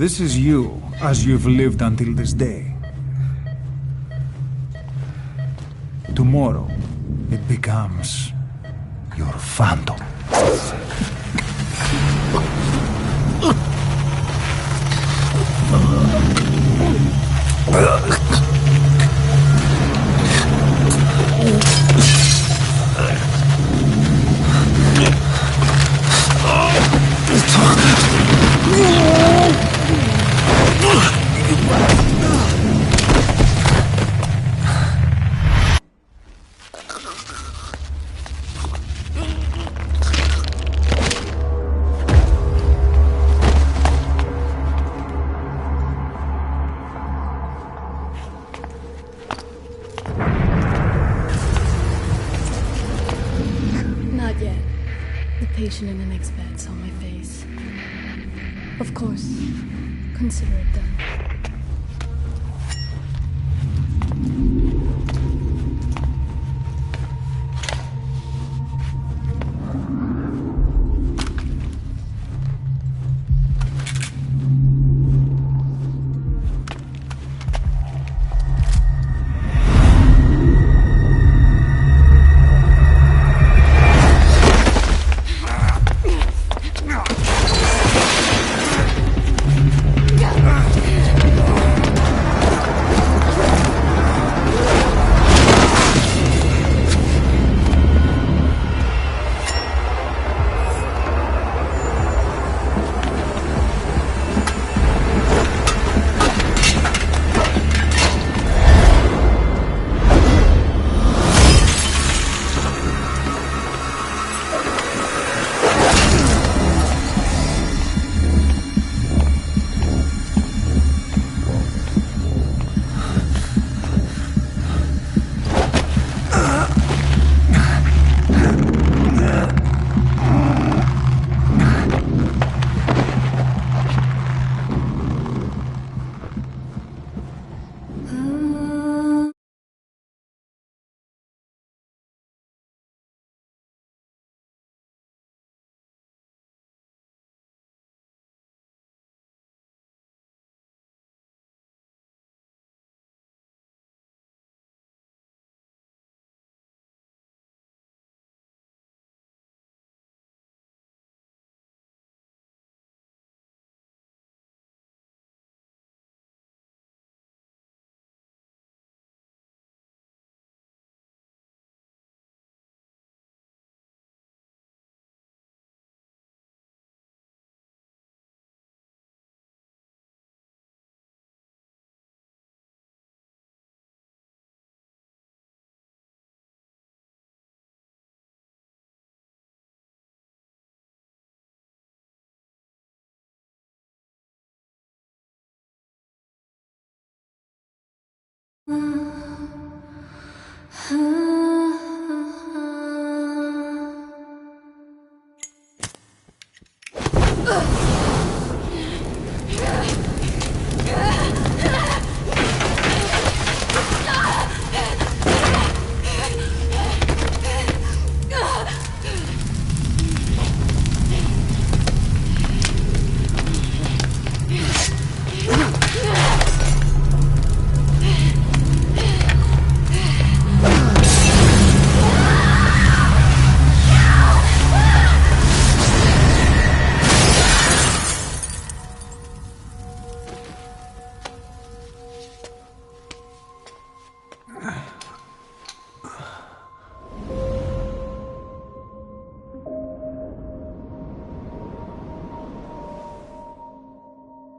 This is you, as you've lived until this day. Tomorrow, it becomes your phantom. Patient in the next bed saw my face. Of course, consider it done.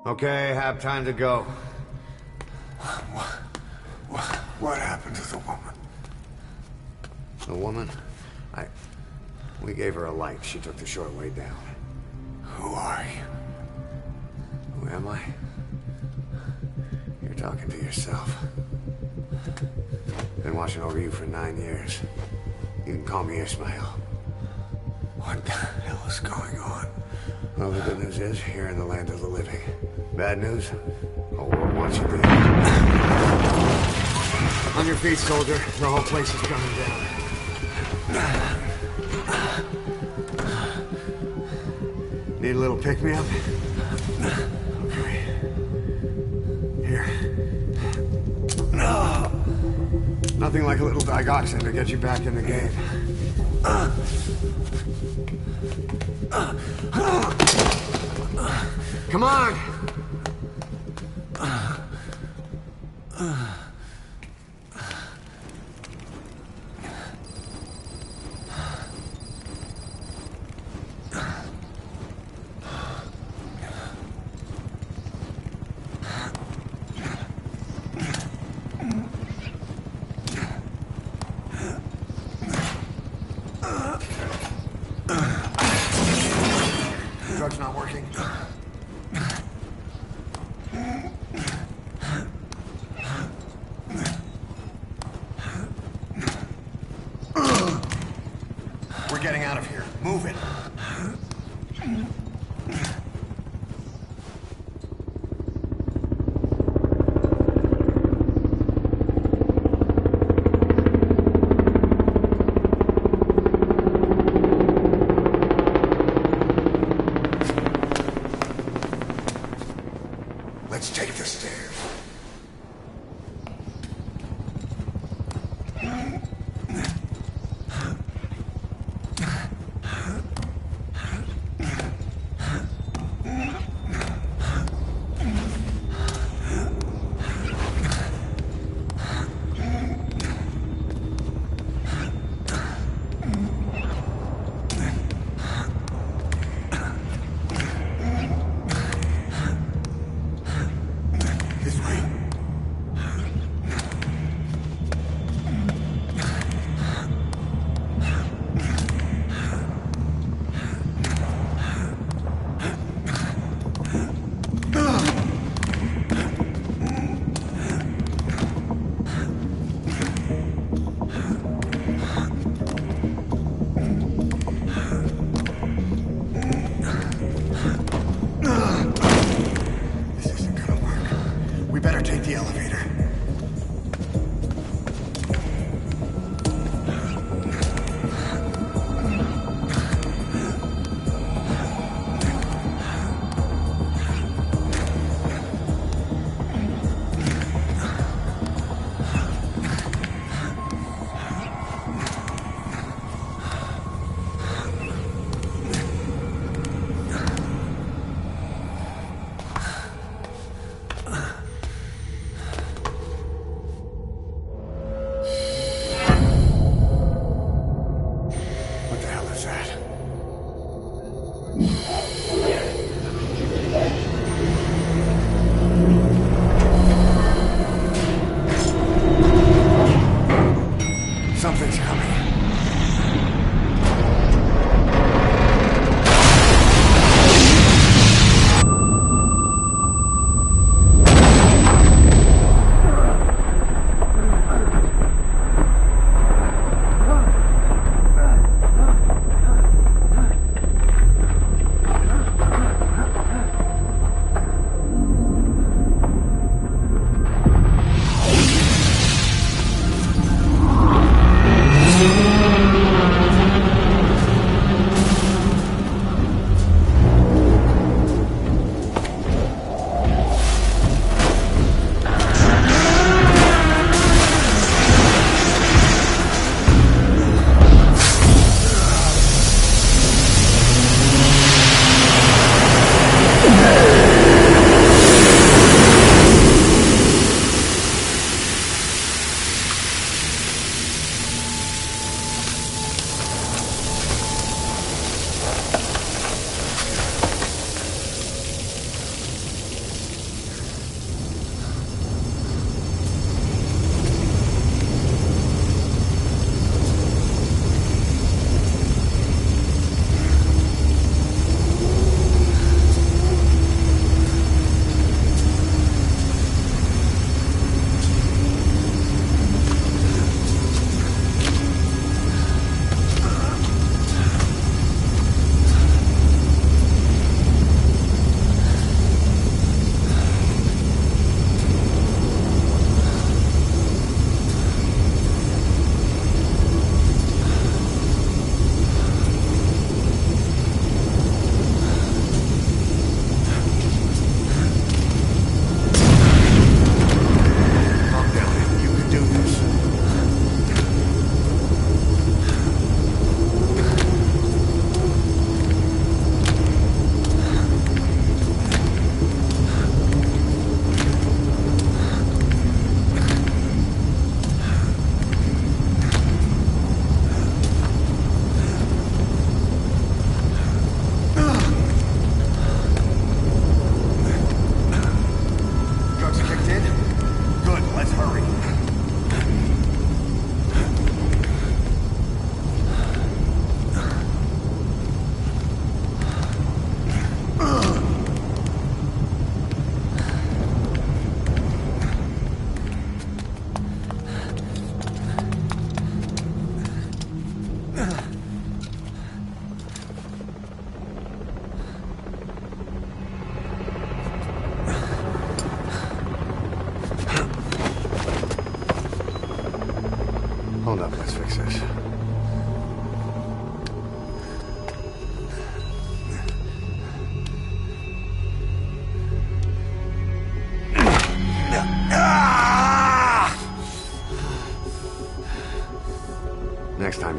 Okay, have time to go. What happened to the woman? The woman? We gave her a light. She took the short way down. Who are you? Who am I? You're talking to yourself. Been watching over you for 9 years. You can call me Ishmael. What the hell is going on? Well, the good news is, you're in the land of the living. Bad news? The whole world wants you dead. On your feet, soldier. The whole place is coming down. Need a little pick-me-up? Okay. Nothing like a little digoxin to get you back in the game. Come on! Drug's not working. We're getting out of here. Move it. Let's take the stairs. This way. This isn't gonna work. We better take the elevator. What the hell is that? Something's coming.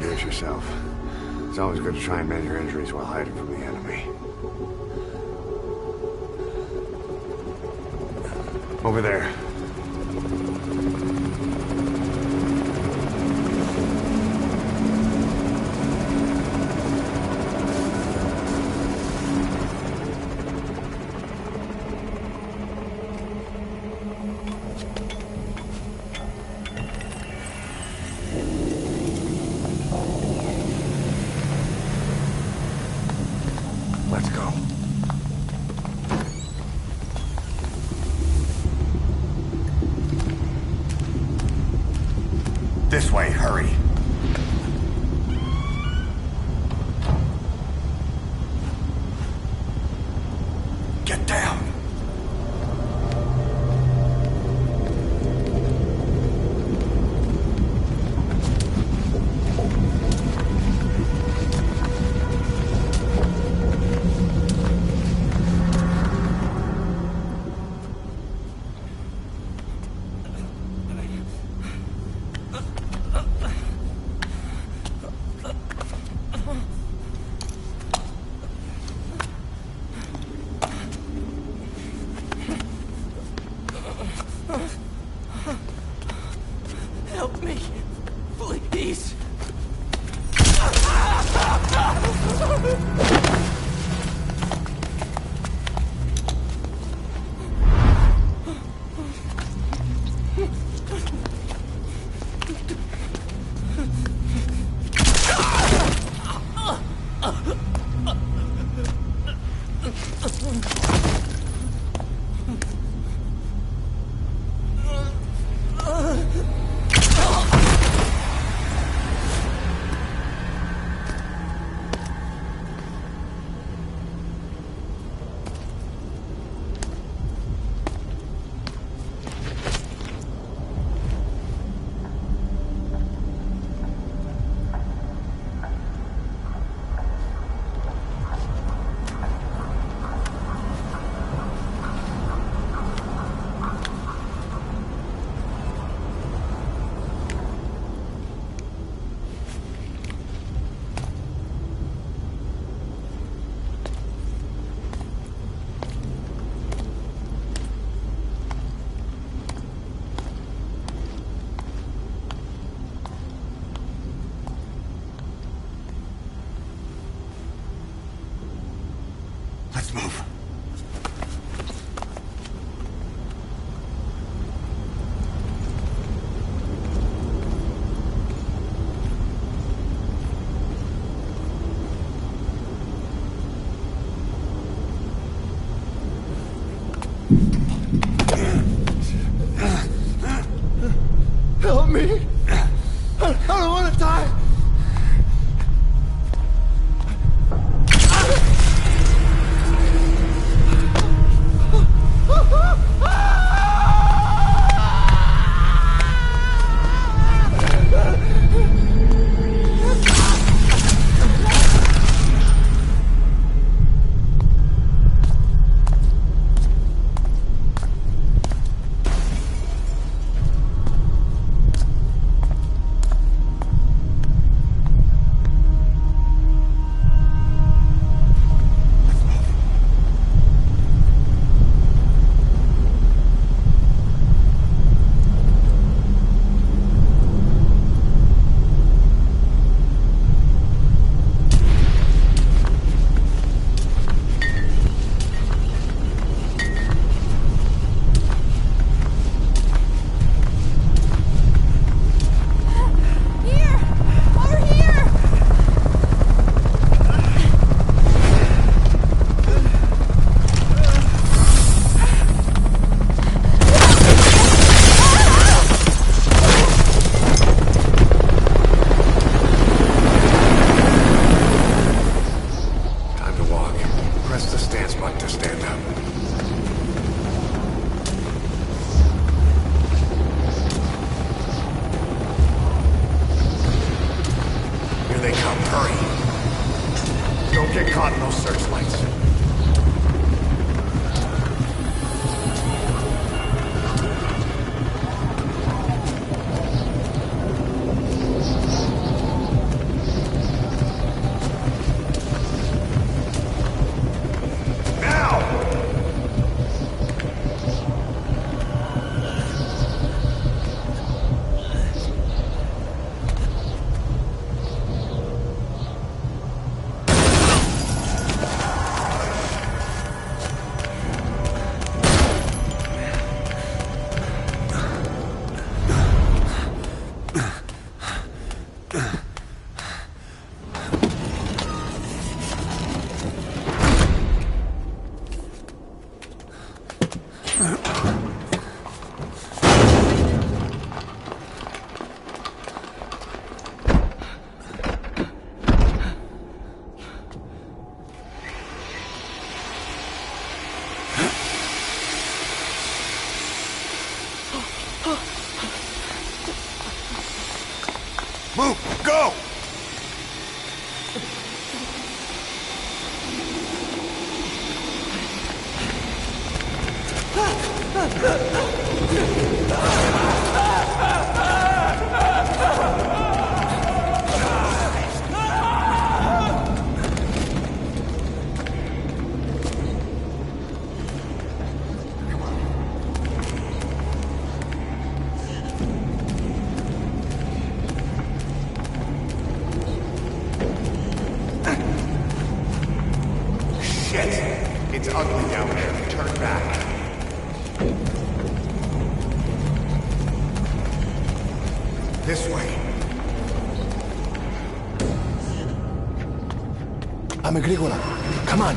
do it yourself. It's always good to try and mend your injuries while hiding from the enemy. Over there. Let's go. This way, hurry. Get down. Help me, please. Let's move. Help me! I don't want to die! Get caught in those searchlights. Shit! It's ugly down there. Turn back. This way. Πάμε γρήγορα. Come on.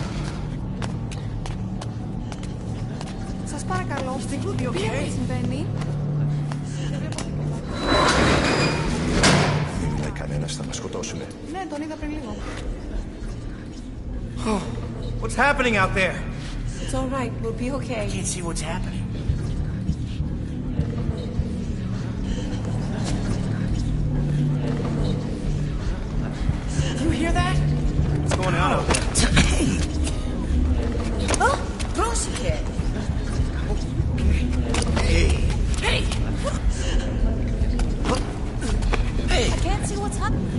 Σας παρακαλώ, τι συμβαίνει? Δεν είναι κανένας, θα μας σκοτώσουνε. Ναι, τον είδα πριν λίγο. What's happening out there? It's all right, we'll be okay. I can't see what's happening. You hear that? What's going on out there? Oh, pussycat. Hey! Hey! Hey! I can't see what's happening.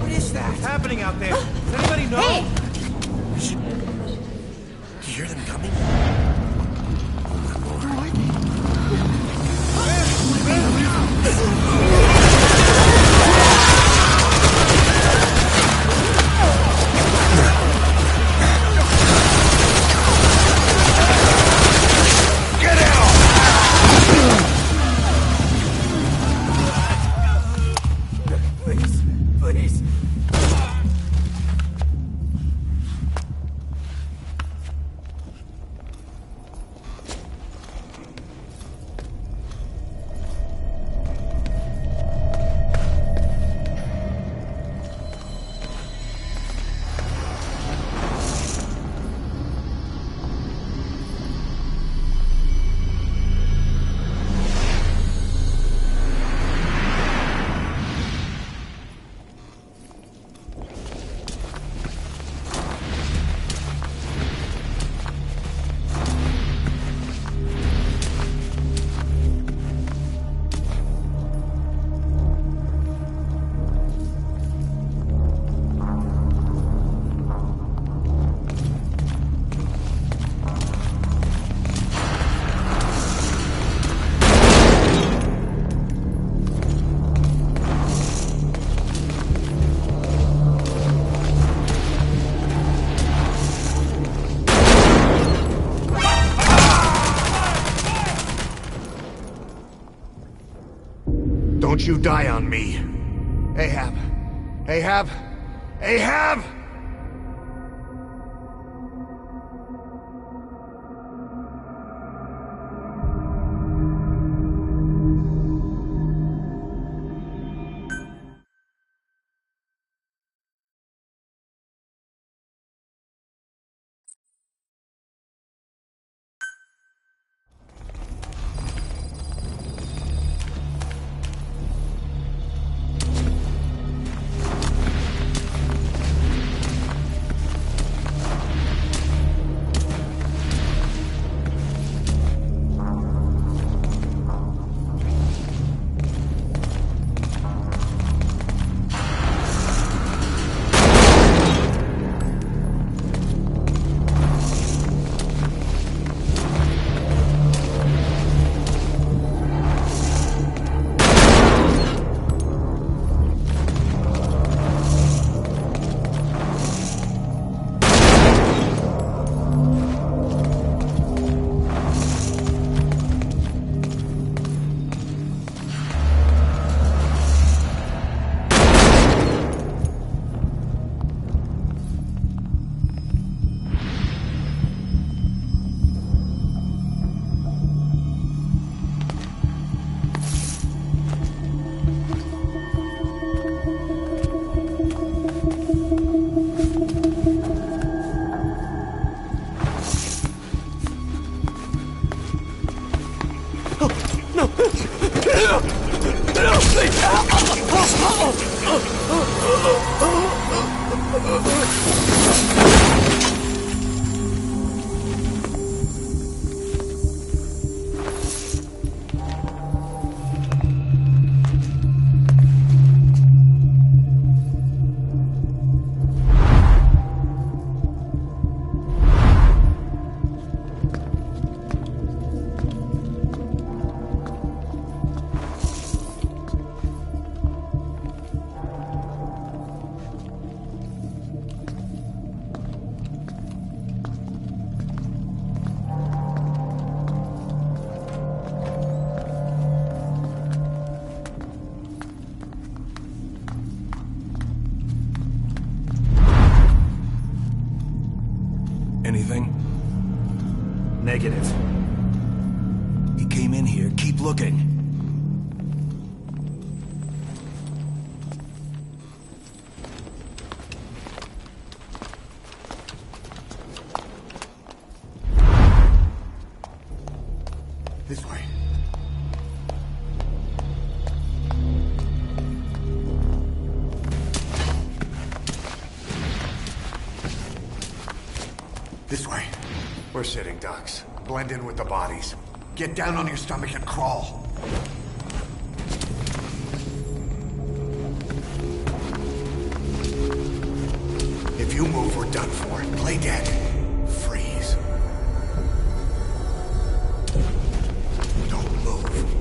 What is that? What's happening out there? Does anybody know? Hey! You hear them coming? Please. Don't you die on me. Ahab. Ahab. Ahab! Anything? Negative. He came in here. Keep looking. This way. This way. We're sitting ducks. Blend in with the bodies. Get down on your stomach and crawl. If you move, we're done for. Play dead. Freeze. Don't move.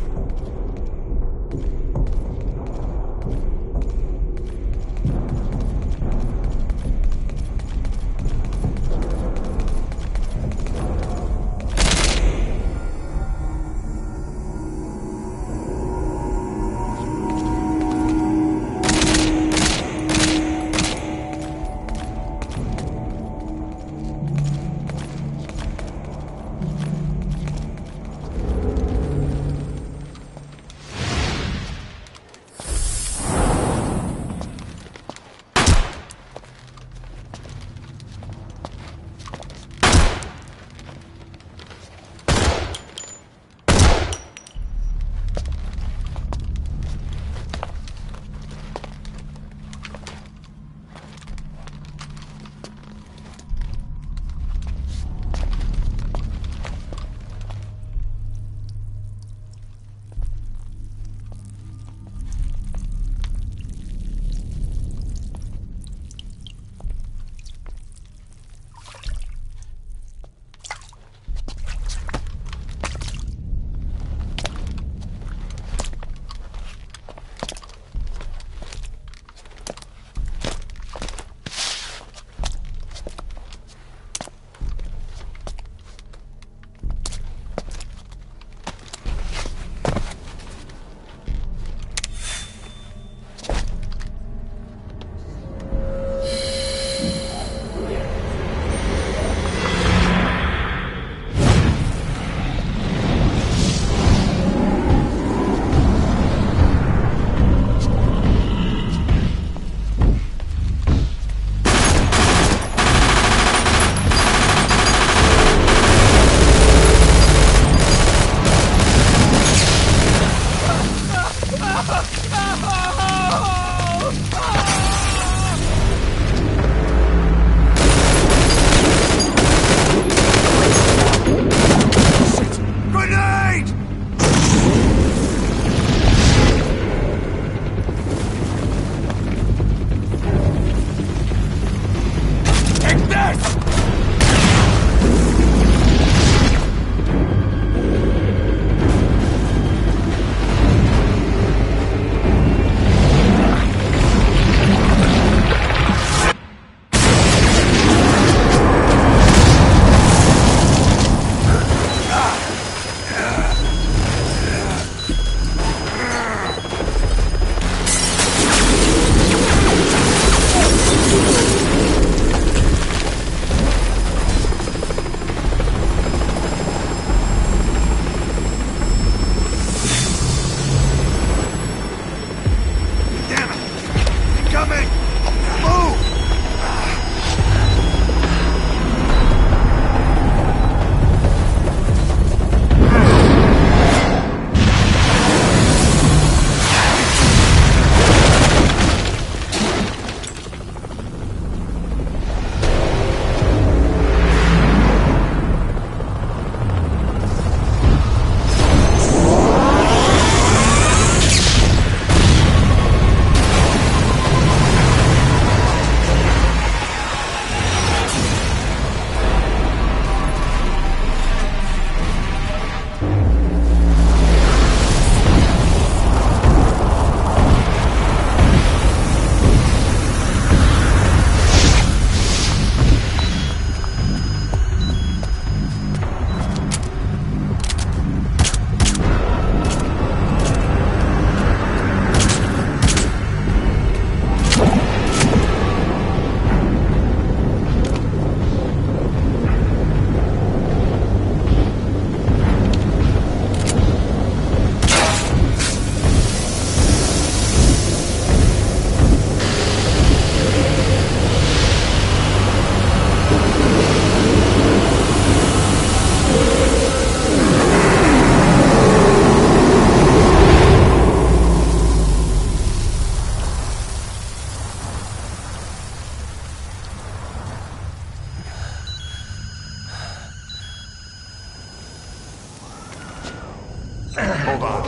Hold on.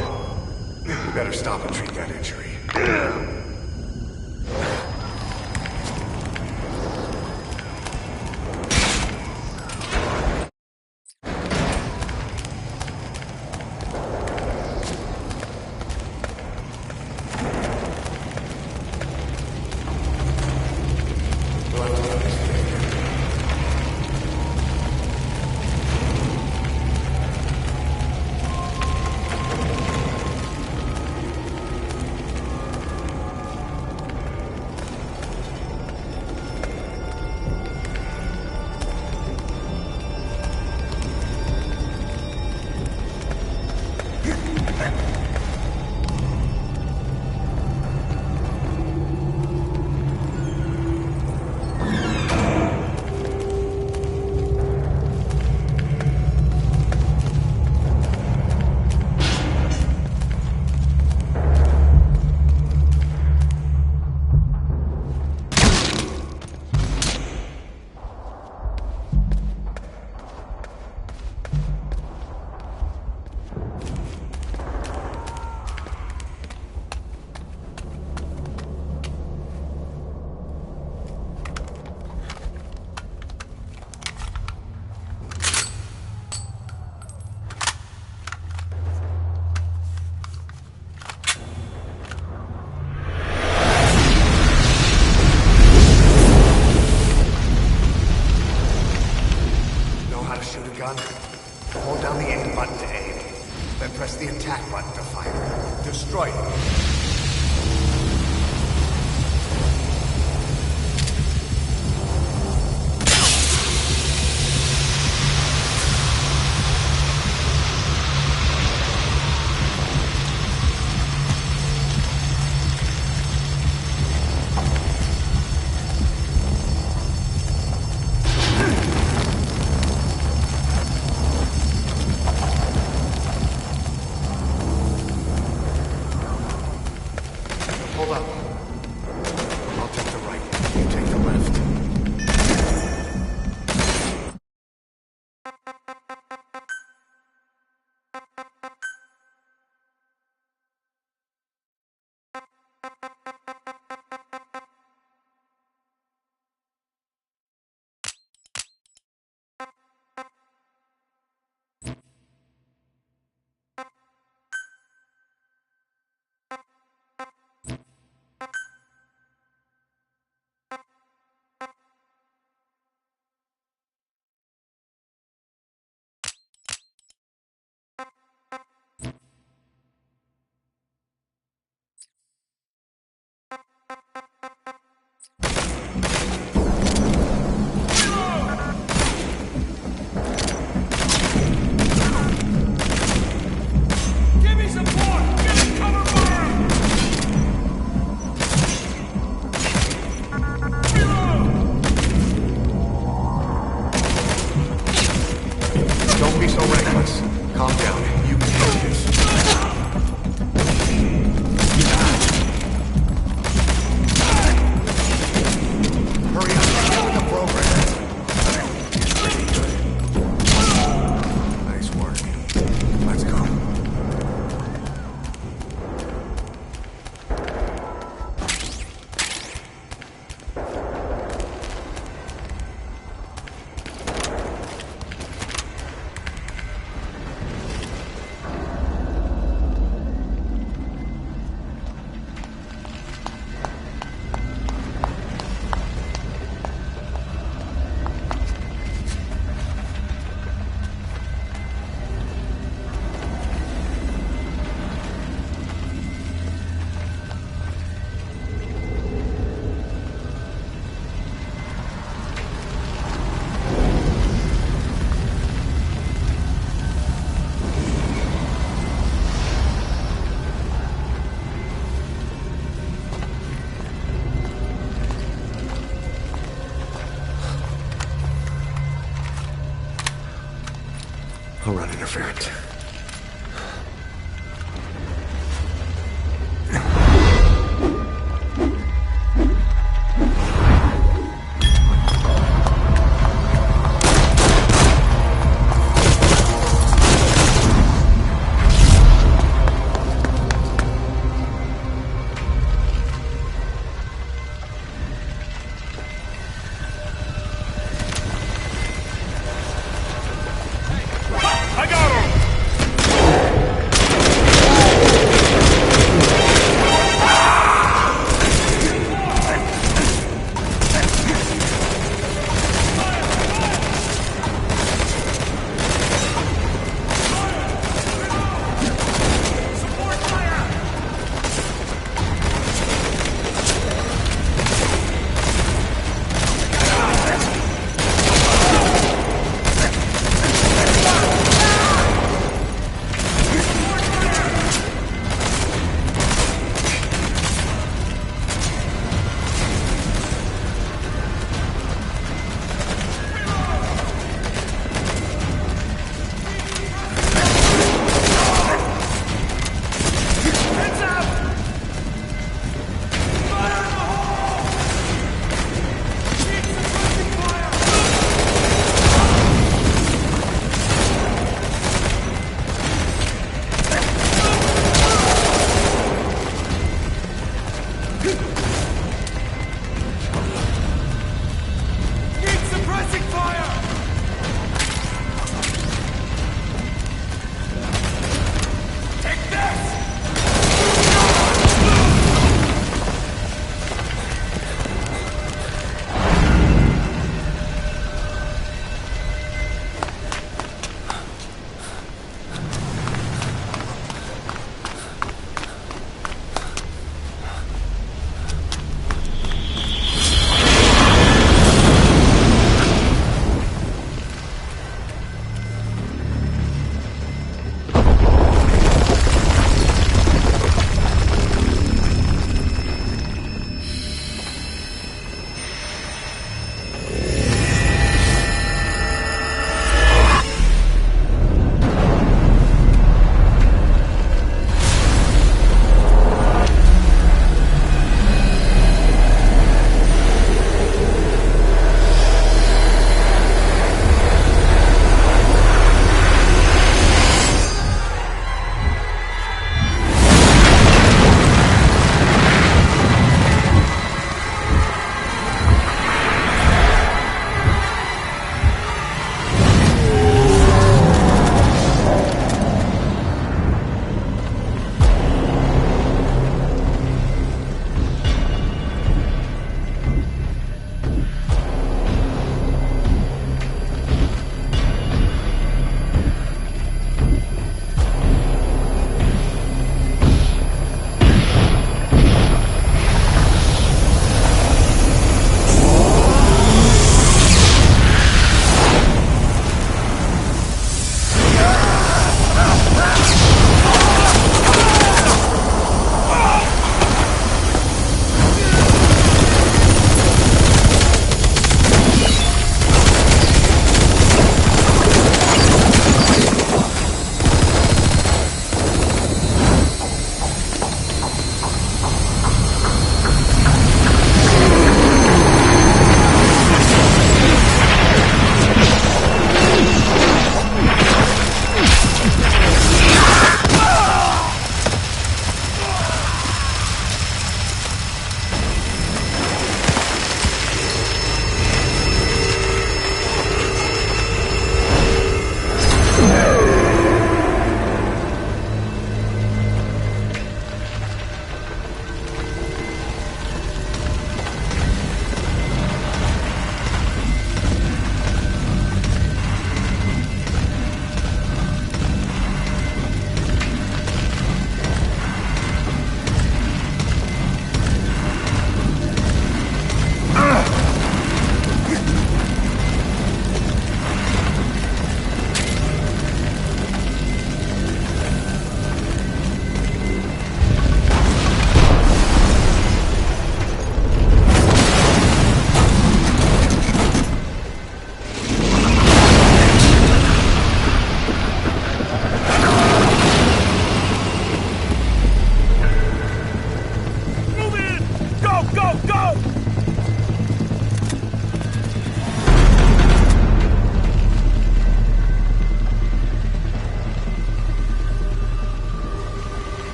You better stop and treat that injury. Hold down the aim button to aim, then press the attack button to fire. Destroy it. Hold up. I'll take the right. You take the left. Don't be so reckless. Calm down. You can do this. Hurry up. Get with the program. Pretty good. Nice work. Let's go. I'll run interference.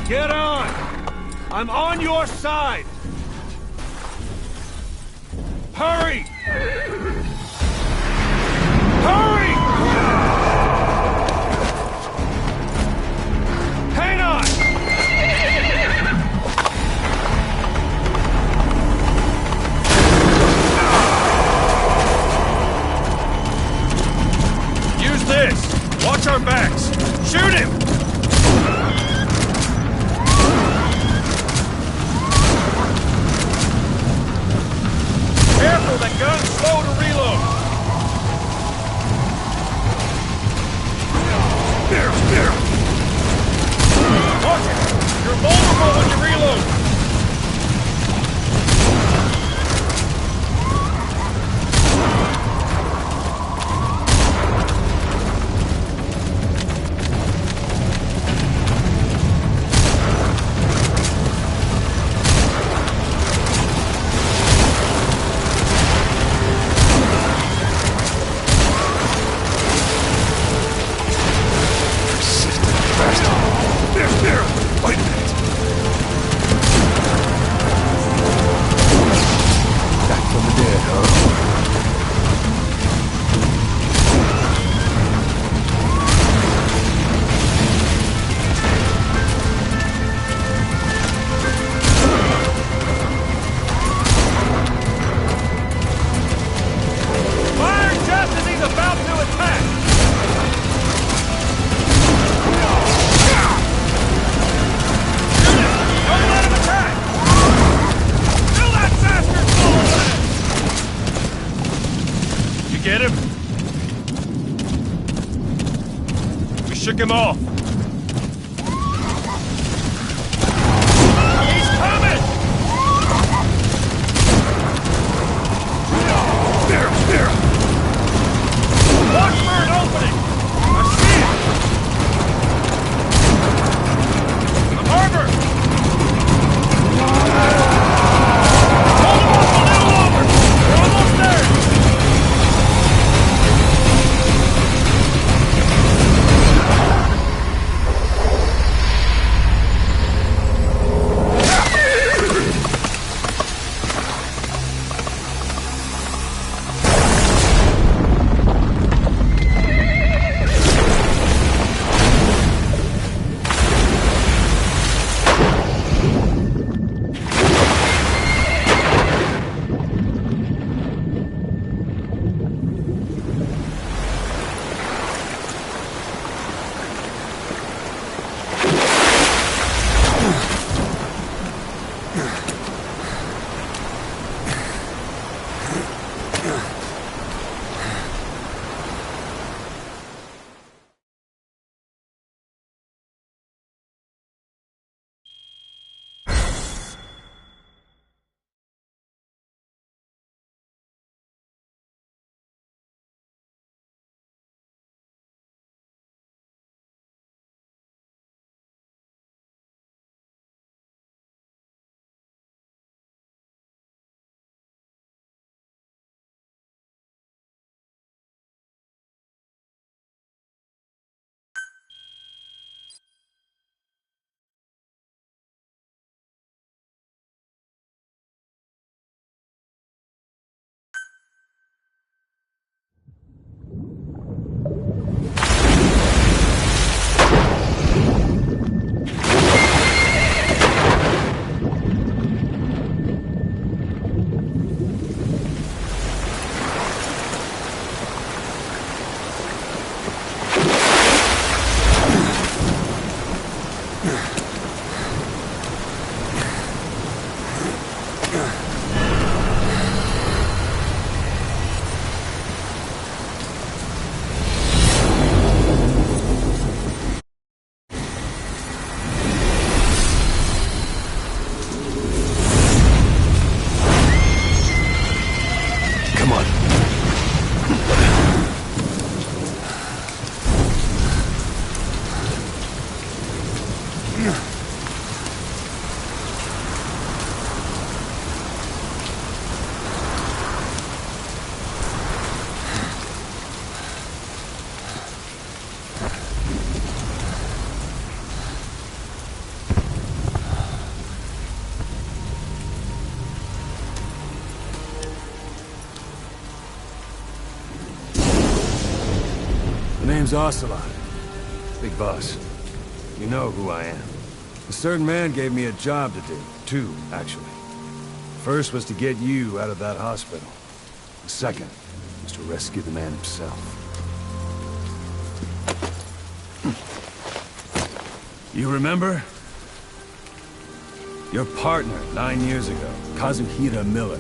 Get on! I'm on your side! Hurry! Hurry! Hang on! Use this! Watch our backs! Shoot him! Careful, the gun's slow to reload! There! Watch it! You're vulnerable when you reload! There! Wait a minute! Back from the dead, huh? Fire just as he's about to attack! Get him? We shook him off. He's coming! There! Watch for an opening! I see it! The harbor! Hold him off a little longer! We're almost there! name's Ocelot. Big boss. You know who I am. A certain man gave me a job to do. Two, actually. First was to get you out of that hospital. The second was to rescue the man himself. You remember? Your partner 9 years ago, Kazuhira Miller.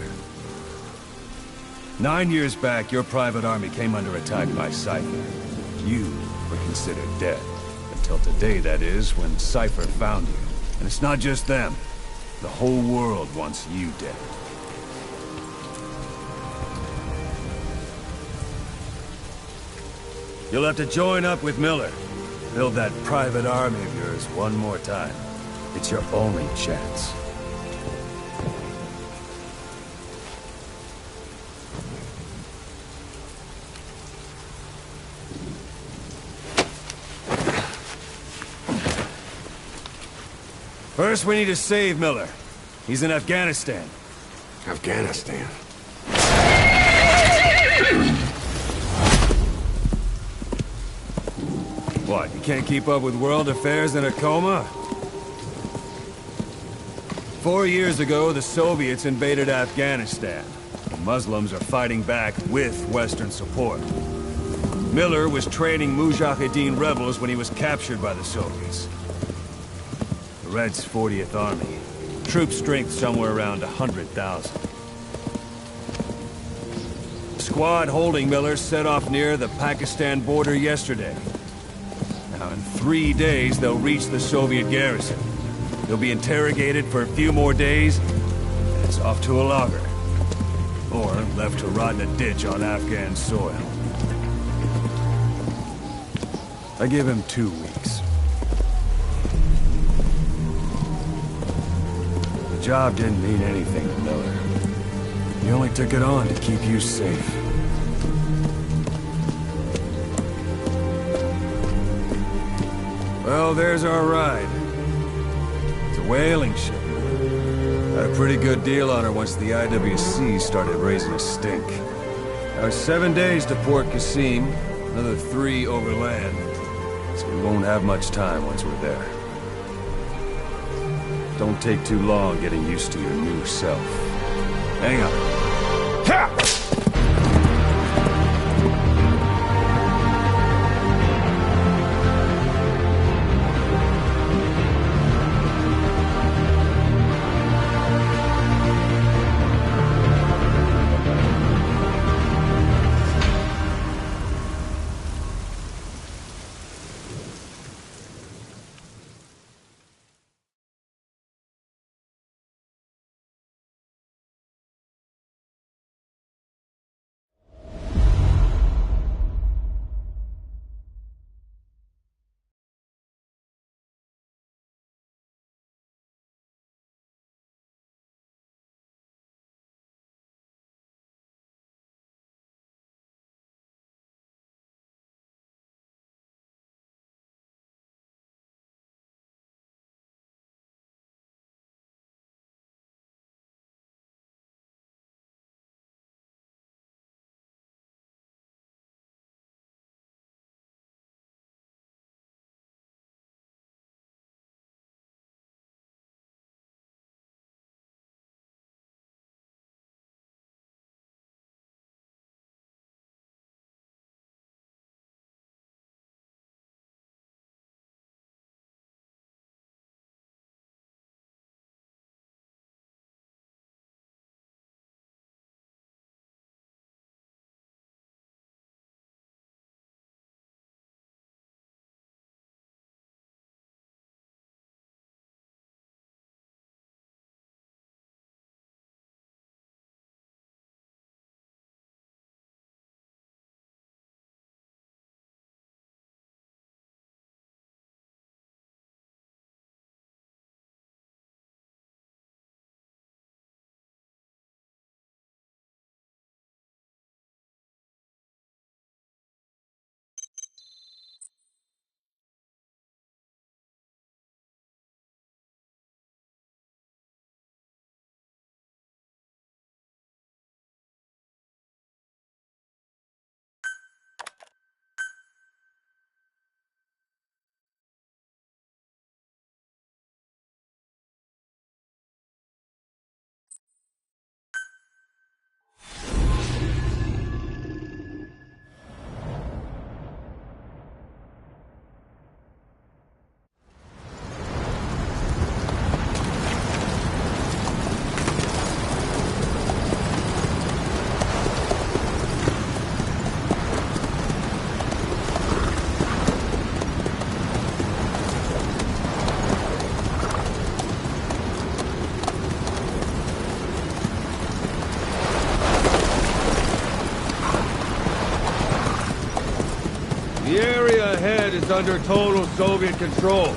9 years back, your private army came under attack by Cypher. You were considered dead. Until today, that is, when Cypher found you. And it's not just them. The whole world wants you dead. You'll have to join up with Miller. Build that private army of yours one more time. It's your only chance. First, we need to save Miller. He's in Afghanistan. Afghanistan? What, you can't keep up with world affairs in a coma? 4 years ago, the Soviets invaded Afghanistan. The Muslims are fighting back with Western support. Miller was training Mujahideen rebels when he was captured by the Soviets. The Reds' 40th Army. Troop strength somewhere around 100,000. The squad holding Miller set off near the Pakistan border yesterday. Now, in 3 days, they'll reach the Soviet garrison. They'll be interrogated for a few more days, and it's off to a lager. Or left to rot in a ditch on Afghan soil. I give him 2 weeks. The job didn't mean anything to Miller. He only took it on to keep you safe. Well, there's our ride. It's a whaling ship. Had a pretty good deal on her once the IWC started raising a stink. Now 7 days to Port Qasim, another 3 overland. So we won't have much time once we're there. Don't take too long getting used to your new self. Hang on. Ha! is under total Soviet control.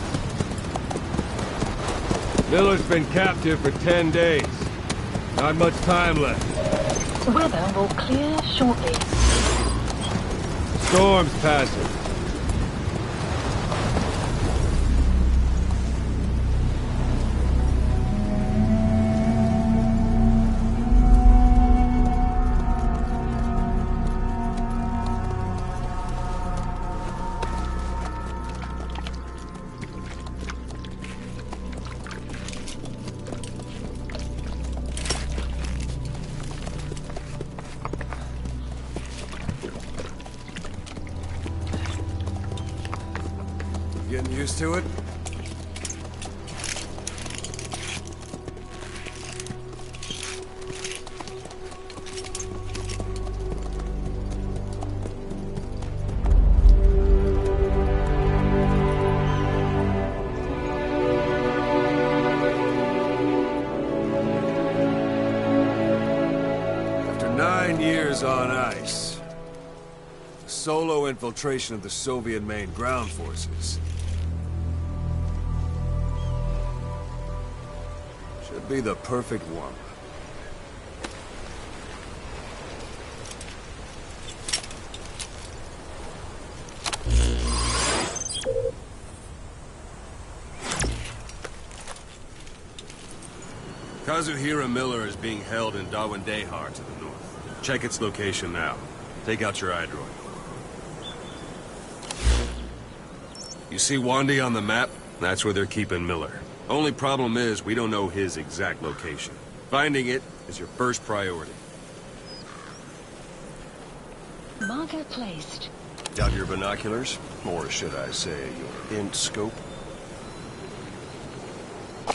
Miller's been captive for 10 days. Not much time left. Weather will clear shortly. Storm's passing. Getting used to it? After 9 years on ice, solo infiltration of the Soviet main ground forces should be the perfect one. Kazuhira Miller is being held in Dawandehar to the north. Check its location now. Take out your iDroid. You see Wandi on the map? That's where they're keeping Miller. Only problem is, we don't know his exact location. Finding it is your first priority. Marker placed. Got your binoculars? Or should I say, your int scope?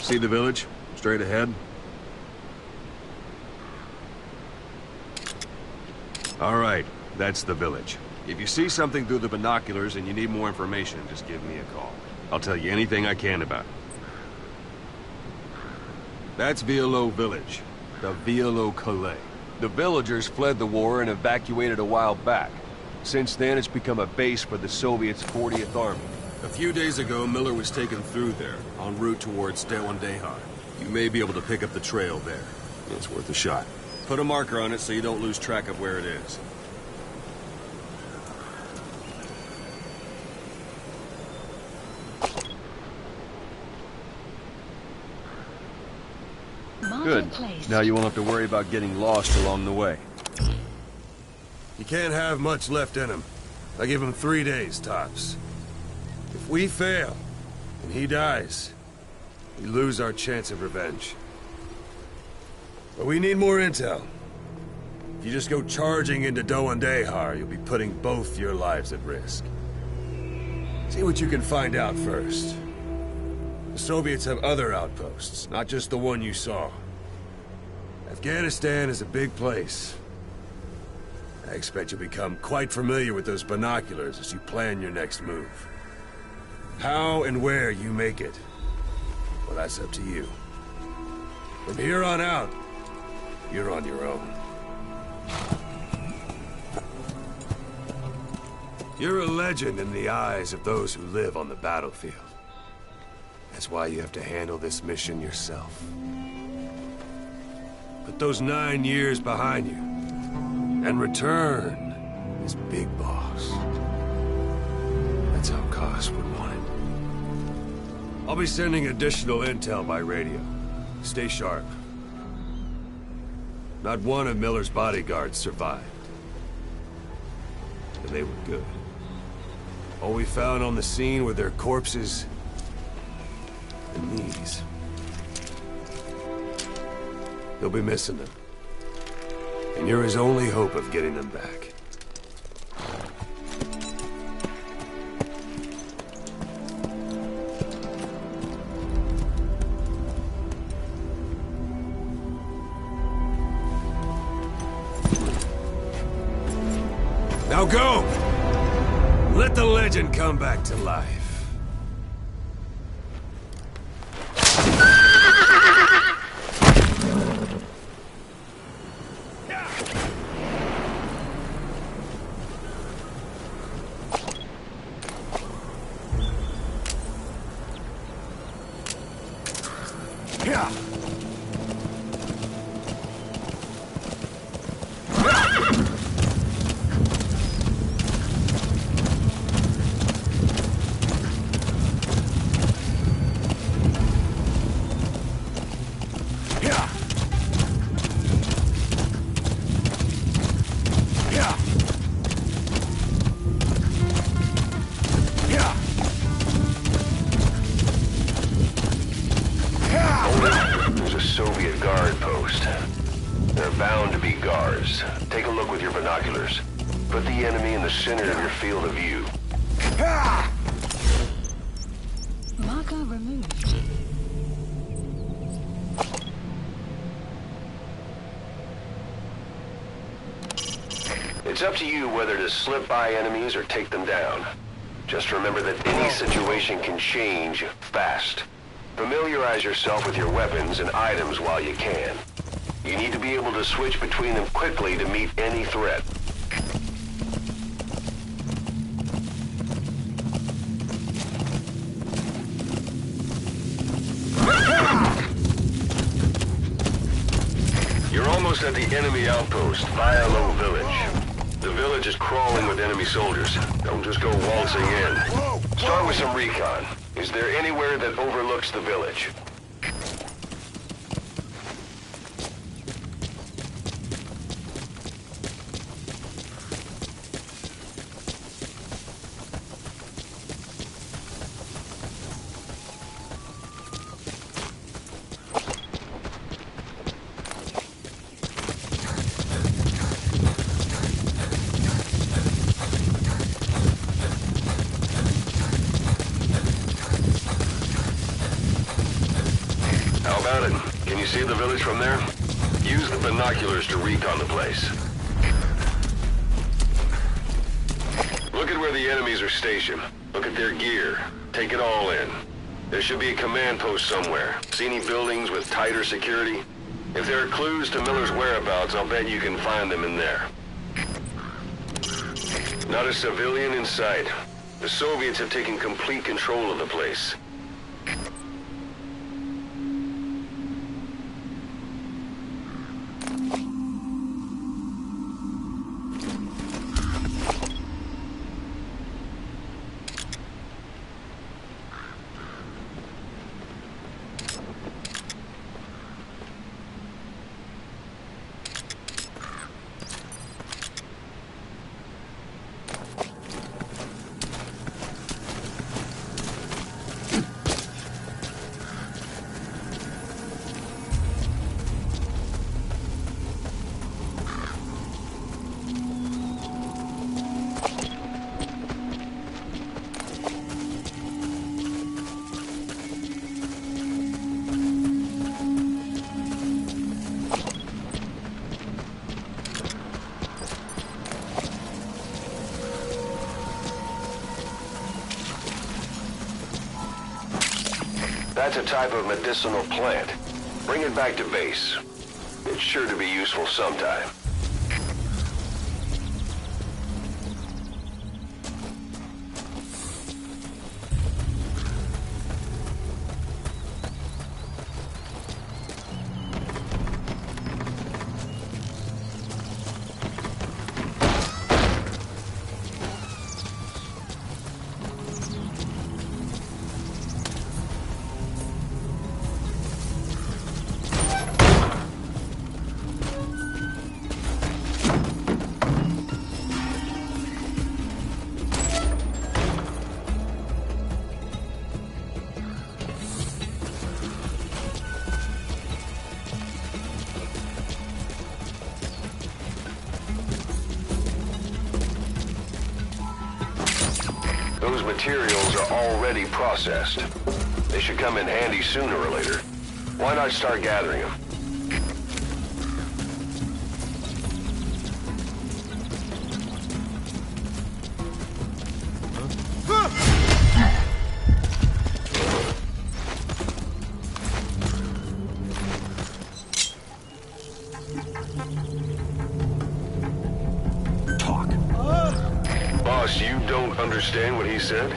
See the village? Straight ahead? All right, that's the village. If you see something through the binoculars and you need more information, just give me a call. I'll tell you anything I can about it. That's Violo Village, the Violo Calais. The villagers fled the war and evacuated a while back. Since then, it's become a base for the Soviets' 40th Army. A few days ago, Miller was taken through there, en route towards Dawandehar. You may be able to pick up the trail there. It's worth a shot. Put a marker on it so you don't lose track of where it is. Good. Now you won't have to worry about getting lost along the way. You can't have much left in him. I give him 3 days, tops. If we fail, and he dies, we lose our chance of revenge. But we need more intel. If you just go charging into Dawandehar, you'll be putting both your lives at risk. See what you can find out first. The Soviets have other outposts, not just the one you saw. Afghanistan is a big place. I expect you'll become quite familiar with those binoculars as you plan your next move. How and where you make it, well, that's up to you. From here on out, you're on your own. You're a legend in the eyes of those who live on the battlefield. That's why you have to handle this mission yourself. Put those 9 years behind you, and return as Big Boss. That's how Koss would want it. I'll be sending additional intel by radio. Stay sharp. Not one of Miller's bodyguards survived. And they were good. All we found on the scene were their corpses and knees. He'll be missing them. And you're his only hope of getting them back. Now go! Let the legend come back to life. They're bound to be guards. Take a look with your binoculars. Put the enemy in the center of your field of view. Marker removed. It's up to you whether to slip by enemies or take them down. Just remember that any situation can change fast. Familiarize yourself with your weapons and items while you can. You need to be able to switch between them quickly to meet any threat. You're almost at the enemy outpost, Vialo Village. The village is crawling with enemy soldiers. Don't just go waltzing in. Start with some recon. Is there anywhere that overlooks the village? How about it? Can you see the village from there? Use the binoculars to recon the place. Look at where the enemies are stationed. Look at their gear. Take it all in. There should be a command post somewhere. See any buildings with tighter security? If there are clues to Miller's whereabouts, I'll bet you can find them in there. Not a civilian in sight. The Soviets have taken complete control of the place. That's a type of medicinal plant. Bring it back to base. It's sure to be useful sometime. Those materials are already processed. They should come in handy sooner or later. Why not start gathering them? Boss, you don't understand what he said?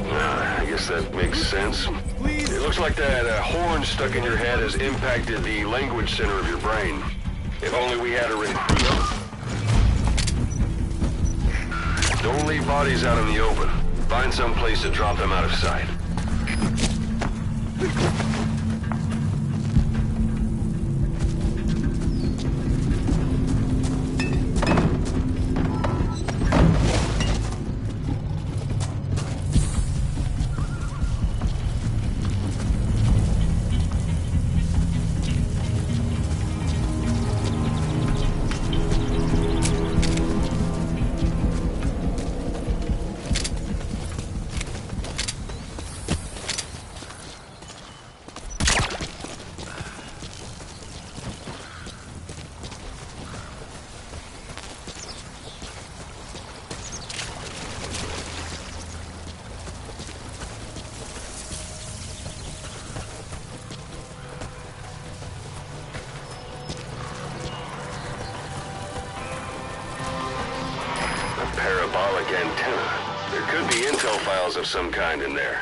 I guess that makes sense. Please. It looks like that horn stuck in your head has impacted the language center of your brain. If only we had a recruit. Don't leave bodies out in the open. Find some place to drop them out of sight. like antenna. There could be intel files of some kind in there.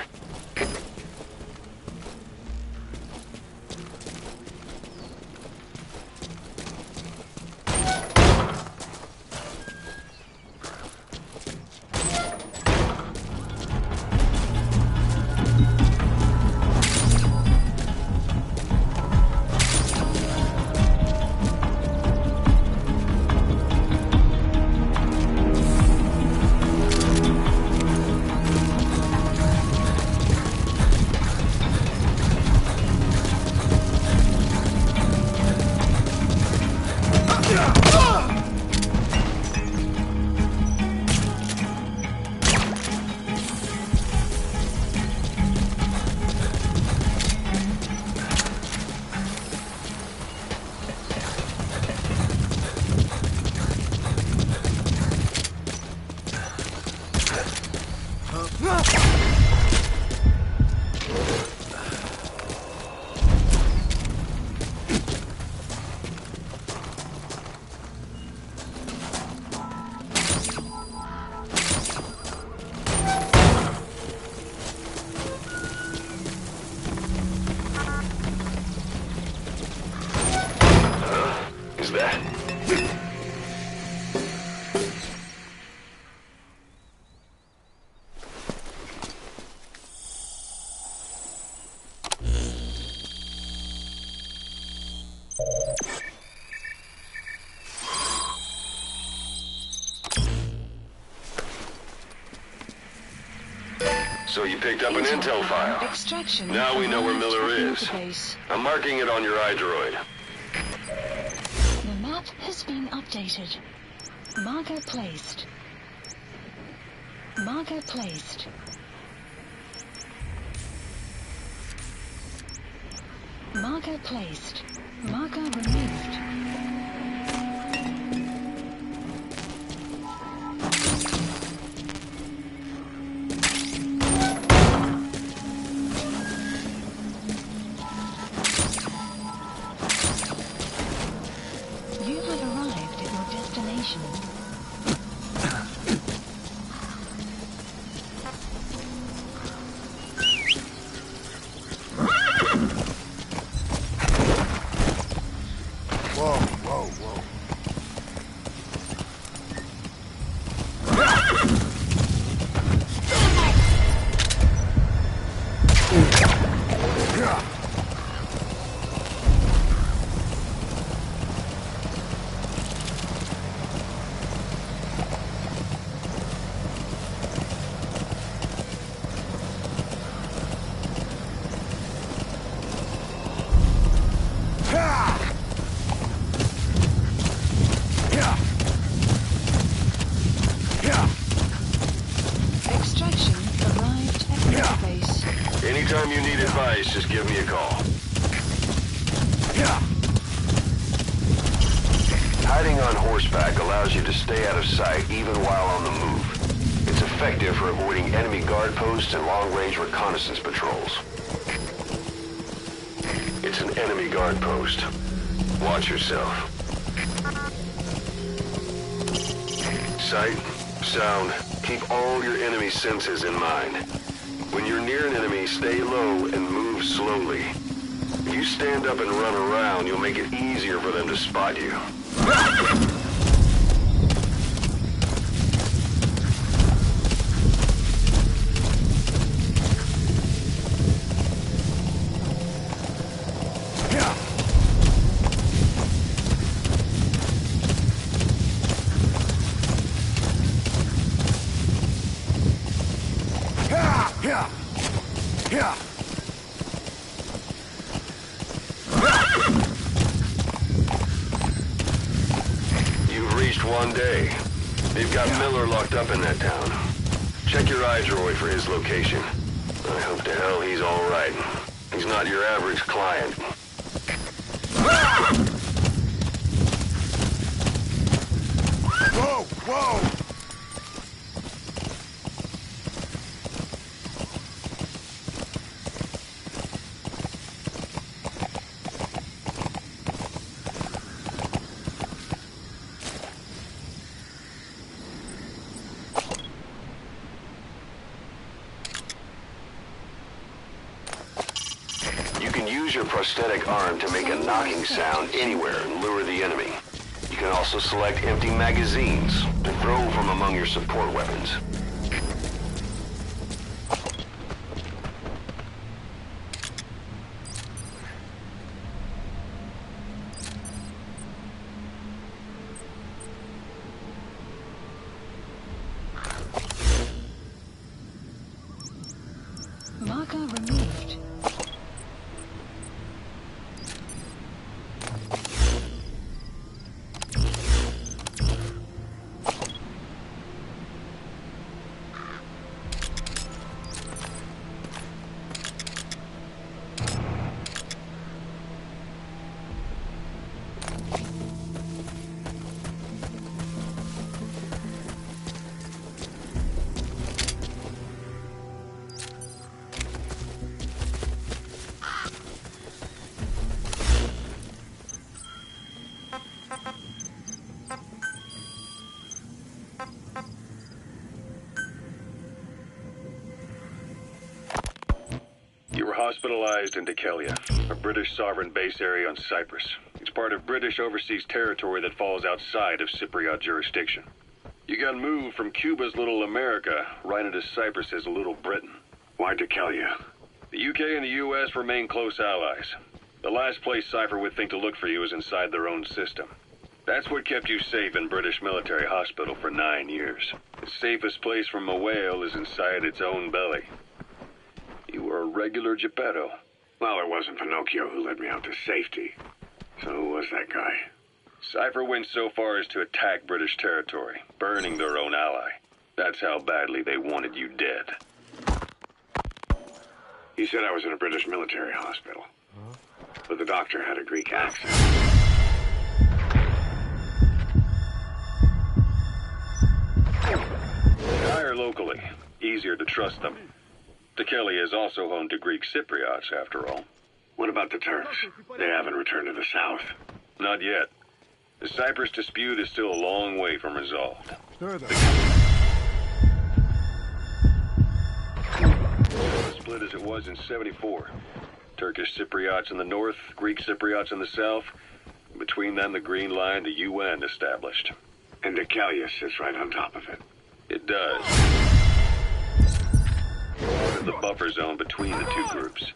So you picked up an intel file. Extraction. Now we know where Miller is. I'm marking it on your iDroid. The map has been updated. Marker placed. Marker placed. Marker placed. Marker removed. You have arrived at your destination. Whoa, whoa, whoa. Extraction arrived at your base. Anytime you need advice, just give me a call. Hiding on horseback allows you to stay out of sight even while on the move. It's effective for avoiding enemy guard posts and long-range reconnaissance patrols. It's an enemy guard post. Watch yourself. Sight, sound, keep all your enemy senses in mind. When you're near an enemy, stay low and move slowly. If you stand up and run around, you'll make it easier for them to spot you. You've reached one day. They've got Miller locked up in that town. Check your iDroid for his location. I hope to hell he's all right. He's not your average client. Whoa, whoa! prosthetic arm to make a knocking sound anywhere and lure the enemy. You can also select empty magazines to throw from among your support weapons. Marker removed. You were hospitalized in Dekelia, a British sovereign base area on Cyprus. It's part of British overseas territory that falls outside of Cypriot jurisdiction. You got moved from Cuba's Little America right into Cyprus's Little Britain. Why Dekelia? The UK and the US remain close allies. The last place Cypher would think to look for you is inside their own system. That's what kept you safe in British military hospital for 9 years. The safest place from a whale is inside its own belly. You were a regular Geppetto. Well, it wasn't Pinocchio who led me out to safety. So who was that guy? Cypher went so far as to attack British territory, burning their own ally. That's how badly they wanted you dead. He said I was in a British military hospital. But the doctor had a Greek accent. They hire locally. Easier to trust them. Dekelia is also home to Greek Cypriots, after all. What about the Turks? They haven't returned to the south. Not yet. The Cyprus dispute is still a long way from resolved. Split as it was in '74. Turkish Cypriots in the north, Greek Cypriots in the south. Between them, the Green Line, the UN established. And Dekelia sits right on top of it. It does. The buffer zone between the two groups.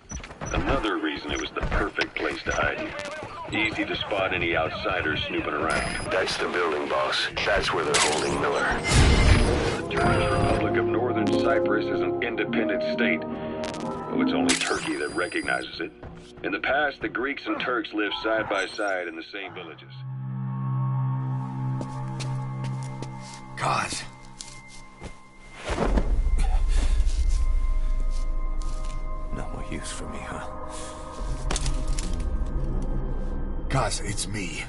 Another reason it was the perfect place to hide you. Easy to spot any outsiders snooping around. That's the building, boss. That's where they're holding Miller. The Turkish Republic of Northern Cyprus is an independent state. Though it's only Turkey that recognizes it. In the past, the Greeks and Turks lived side by side in the same villages. Kaz. No more use for me, huh? Kaz, it's me.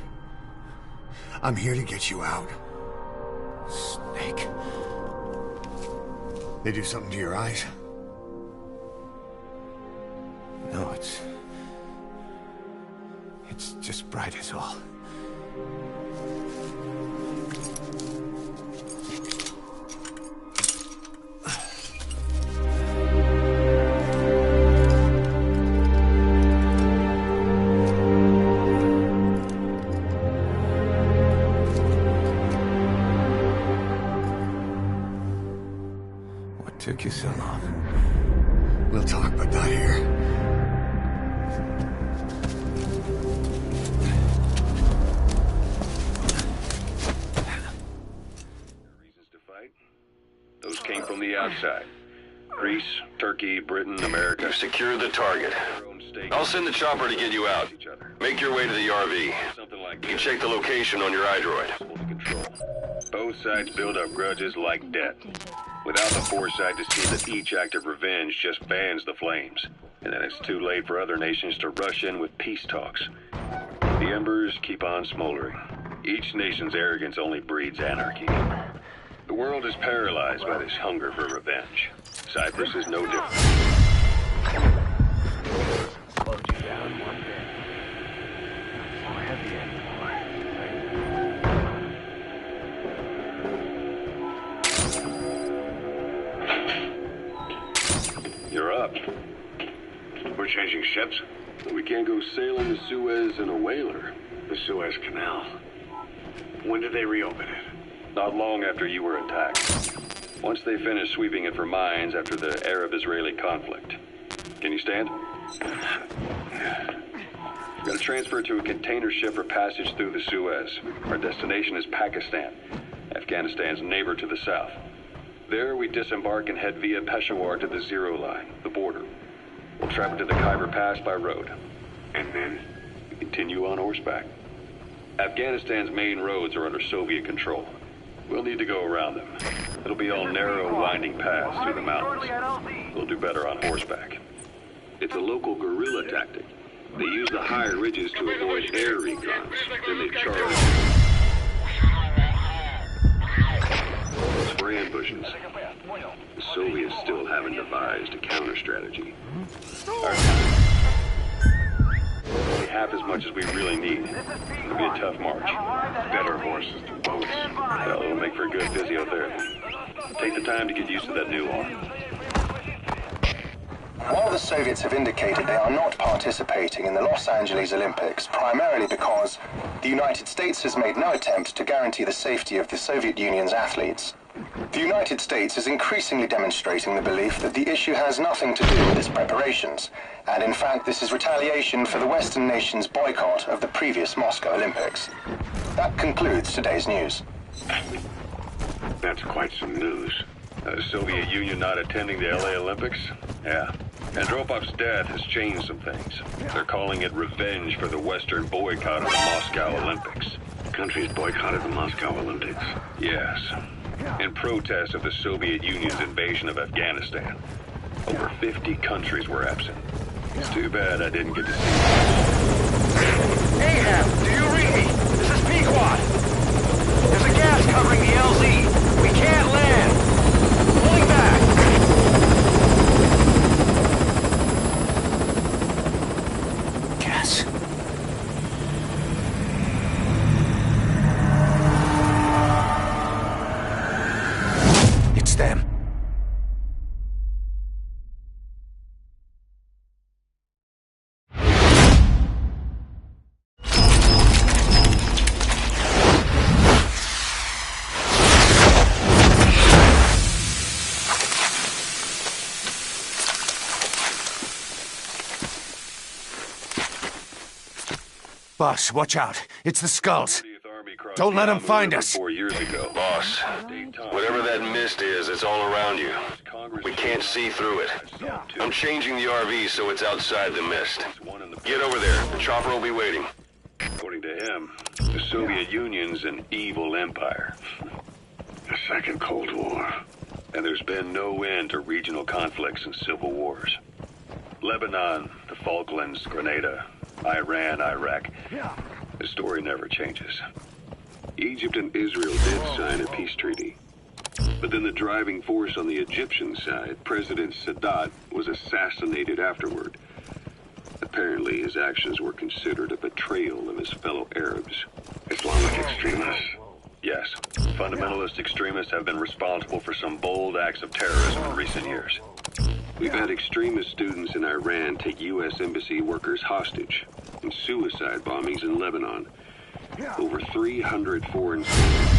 I'm here to get you out. Snake. They do something to your eyes? No, it's just bright as all. What took you so long? We'll talk, but not here. Those came from the outside. Greece, Turkey, Britain, America. Secure the target. I'll send the chopper to get you out. Make your way to the RV. You can check the location on your iDroid. Both sides build up grudges like debt. Without the foresight to see that each act of revenge just fans the flames. And then it's too late for other nations to rush in with peace talks. The embers keep on smoldering. Each nation's arrogance only breeds anarchy. The world is paralyzed by this hunger for revenge. Cyprus is no different. Slowed you down one day. Not so heavy anymore. You're up. We're changing ships? We can't go sailing the Suez in a whaler. The Suez Canal. When did they reopen it? Not long after you were attacked. Once they finished sweeping it for mines after the Arab-Israeli conflict. Can you stand? We've got to transfer to a container ship for passage through the Suez. Our destination is Pakistan, Afghanistan's neighbor to the south. There we disembark and head via Peshawar to the Zero Line, the border. We'll travel to the Khyber Pass by road. And then? We continue on horseback. Afghanistan's main roads are under Soviet control. We'll need to go around them. It'll be all narrow, winding paths through the mountains. We'll do better on horseback. It's a local guerrilla tactic. They use the higher ridges to avoid air recons. Then they charge. For ambushes. The Soviets still haven't devised a counter strategy. Our time. Only half as much as we really need. It'll be a tough march. Better horses than boats. Well, it'll make for a good physiotherapy. Take the time to get used to that new arm. While the Soviets have indicated they are not participating in the Los Angeles Olympics, primarily because the United States has made no attempt to guarantee the safety of the Soviet Union's athletes, the United States is increasingly demonstrating the belief that the issue has nothing to do with its preparations, and in fact this is retaliation for the Western nations' boycott of the previous Moscow Olympics. That concludes today's news. That's quite some news. The Soviet Union not attending the LA Olympics? Yeah. Andropov's death has changed some things. They're calling it revenge for the Western boycott of the Moscow Olympics. Countries boycotted the Moscow Olympics. Yes. In protest of the Soviet Union's invasion of Afghanistan. Over 50 countries were absent. It's too bad I didn't get to see you. Ahab, do you read me? This is Pequod. There's a gas covering the LZ. We can't land. Pulling back. Gas. It's them. Boss, watch out. It's the Skulls. Don't let them find us. 4 years ago. Boss, whatever that mist is, it's all around you. We can't see through it. I'm changing the RV so it's outside the mist. Get over there. The chopper will be waiting. According to him, the Soviet Union's an evil empire. A second Cold War. And there's been no end to regional conflicts and civil wars. Lebanon, the Falklands, Grenada, Iran, Iraq. The story never changes. Egypt and Israel did sign a peace treaty. But then the driving force on the Egyptian side, President Sadat, was assassinated afterward. Apparently his actions were considered a betrayal of his fellow Arabs. Islamic extremists? Yes. Fundamentalist extremists have been responsible for some bold acts of terrorism in recent years. We've had extremist students in Iran take U.S. embassy workers hostage, and suicide bombings in Lebanon. Over 300 foreign students.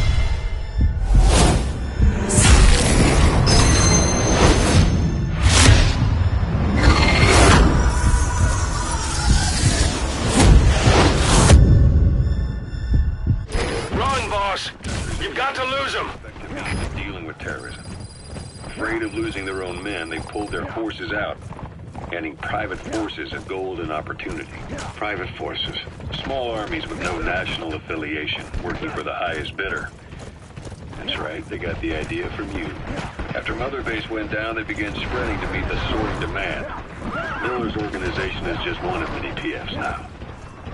Run, boss! You've got to lose them! Dealing with terrorism. Afraid of losing their own men, they pulled their forces out, handing private forces a golden opportunity. Private forces. Small armies with no national affiliation, working for the highest bidder. That's right, they got the idea from you. After Mother Base went down, they began spreading to meet the soaring demand. Miller's organization is just one of many PFs now.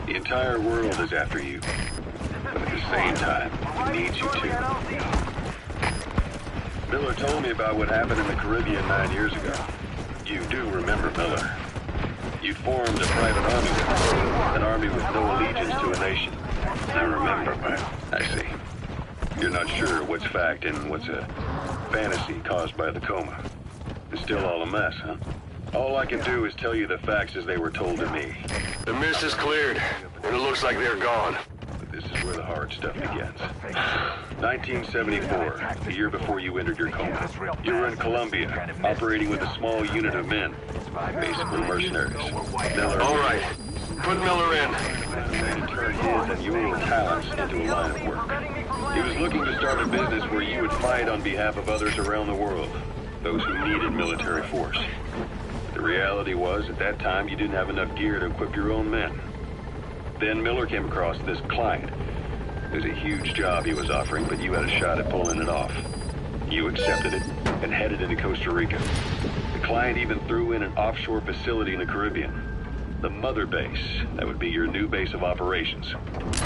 The entire world is after you. But at the same time, it needs you too. Miller told me about what happened in the Caribbean 9 years ago. You do remember Miller. You formed a private army with him, an army with no allegiance to a nation. I remember, but I see. You're not sure what's fact and what's a fantasy caused by the coma. It's still all a mess, huh? All I can do is tell you the facts as they were told to me. The mist is cleared, and it looks like they're gone. But this is where the hard stuff begins. 1974, the year before you entered your coma. You were in Colombia, operating with a small unit of men. Basically mercenaries. Miller... All right. Put Miller in. And turn his and your talents into a line of work. He was looking to start a business where you would fight on behalf of others around the world. Those who needed military force. The reality was, at that time, you didn't have enough gear to equip your own men. Then Miller came across this client. It was a huge job he was offering, but you had a shot at pulling it off. You accepted it and headed into Costa Rica. The client even threw in an offshore facility in the Caribbean. The mother base. That would be your new base of operations.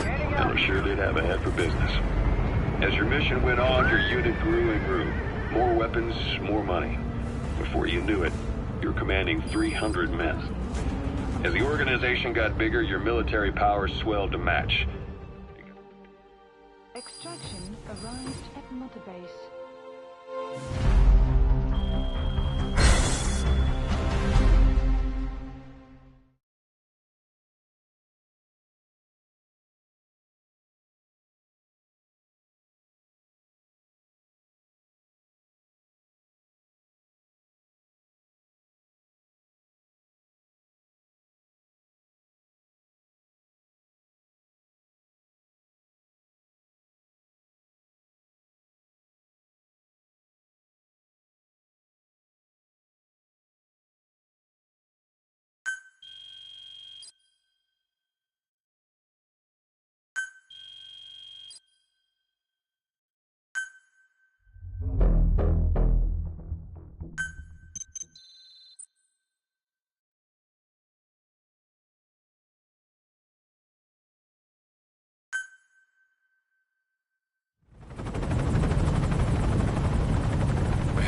Miller sure did have a head for business. As your mission went on, your unit grew and grew. More weapons, more money. Before you knew it, you were commanding 300 men. As the organization got bigger, your military powers swelled to match. Extraction arrived at Mother Base.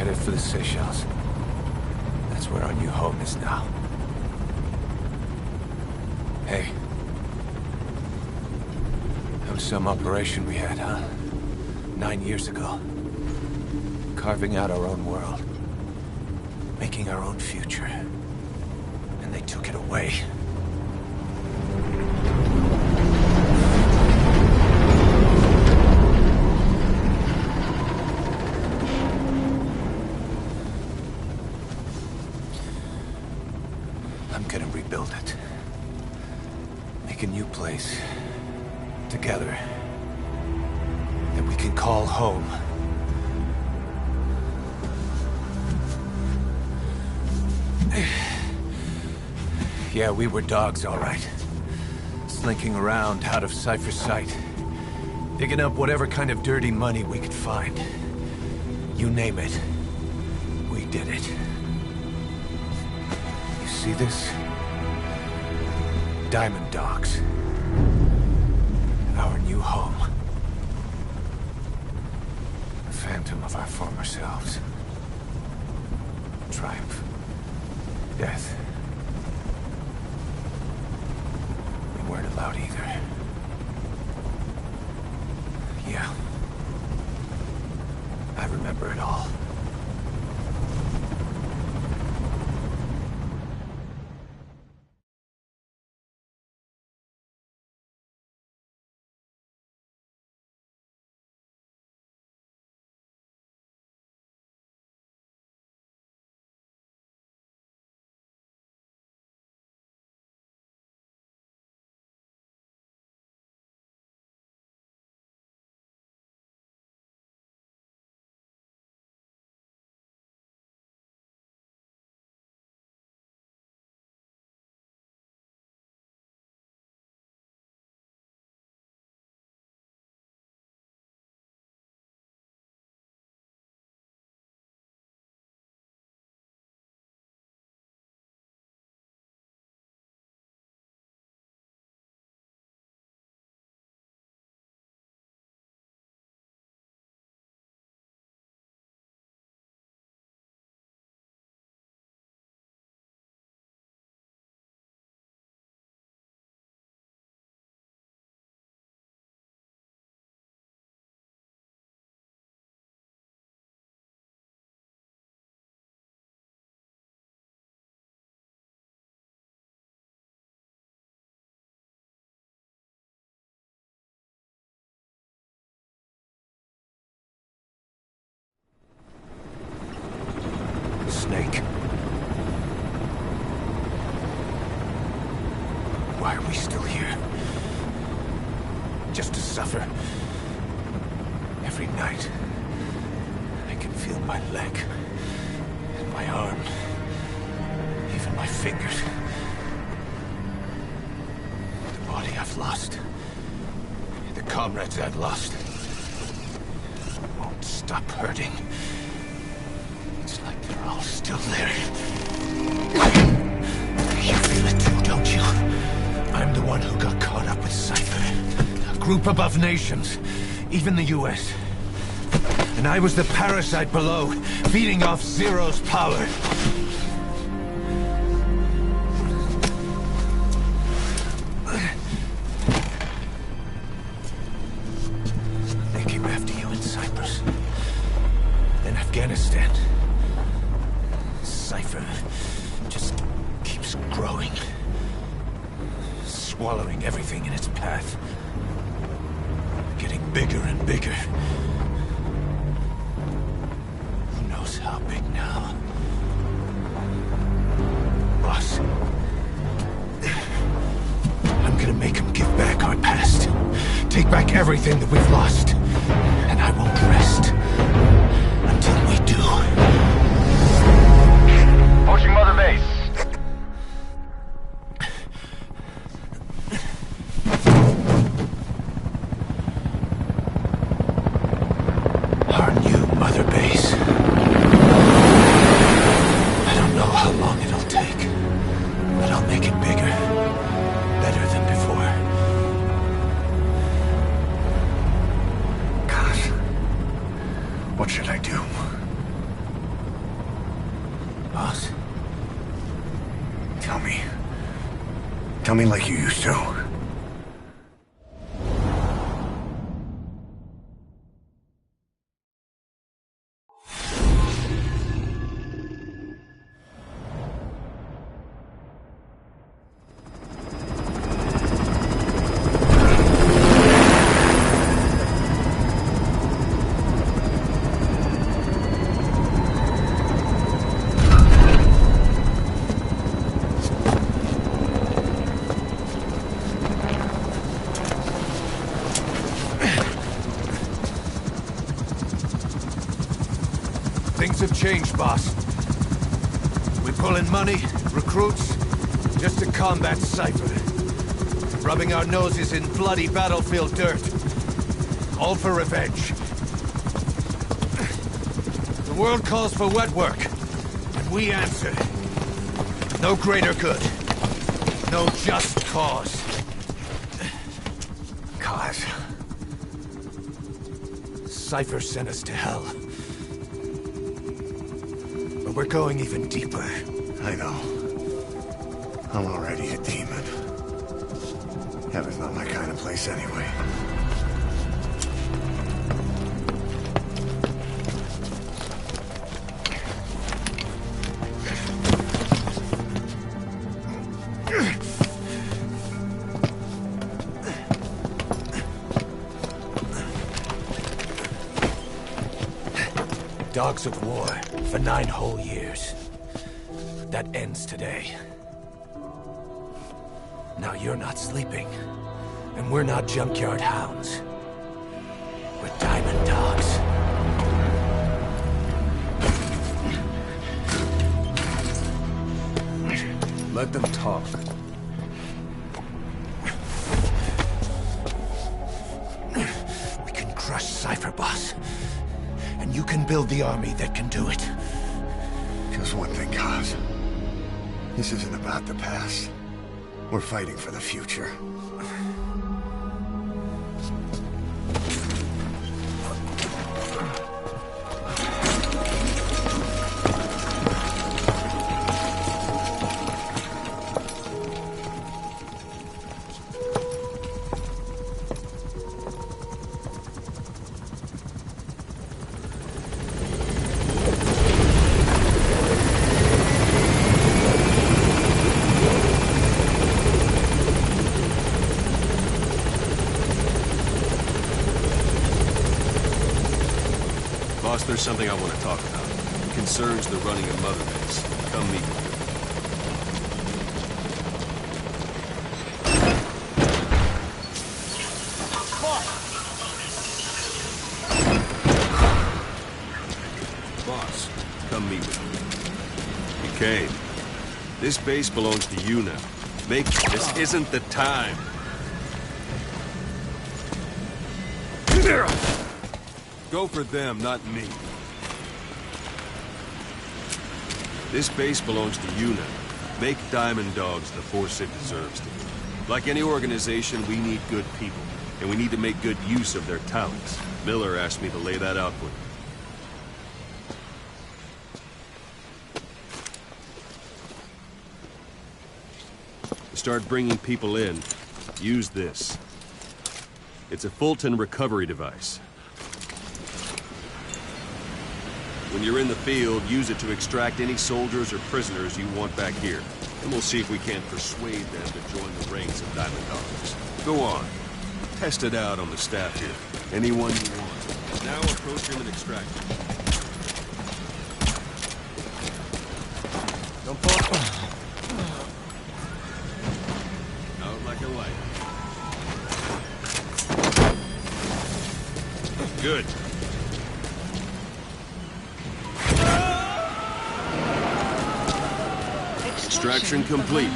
Headed for the Seychelles. That's where our new home is now. Hey. That was some operation we had, huh? 9 years ago. Carving out our own world. Making our own future. And they took it away. I'm gonna rebuild it. Make a new place. Together. That we can call home. Yeah, we were dogs, all right. Slinking around out of Cypher's sight. Digging up whatever kind of dirty money we could find. You name it. We did it. See this? Diamond Dogs. Our new home. The phantom of our former selves. Triumph. Death. We weren't allowed either. Yeah. I remember it all. just to suffer. Every night, I can feel my leg, and my arm, even my fingers. The body I've lost, the comrades I've lost, won't stop hurting. It's like they're all still there. You feel it too, don't you? I'm the one who got caught up with Cypher. A group above nations, even the US. And I was the parasite below, feeding off Zero's power. They came after you in Cyprus. Then Afghanistan. Cypher just keeps growing. Swallowing everything in its path. Getting bigger and bigger. Who knows how big now? Boss. I'm gonna make him give back our past. Take back everything that we've lost. And I won't rest until we do. Approaching Mother Base. Our new Mother Base. I don't know how long it'll take, but I'll make it bigger, better than before. Gosh, what should I do? Boss? Tell me. Tell me like you used to. Things have changed, boss. We pull in money, recruits, just to combat Cypher. Rubbing our noses in bloody battlefield dirt. All for revenge. The world calls for wet work, and we answer. No greater good. No just cause. Cause? Cypher sent us to hell. But we're going even deeper. I know. I'm already a demon. Heaven's not my kind of place anyway. Dogs of war for 9 whole years. That ends today. Now you're not sleeping, and we're not junkyard hounds. We're diamond dogs. Let them talk. We can crush Cypher, boss. And you can build the army that can do it. Just one thing, Kaz. This isn't about the past. We're fighting for the future. Boss, there's something I want to talk about. It concerns the running of Mother Base. Come meet with me. Boss, come meet with me. You came. This base belongs to you now. This isn't the time. Go for them, not me. This base belongs to you now. Make Diamond Dogs the force it deserves to be. Like any organization, we need good people, and we need to make good use of their talents. Miller asked me to lay that out for you. To start bringing people in, use this. It's a Fulton recovery device. When you're in the field, use it to extract any soldiers or prisoners you want back here. And we'll see if we can't persuade them to join the ranks of Diamond Dogs. Go on. Test it out on the staff here. Anyone you want. Now approach him and extract him. Don't fall. Out like a light. Good. Extraction complete.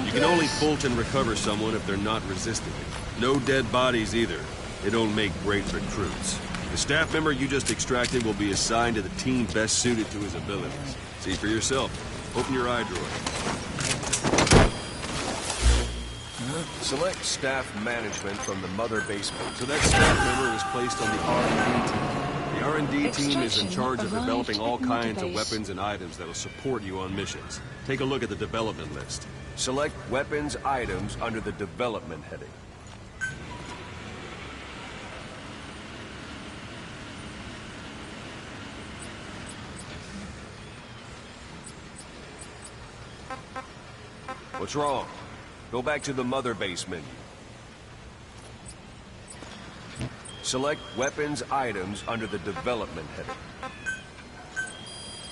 You can only Fulton recover someone if they're not resisting it. No dead bodies either. They don't make great recruits. The staff member you just extracted will be assigned to the team best suited to his abilities. See for yourself. Open your eye droid. Select staff management from the mother basement. So that staff member is placed on the R&D team. The R&D team is in charge of developing all kinds of weapons and items that will support you on missions. Take a look at the development list. Select weapons items under the development heading. What's wrong? Go back to the mother base menu. Select weapons items under the development heading.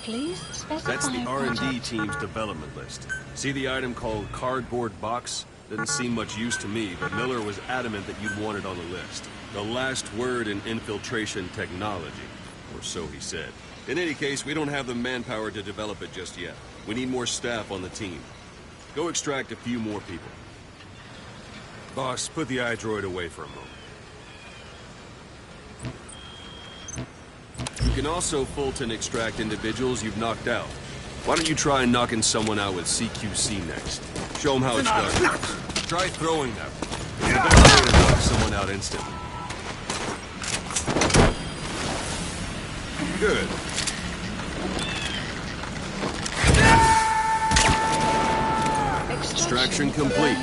Please specify. That's the R&D team's development list. See the item called cardboard box? Didn't seem much use to me, but Miller was adamant that you'd want it on the list. The last word in infiltration technology, or so he said. In any case, we don't have the manpower to develop it just yet. We need more staff on the team. Go extract a few more people. Boss, put the iDroid away for a moment. You can also Fulton extract individuals you've knocked out. Why don't you try knocking someone out with CQC next? Show them how it's done. Try throwing them. It's the best way to knock someone out instantly. Good. Extraction complete.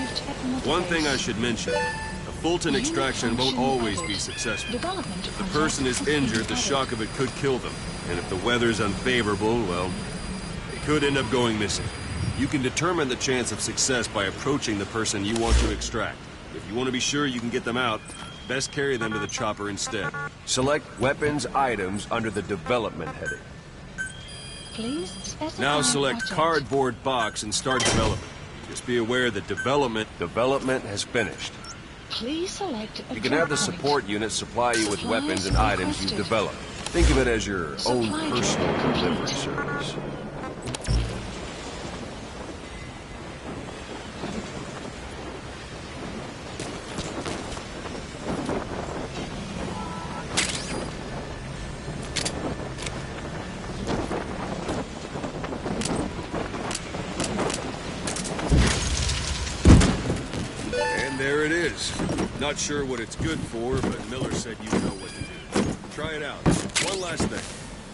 One thing I should mention. A Fulton extraction won't always be successful. If the person is injured, the shock of it could kill them. And if the weather's unfavorable, well, they could end up going missing. You can determine the chance of success by approaching the person you want to extract. If you want to be sure you can get them out, best carry them to the chopper instead. Select weapons items under the development heading. Please specify. Now select cardboard box and start development. Just be aware that development has finished. Please select. You can have the support unit supply you with weapons and items you've developed. Think of it as your own personal delivery service. There it is. Not sure what it's good for, but Miller said you know what to do. Try it out. One last thing.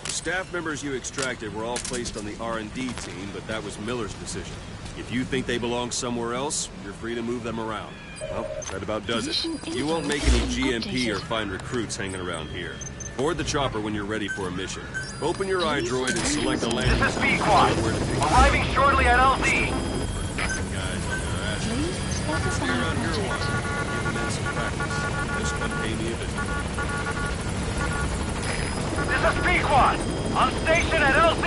The staff members you extracted were all placed on the R&D team, but that was Miller's decision. If you think they belong somewhere else, you're free to move them around. Well, that about does it. You won't make any GMP or find recruits hanging around here. Board the chopper when you're ready for a mission. Open your iDroid and select a landing. This is B-Quad. Arriving shortly at LZ. Stay around here a while. Give the men some practice. Just come pay me a visit. This is B-Quad. On station at LZ.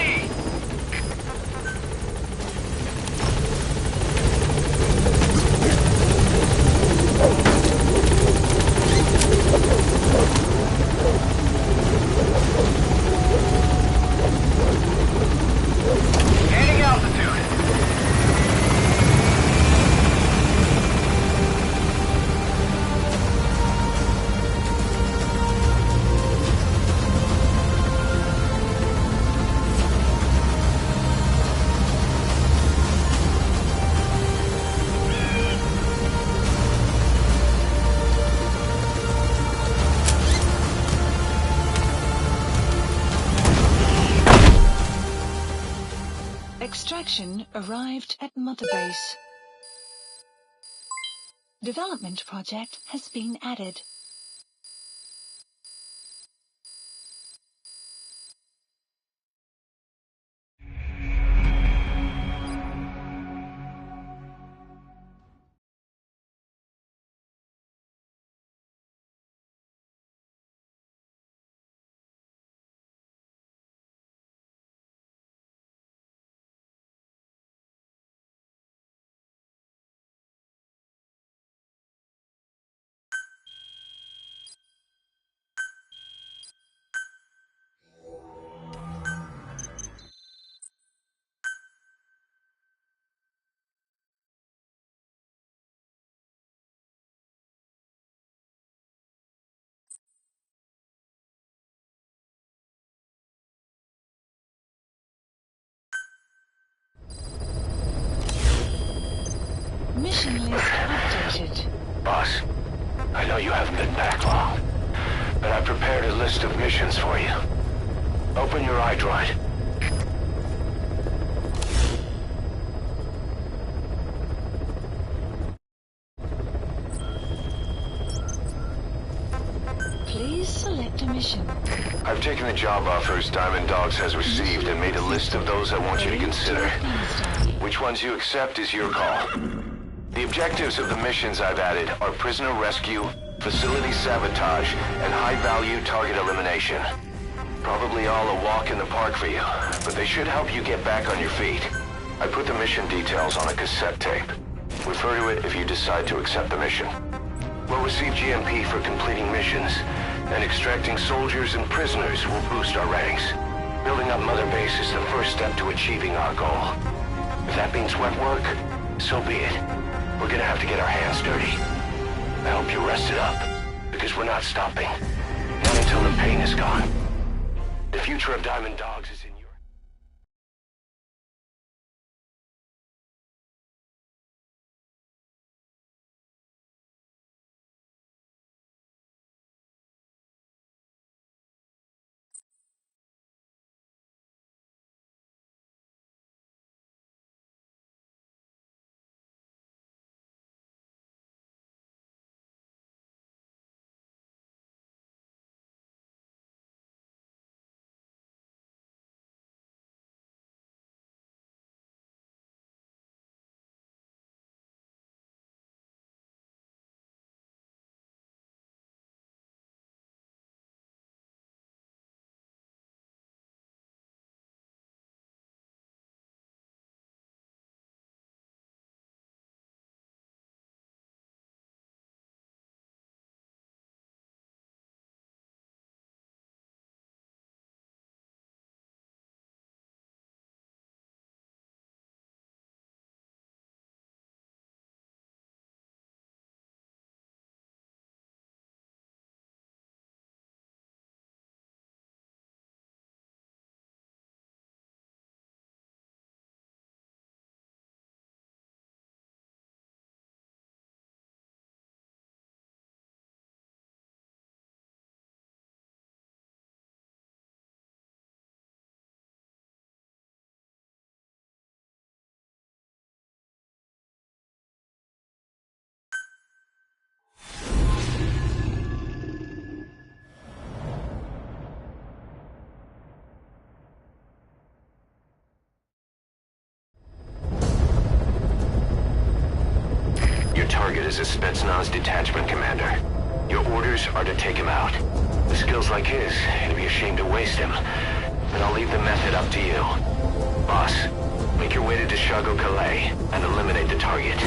Extraction arrived at Mother Base. Development project has been added. Mission list updated. Boss, I know you haven't been back long, but I prepared a list of missions for you. Open your iDroid. Please select a mission. I've taken the job offers Diamond Dogs has received and made a list of those I want you to consider. Which ones you accept is your call. The objectives of the missions I've added are prisoner rescue, facility sabotage, and high-value target elimination. Probably all a walk in the park for you, but they should help you get back on your feet. I put the mission details on a cassette tape. Refer to it if you decide to accept the mission. We'll receive GMP for completing missions, and extracting soldiers and prisoners will boost our ranks. Building up Mother Base is the first step to achieving our goal. If that means wet work, so be it. We're gonna have to get our hands dirty. I hope you're rested up, because we're not stopping. Not until the pain is gone. The future of Diamond Dogs is in your... Target is a Spetsnaz detachment commander. Your orders are to take him out. With skills like his, it'd be a shame to waste him. But I'll leave the method up to you. Boss, make your way to Deshago Calais and eliminate the target.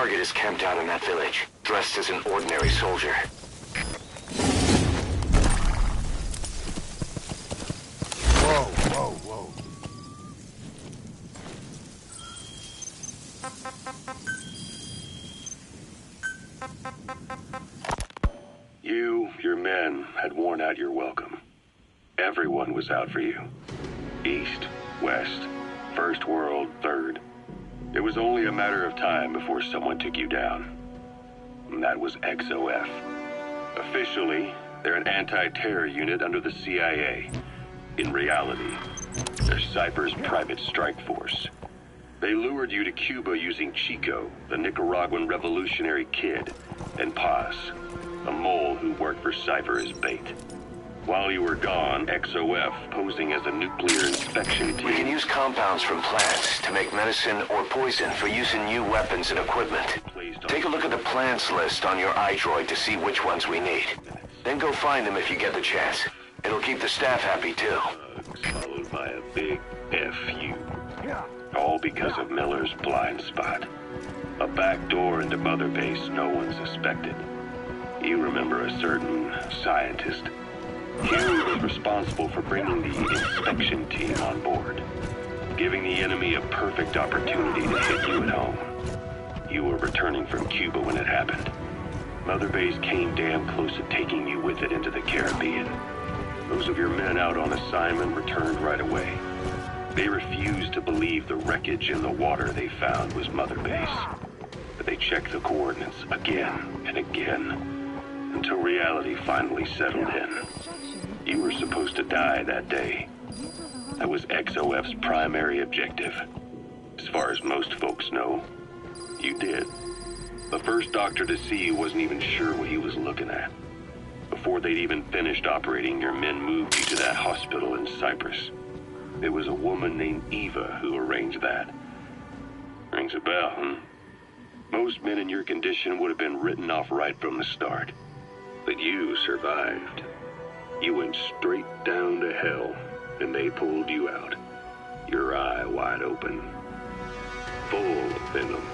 target is camped out in that village, dressed as an ordinary soldier. Whoa, whoa, whoa. You, your men, had worn out your welcome. Everyone was out for you. East, West, First World, Third. It was only a matter of time before someone took you down. And that was XOF. Officially, they're an anti-terror unit under the CIA. In reality, they're Cypher's private strike force. They lured you to Cuba using Chico, the Nicaraguan revolutionary kid, and Paz, a mole who worked for Cypher as bait. While you were gone, XOF, posing as a nuclear inspection team... We can use compounds from plants to make medicine or poison for use in new weapons and equipment. Take a look at the plants list on your iDroid to see which ones we need. Then go find them if you get the chance. It'll keep the staff happy, too. Followed by a big F.U. All because of Miller's blind spot. A back door into Mother Base no one suspected. You remember a certain scientist. He was responsible for bringing the inspection team on board, giving the enemy a perfect opportunity to hit you at home. You were returning from Cuba when it happened. Mother Base came damn close to taking you with it into the Caribbean. Those of your men out on assignment returned right away. They refused to believe the wreckage in the water they found was Mother Base. But they checked the coordinates again and again, until reality finally settled in. You were supposed to die that day. That was XOF's primary objective. As far as most folks know, you did. The first doctor to see you wasn't even sure what he was looking at. Before they'd even finished operating, your men moved you to that hospital in Cyprus. It was a woman named Eva who arranged that. Rings a bell, huh? Most men in your condition would have been written off right from the start. But you survived. You went straight down to hell, and they pulled you out. Your eye wide open. Full of venom.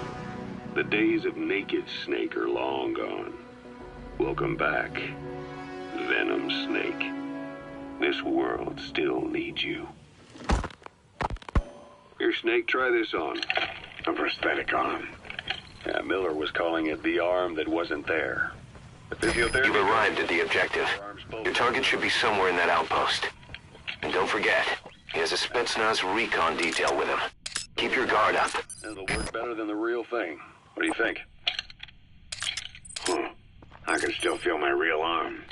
The days of naked Snake are long gone. Welcome back, Venom Snake. This world still needs you. Here, Snake, try this on. A prosthetic arm. Yeah, Miller was calling it the arm that wasn't there. The physiotherapy... You've arrived at the objective. Your target should be somewhere in that outpost. And don't forget, he has a Spetsnaz recon detail with him. Keep your guard up. It'll work better than the real thing. What do you think? I can still feel my real arm.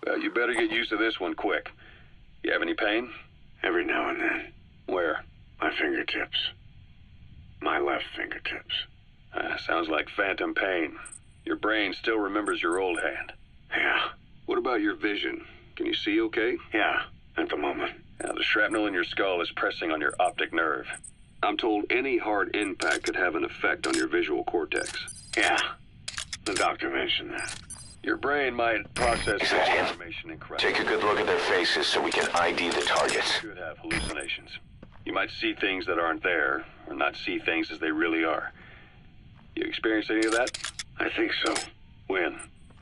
Well, you better get used to this one quick. You have any pain? Every now and then. Where? My fingertips. My left fingertips. Sounds like phantom pain. Your brain still remembers your old hand. Yeah. What about your vision? Can you see okay? Yeah, at the moment. Now, the shrapnel in your skull is pressing on your optic nerve. I'm told any hard impact could have an effect on your visual cortex. Yeah, the doctor mentioned that. Your brain might process this information incorrectly. Take a good look at their faces so we can ID the targets. You could have hallucinations. You might see things that aren't there, or not see things as they really are. You experience any of that? I think so. When?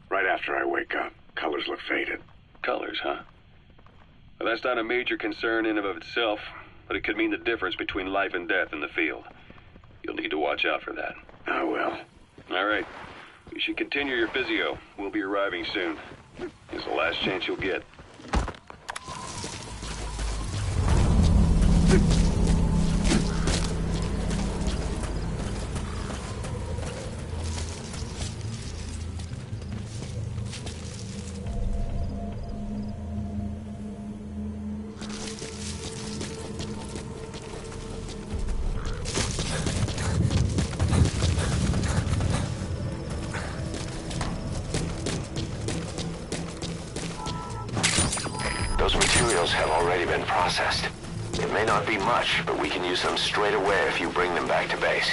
Right after I wake up. Colors look faded. Colors, huh? Well, that's not a major concern in and of itself, but it could mean the difference between life and death in the field. You'll need to watch out for that. I will. All right. You should continue your physio. We'll be arriving soon. It's the last chance you'll get. Those materials have already been processed. It may not be much, but we can use them straight away if you bring them back to base.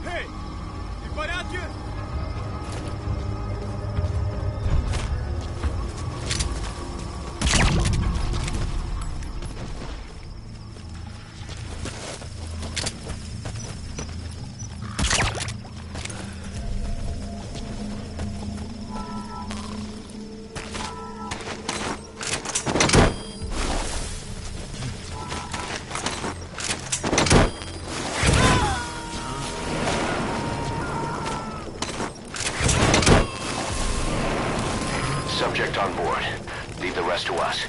Эй, ты в порядке? Subject on board. Leave the rest to us.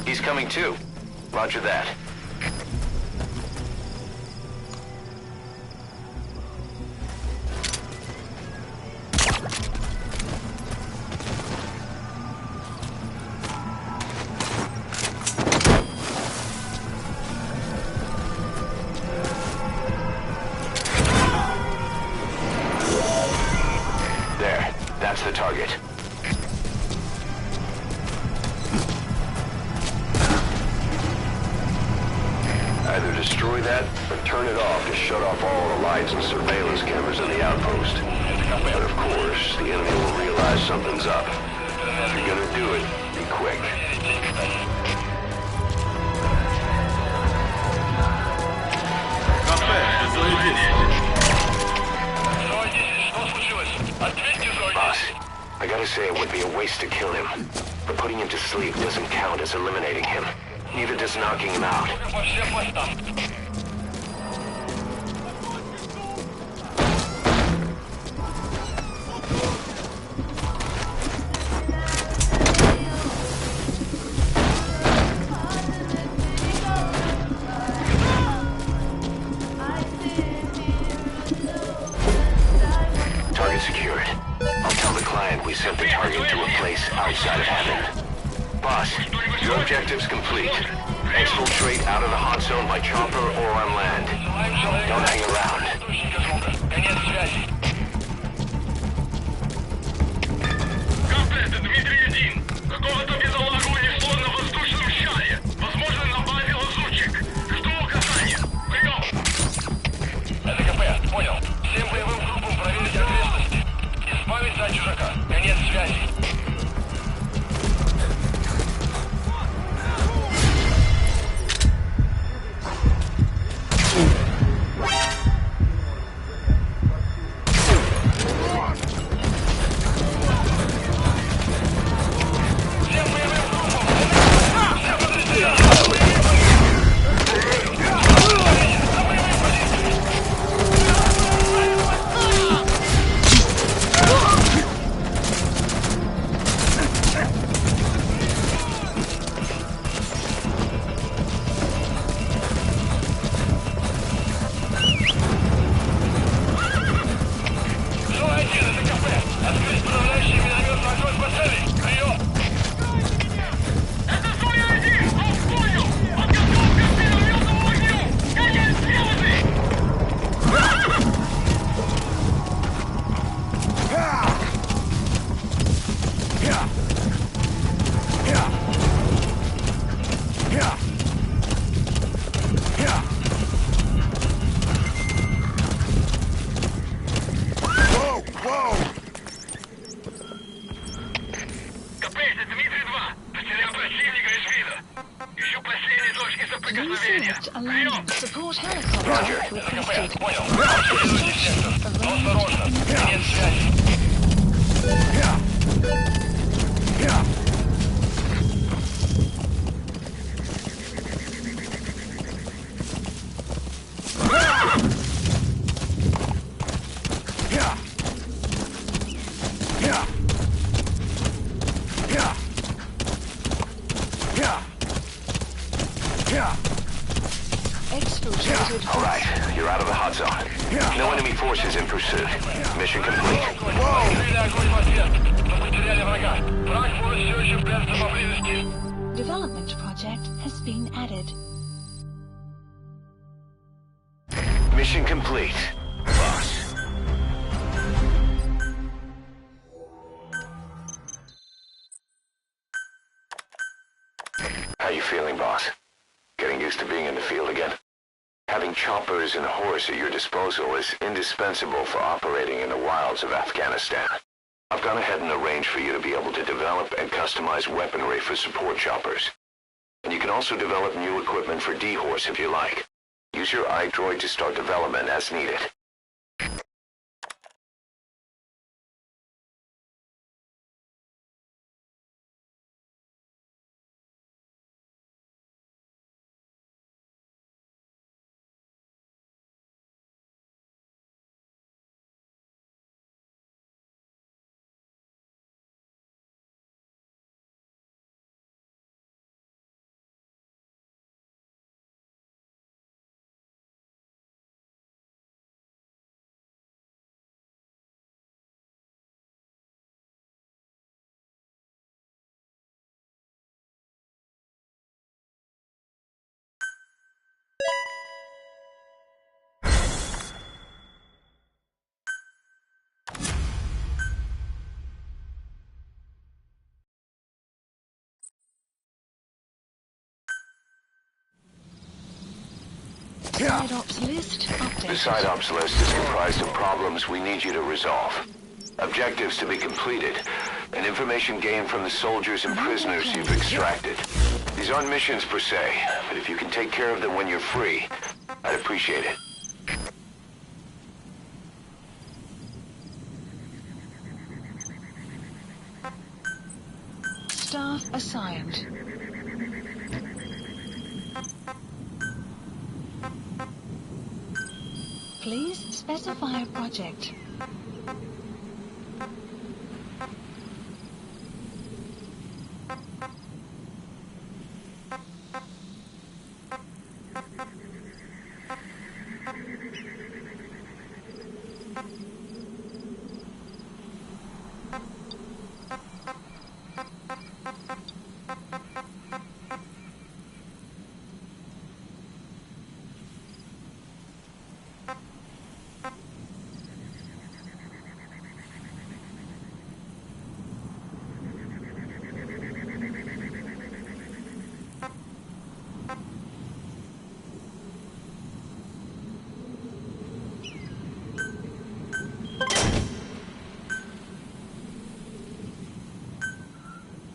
He's coming too. Roger that. There. That's the target. Either destroy that, or turn it off to shut off all the lights and surveillance cameras in the outpost. But of course, the enemy will realize something's up. If you're gonna do it, be quick. Boss, I gotta say it would be a waste to kill him. But putting him to sleep doesn't count as eliminating him. Neither does knocking him out. Target secured. I'll tell the client we sent the target to a place outside of heaven. Boss, your objective's complete. Exfiltrate out of the hot zone by chopper or on land. Don't hang around. Комплект, Дмитрий-1. Какого-то бедолагу унесло на воздушном шаре. Возможно, на базе лазутчик. Жду указания. Прием! Это КП, понял. Всем боевым группам проверить окрестности. Избавиться от чужака. Конец связи. Support helicopter requested. Осторожно, конец связи. All right, you're out of the hot zone. No enemy forces in pursuit. Mission complete. Defend development project has been added. Mission complete, boss. How you feeling, boss? Getting used to being in the field again? Having choppers and horse at your disposal is indispensable for operating in the wilds of Afghanistan. I've gone ahead and arranged for you to be able to develop and customize weaponry for support choppers. And you can also develop new equipment for D-Horse if you like. Use your iDroid to start development as needed. Side ops list updated. The side ops list is comprised of problems we need you to resolve, objectives to be completed, and information gained from the soldiers and prisoners you've extracted. These aren't missions per se, but if you can take care of them when you're free, I'd appreciate it. Staff assigned. Please specify a project.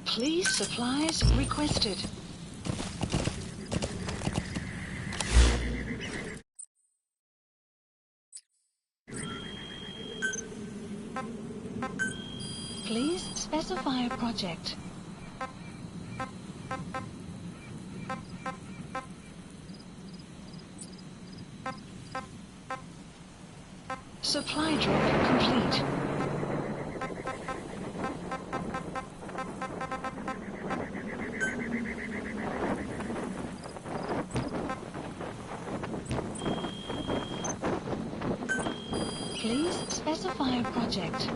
Please supplies requested. Please specify a project. Supply drop complete. Please specify a project.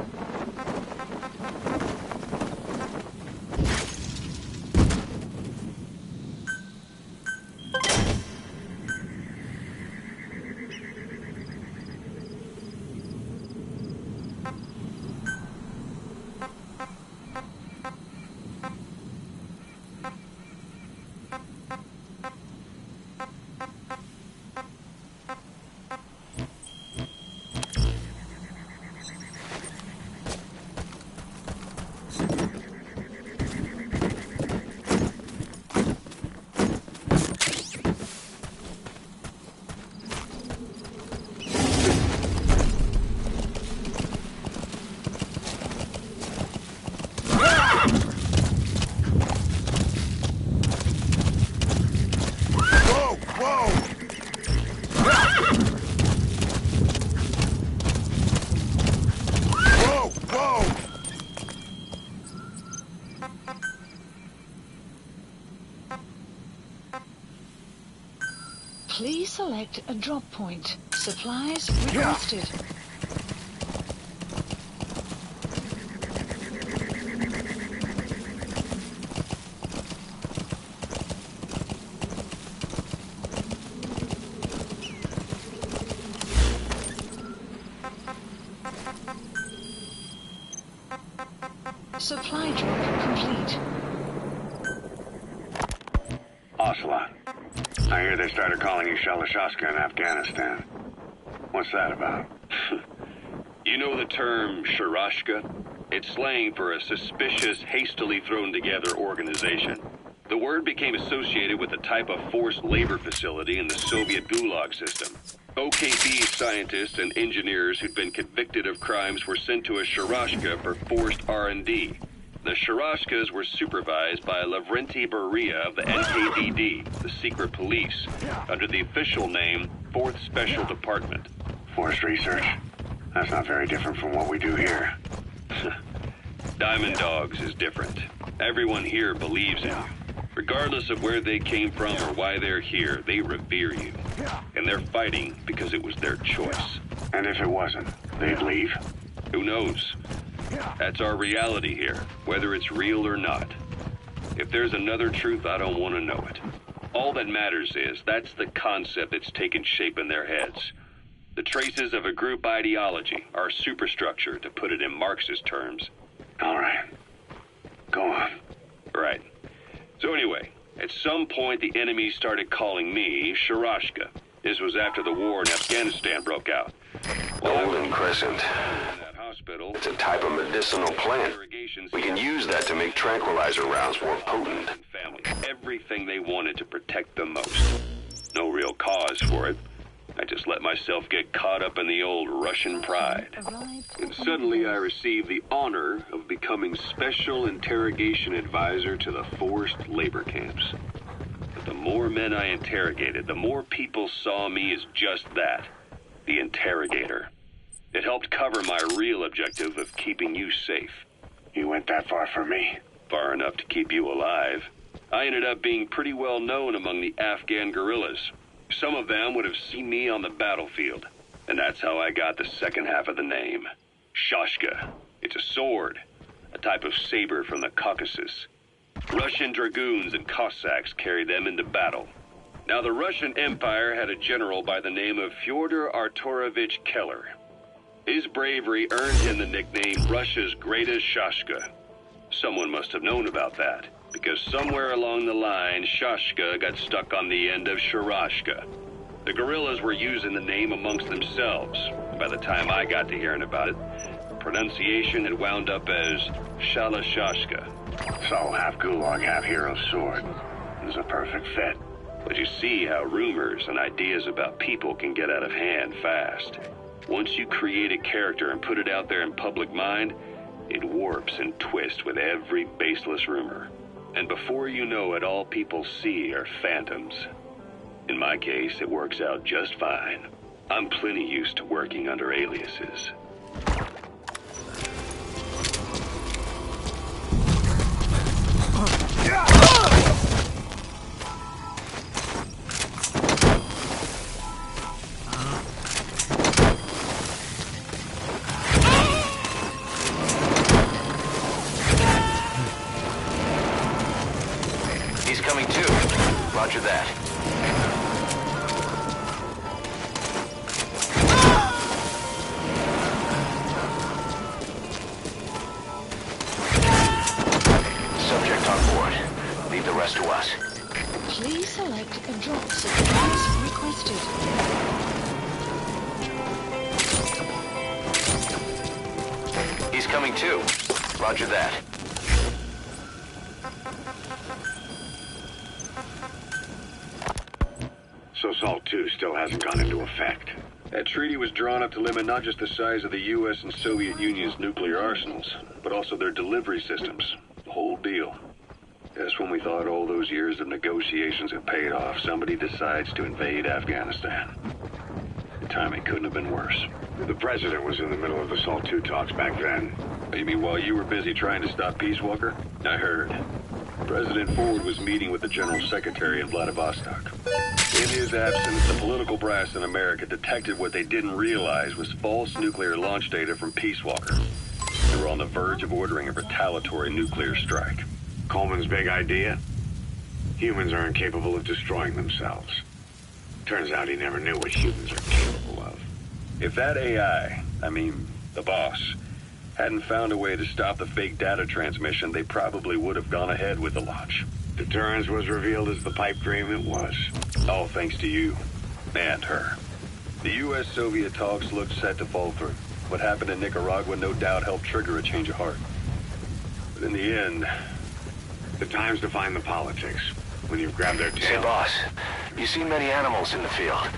Please select a drop point. Supplies requested. Supply drop complete. Ocelot, I hear they started calling you Shalashaska in Afghanistan. What's that about? You know the term Sharashka? It's slang for a suspicious, hastily thrown together organization. The word became associated with a type of forced labor facility in the Soviet Gulag system. OKB scientists and engineers who'd been convicted of crimes were sent to a Sharashka for forced R&D. The Sharashkas were supervised by Lavrenti Beria of the NKVD, the secret police, under the official name 4th Special Department. Forced research? That's not very different from what we do here. Diamond Dogs is different. Everyone here believes in you. Regardless of where they came from or why they're here, they revere you. And they're fighting because it was their choice. And if it wasn't, they'd leave? Who knows? That's our reality here, whether it's real or not. If there's another truth, I don't want to know it. All that matters is that's the concept that's taken shape in their heads. The traces of a group ideology, our superstructure, to put it in Marxist terms. All right. Go on. Right. So anyway, at some point the enemy started calling me Sharashka. This was after the war in Afghanistan broke out. Golden Crescent. That hospital. It's a type of medicinal plant. We can use that to make tranquilizer rounds more potent. Family, everything they wanted to protect the most. No real cause for it. I just let myself get caught up in the old Russian pride. And suddenly I received the honor of becoming Special Interrogation Advisor to the forced labor camps. But the more men I interrogated, the more people saw me as just that, the interrogator. It helped cover my real objective of keeping you safe. You went that far for me? Far enough to keep you alive. I ended up being pretty well known among the Afghan guerrillas. Some of them would have seen me on the battlefield, and that's how I got the second half of the name. Shashka. It's a sword, a type of saber from the Caucasus. Russian dragoons and Cossacks carry them into battle. Now, the Russian Empire had a general by the name of Fyodor Arturovich Keller. His bravery earned him the nickname Russia's Greatest Shashka. Someone must have known about that, because somewhere along the line, Shashka got stuck on the end of Sharashka. The guerrillas were using the name amongst themselves. By the time I got to hearing about it, pronunciation had wound up as Shalashashka. So half Gulag, half hero sword. It's a perfect fit. But you see how rumors and ideas about people can get out of hand fast. Once you create a character and put it out there in public mind, it warps and twists with every baseless rumor. And before you know it, all people see are phantoms. In my case, it works out just fine. I'm plenty used to working under aliases. He's coming too. Roger that. Subject on board. Leave the rest to us. Please select a drop sequence requested. He's coming too. Roger that. So SALT II still hasn't gone into effect. That treaty was drawn up to limit not just the size of the U.S. and Soviet Union's nuclear arsenals, but also their delivery systems. The whole deal. That's when we thought all those years of negotiations had paid off. Somebody decides to invade Afghanistan. The timing couldn't have been worse. The president was in the middle of the SALT II talks back then. You mean while you were busy trying to stop Peace Walker? I heard. President Ford was meeting with the General Secretary in Vladivostok. In his absence, the political brass in America detected what they didn't realize was false nuclear launch data from Peace Walker. They were on the verge of ordering a retaliatory nuclear strike. Coleman's big idea? Humans are incapable of destroying themselves. Turns out he never knew what humans are capable of. If that AI, I mean, the boss, Hadn't found a way to stop the fake data transmission, they probably would have gone ahead with the launch. Deterrence was revealed as the pipe dream it was. All thanks to you. And her. The U.S.-Soviet talks looked set to fall through. What happened in Nicaragua no doubt helped trigger a change of heart. But in the end, the time's define the politics. When you've grabbed their tail... Say, boss, you see many animals in the field.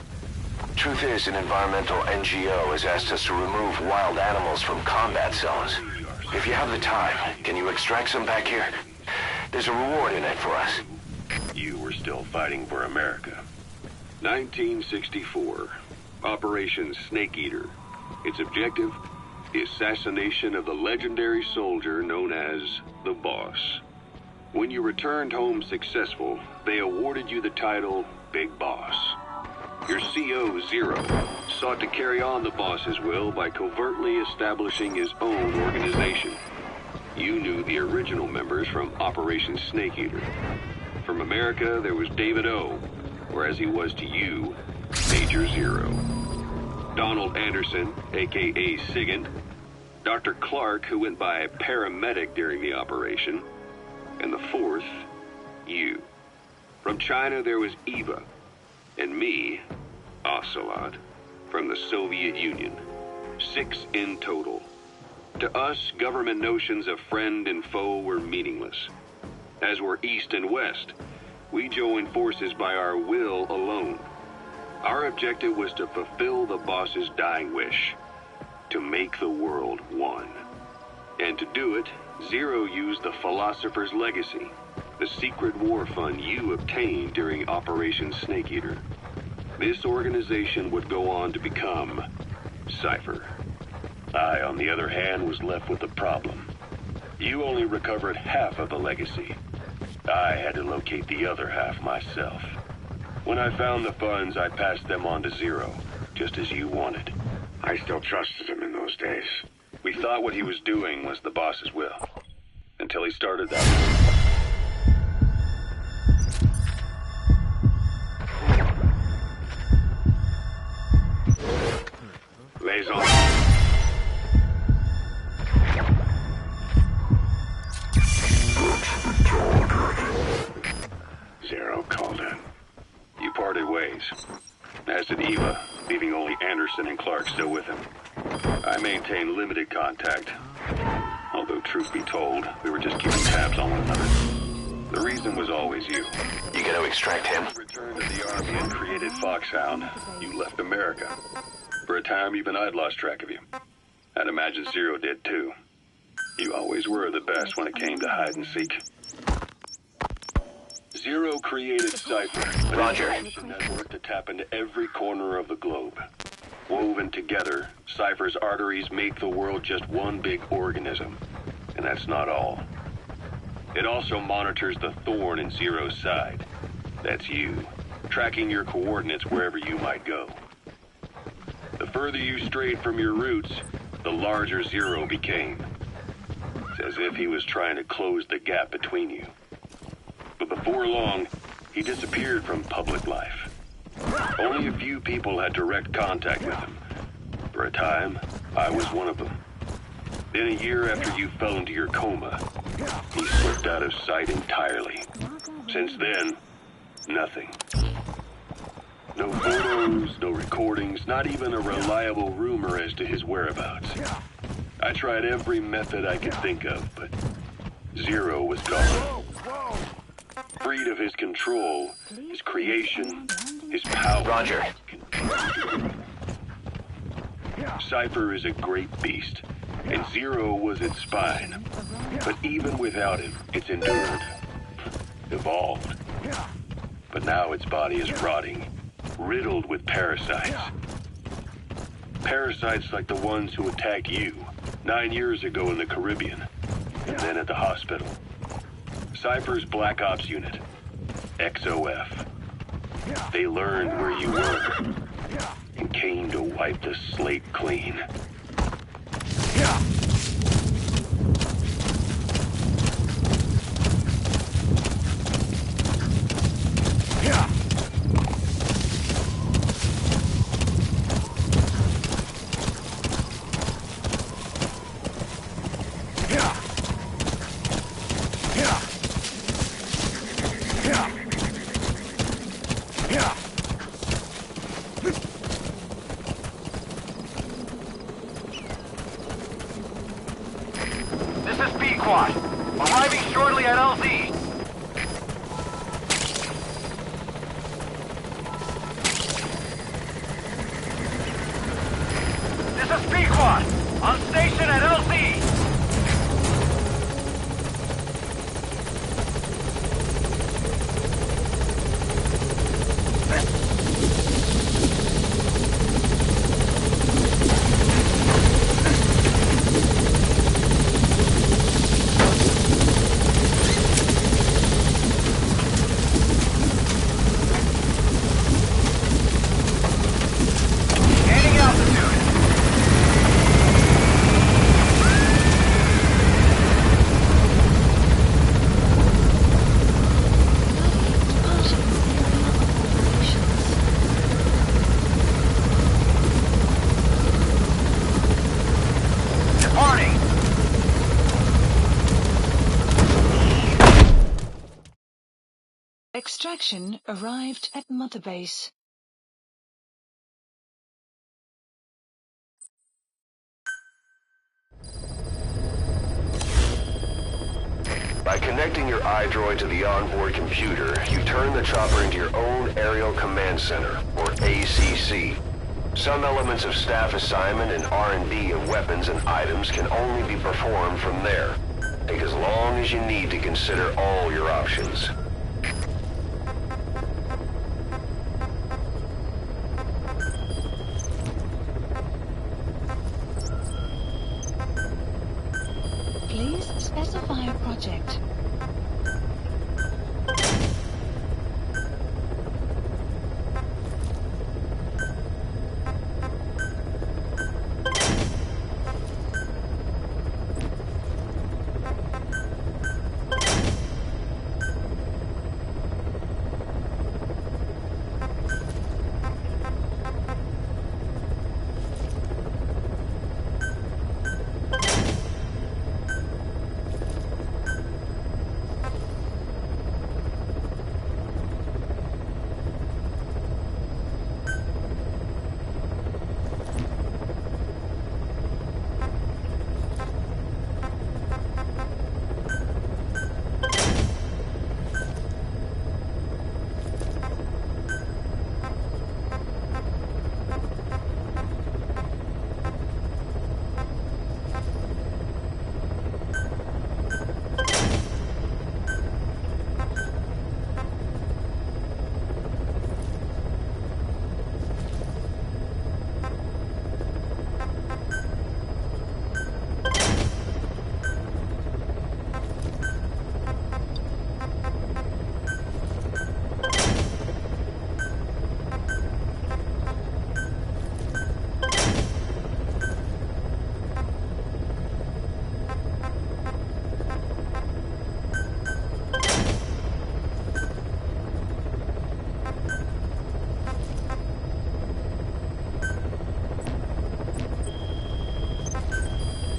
Truth is, an environmental NGO has asked us to remove wild animals from combat zones. If you have the time, can you extract some back here? There's a reward in it for us. You were still fighting for America. 1964. Operation Snake Eater. Its objective? The assassination of the legendary soldier known as the Boss. When you returned home successful, they awarded you the title Big Boss. Your CO, Zero, sought to carry on the boss's will by covertly establishing his own organization. You knew the original members from Operation Snake Eater. From America, there was David O., or as he was to you, Major Zero. Donald Anderson, a.k.a. Sigint. Dr. Clark, who went by paramedic during the operation. And the fourth, you. From China, there was Eva. And me, Ocelot, from the Soviet Union. 6 in total. To us, government notions of friend and foe were meaningless. As were East and West, we joined forces by our will alone. Our objective was to fulfill the boss's dying wish, to make the world one. And to do it, Zero used the Philosopher's Legacy, the secret war fund you obtained during Operation Snake Eater. This organization would go on to become Cypher. I, on the other hand, was left with a problem. You only recovered half of the legacy. I had to locate the other half myself. When I found the funds, I passed them on to Zero, just as you wanted. I still trusted him in those days. We thought what he was doing was the boss's will. Until he started that. Liaison. Zero called in. You parted ways. As did Eva, leaving only Anderson and Clark still with him. I maintained limited contact. Although, truth be told, we were just keeping tabs on one another. The reason was always you. You gonna extract him? Returned to the Army and created Foxhound. You left America. For a time, even I'd lost track of you. I'd imagine Zero did too. You always were the best when it came to hide and seek. Zero created Cypher, Roger. A network to tap into every corner of the globe. Woven together, Cypher's arteries make the world just one big organism. And that's not all. It also monitors the thorn in Zero's side. That's you, tracking your coordinates wherever you might go. The further you strayed from your roots, the larger Zero became. It's as if he was trying to close the gap between you. But before long, he disappeared from public life. Only a few people had direct contact with him. For a time, I was one of them. Then a year after you fell into your coma, he slipped out of sight entirely. Since then, nothing. No photos, no recordings, not even a reliable rumor as to his whereabouts. I tried every method I could think of, but Zero was gone. Freed of his control, his creation, his power. Roger. Cypher is a great beast, and Zero was its spine. But even without him, it's endured, evolved. But now its body is rotting, riddled with parasites. Parasites like the ones who attacked you 9 years ago in the Caribbean, and then at the hospital. Cypher's Black Ops unit, XOF. They learned where you were, and came to wipe the slate clean. Extraction arrived at Mother Base. By connecting your iDroid to the onboard computer, you turn the chopper into your own Aerial Command Center, or ACC. Some elements of staff assignment and R&D of weapons and items can only be performed from there. Take as long as you need to consider all your options. Please specify a project.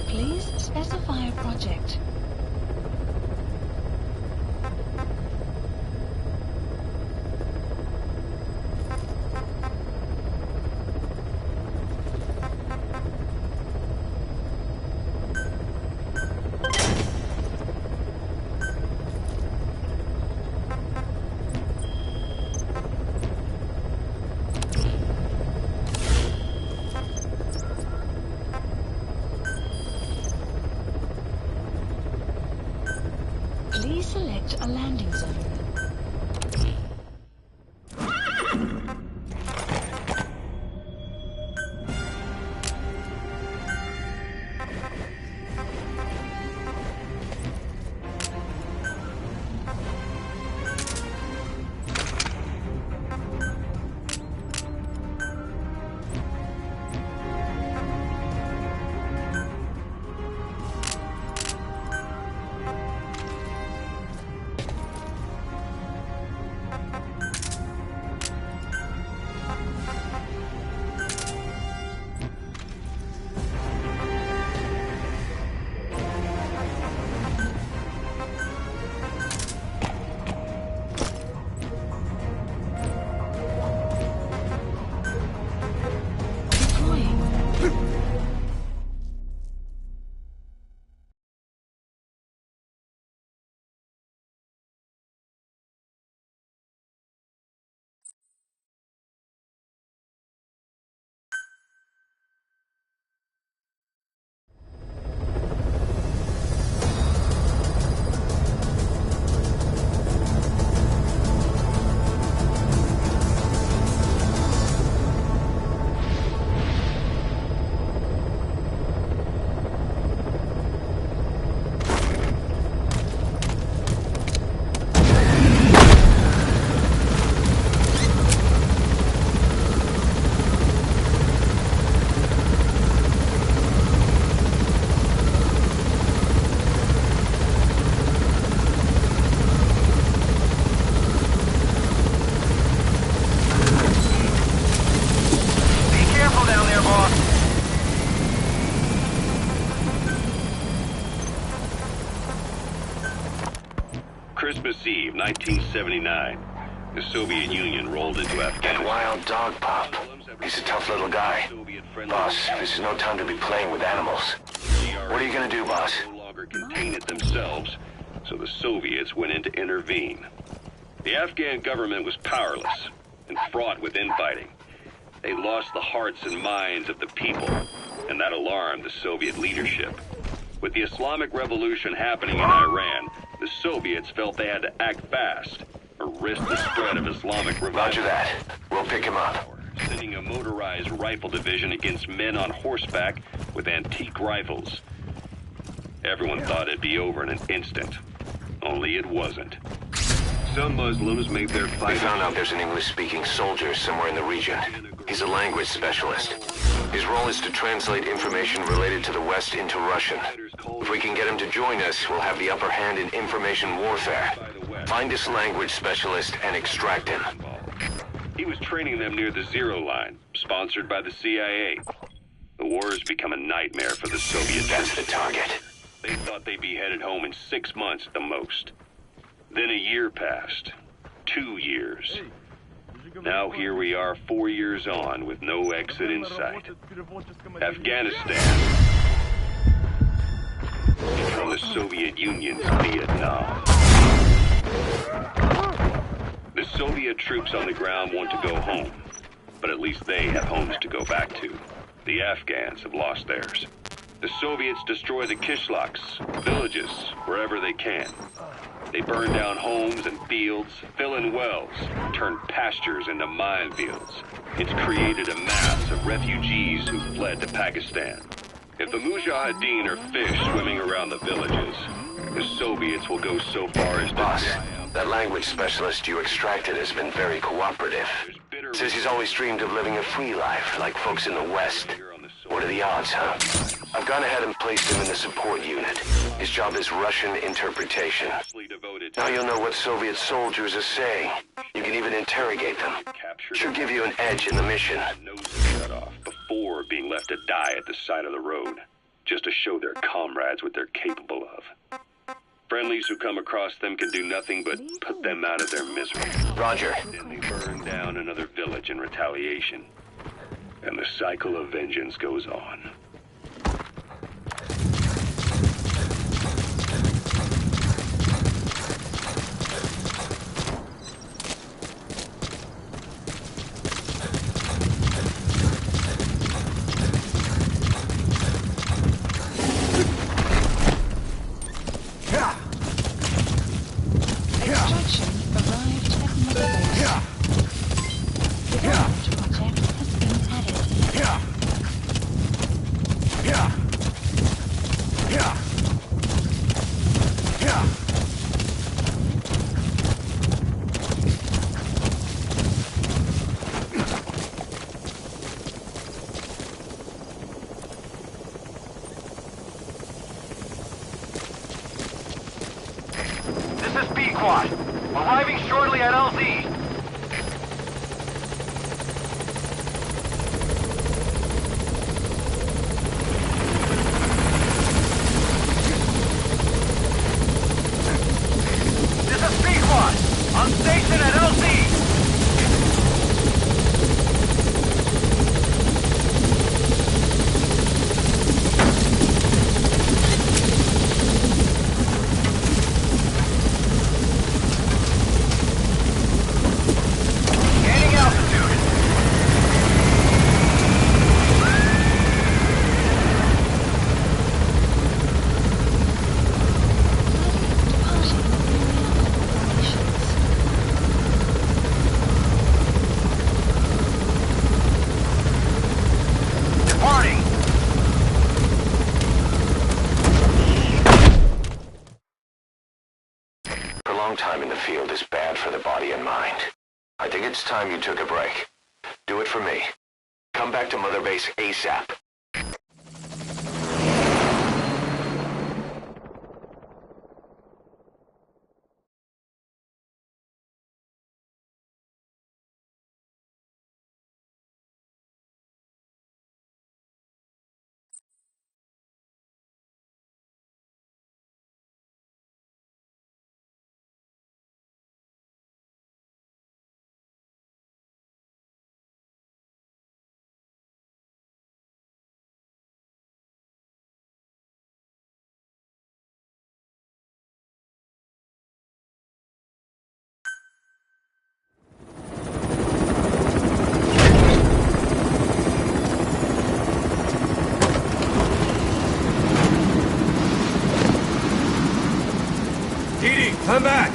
Please specify a project. Please select a landing zone. Christmas Eve, 1979. The Soviet Union rolled into That Afghanistan. wild dog pup. He's a tough little guy. Boss, this is no time to be playing with animals. What are you gonna do, boss? No longer contain it themselves, so the Soviets went in to intervene. The Afghan government was powerless and fraught with infighting. They lost the hearts and minds of the people, and that alarmed the Soviet leadership. With the Islamic Revolution happening in Iran, the Soviets felt they had to act fast or risk the spread of Islamic revival. Roger that. We'll pick him up. Sending a motorized rifle division against men on horseback with antique rifles. Everyone thought it'd be over in an instant. Only it wasn't. Some Muslims made their We fight. found out there's an English-speaking soldier somewhere in the region. He's a language specialist. His role is to translate information related to the West into Russian. If we can get him to join us, we'll have the upper hand in information warfare. Find this language specialist and extract him. He was training them near the Zero Line, sponsored by the CIA. The war has become a nightmare for the Soviets. That's the target. They thought they'd be headed home in 6 months at the most. Then a year passed. 2 years. Now here we are 4 years on with no exit in sight. Afghanistan. From the Soviet Union's Vietnam. The Soviet troops on the ground want to go home, but at least they have homes to go back to. The Afghans have lost theirs. The Soviets destroy the kishlaks, villages, wherever they can. They burn down homes and fields, fill in wells, turn pastures into minefields. It's created a mass of refugees who fled to Pakistan. If the Mujahideen are fish swimming around the villages, the Soviets will go so far as to Boss, dry out. that language specialist you extracted has been very cooperative. Says he's always dreamed of living a free life like folks in the West. What are the odds, huh? I've gone ahead and placed him in the support unit. His job is Russian interpretation. Now you'll know what Soviet soldiers are saying. You can even interrogate them. Should give you an edge in the mission. Noses cut off before being left to die at the side of the road, just to show their comrades what they're capable of. Friendlies who come across them can do nothing but put them out of their misery. Roger. Then they burn down another village in retaliation. And the cycle of vengeance goes on. Extraction arrived at Mother Base. The project has been added. This is B-Quad. Arriving shortly at LZ. This is B-Quad. On station at LZ. Gaining altitude. Departing. Prolonged time in the field is bad for the body and mind. I think it's time you took a break. Do it for me. Come back to Mother Base ASAP. I'm back!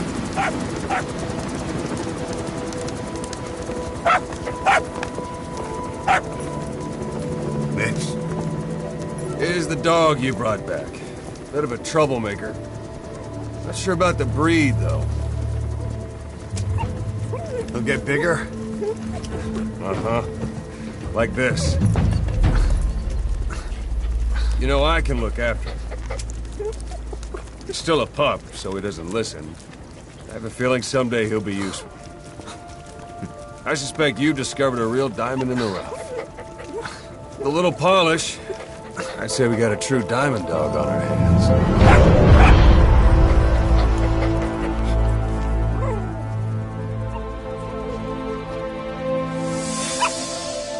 Mitch. Here's the dog you brought back. Bit of a troublemaker. Not sure about the breed, though. He'll get bigger? Uh-huh. Like this. You know, I can look after him. He's still a pup, so he doesn't listen. I have a feeling someday he'll be useful. I suspect you discovered a real diamond in the rough. With a little polish, I'd say we got a true diamond dog on our hands.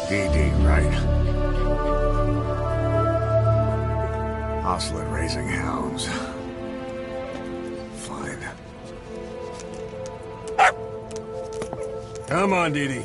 DD, right? Hostile at raising hounds. Fine. Come on, Dee Dee.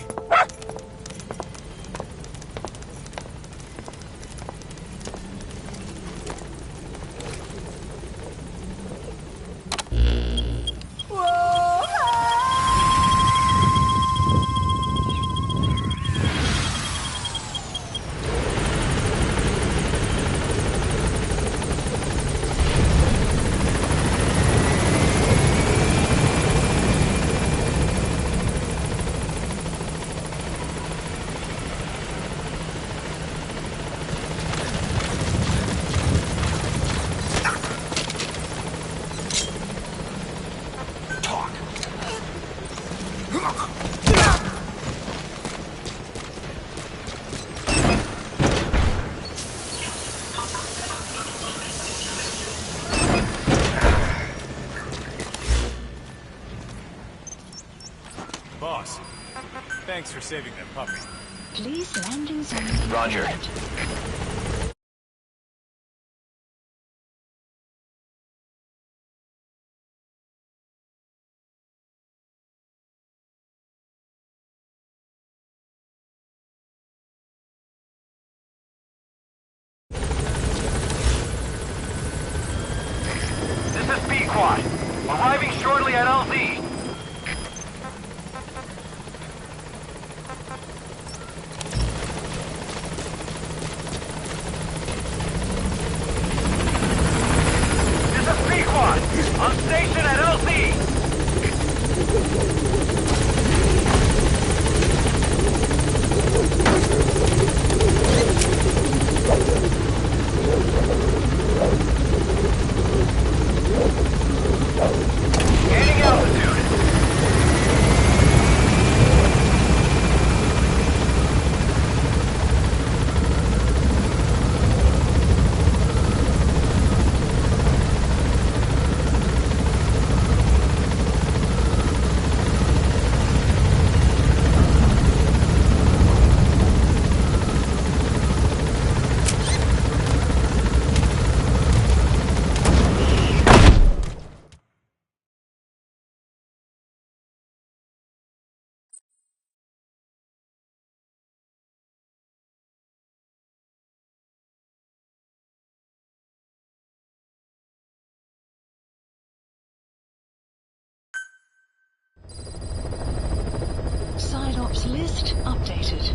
Boss, thanks for saving that puppy. Please landing zone. Roger. This is B-Quad. Arriving shortly at LZ. This is B-Quad. On station at LZ. Gaining altitude. Side ops list updated.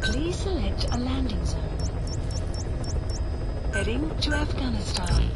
Please select a landing zone. Heading to Afghanistan.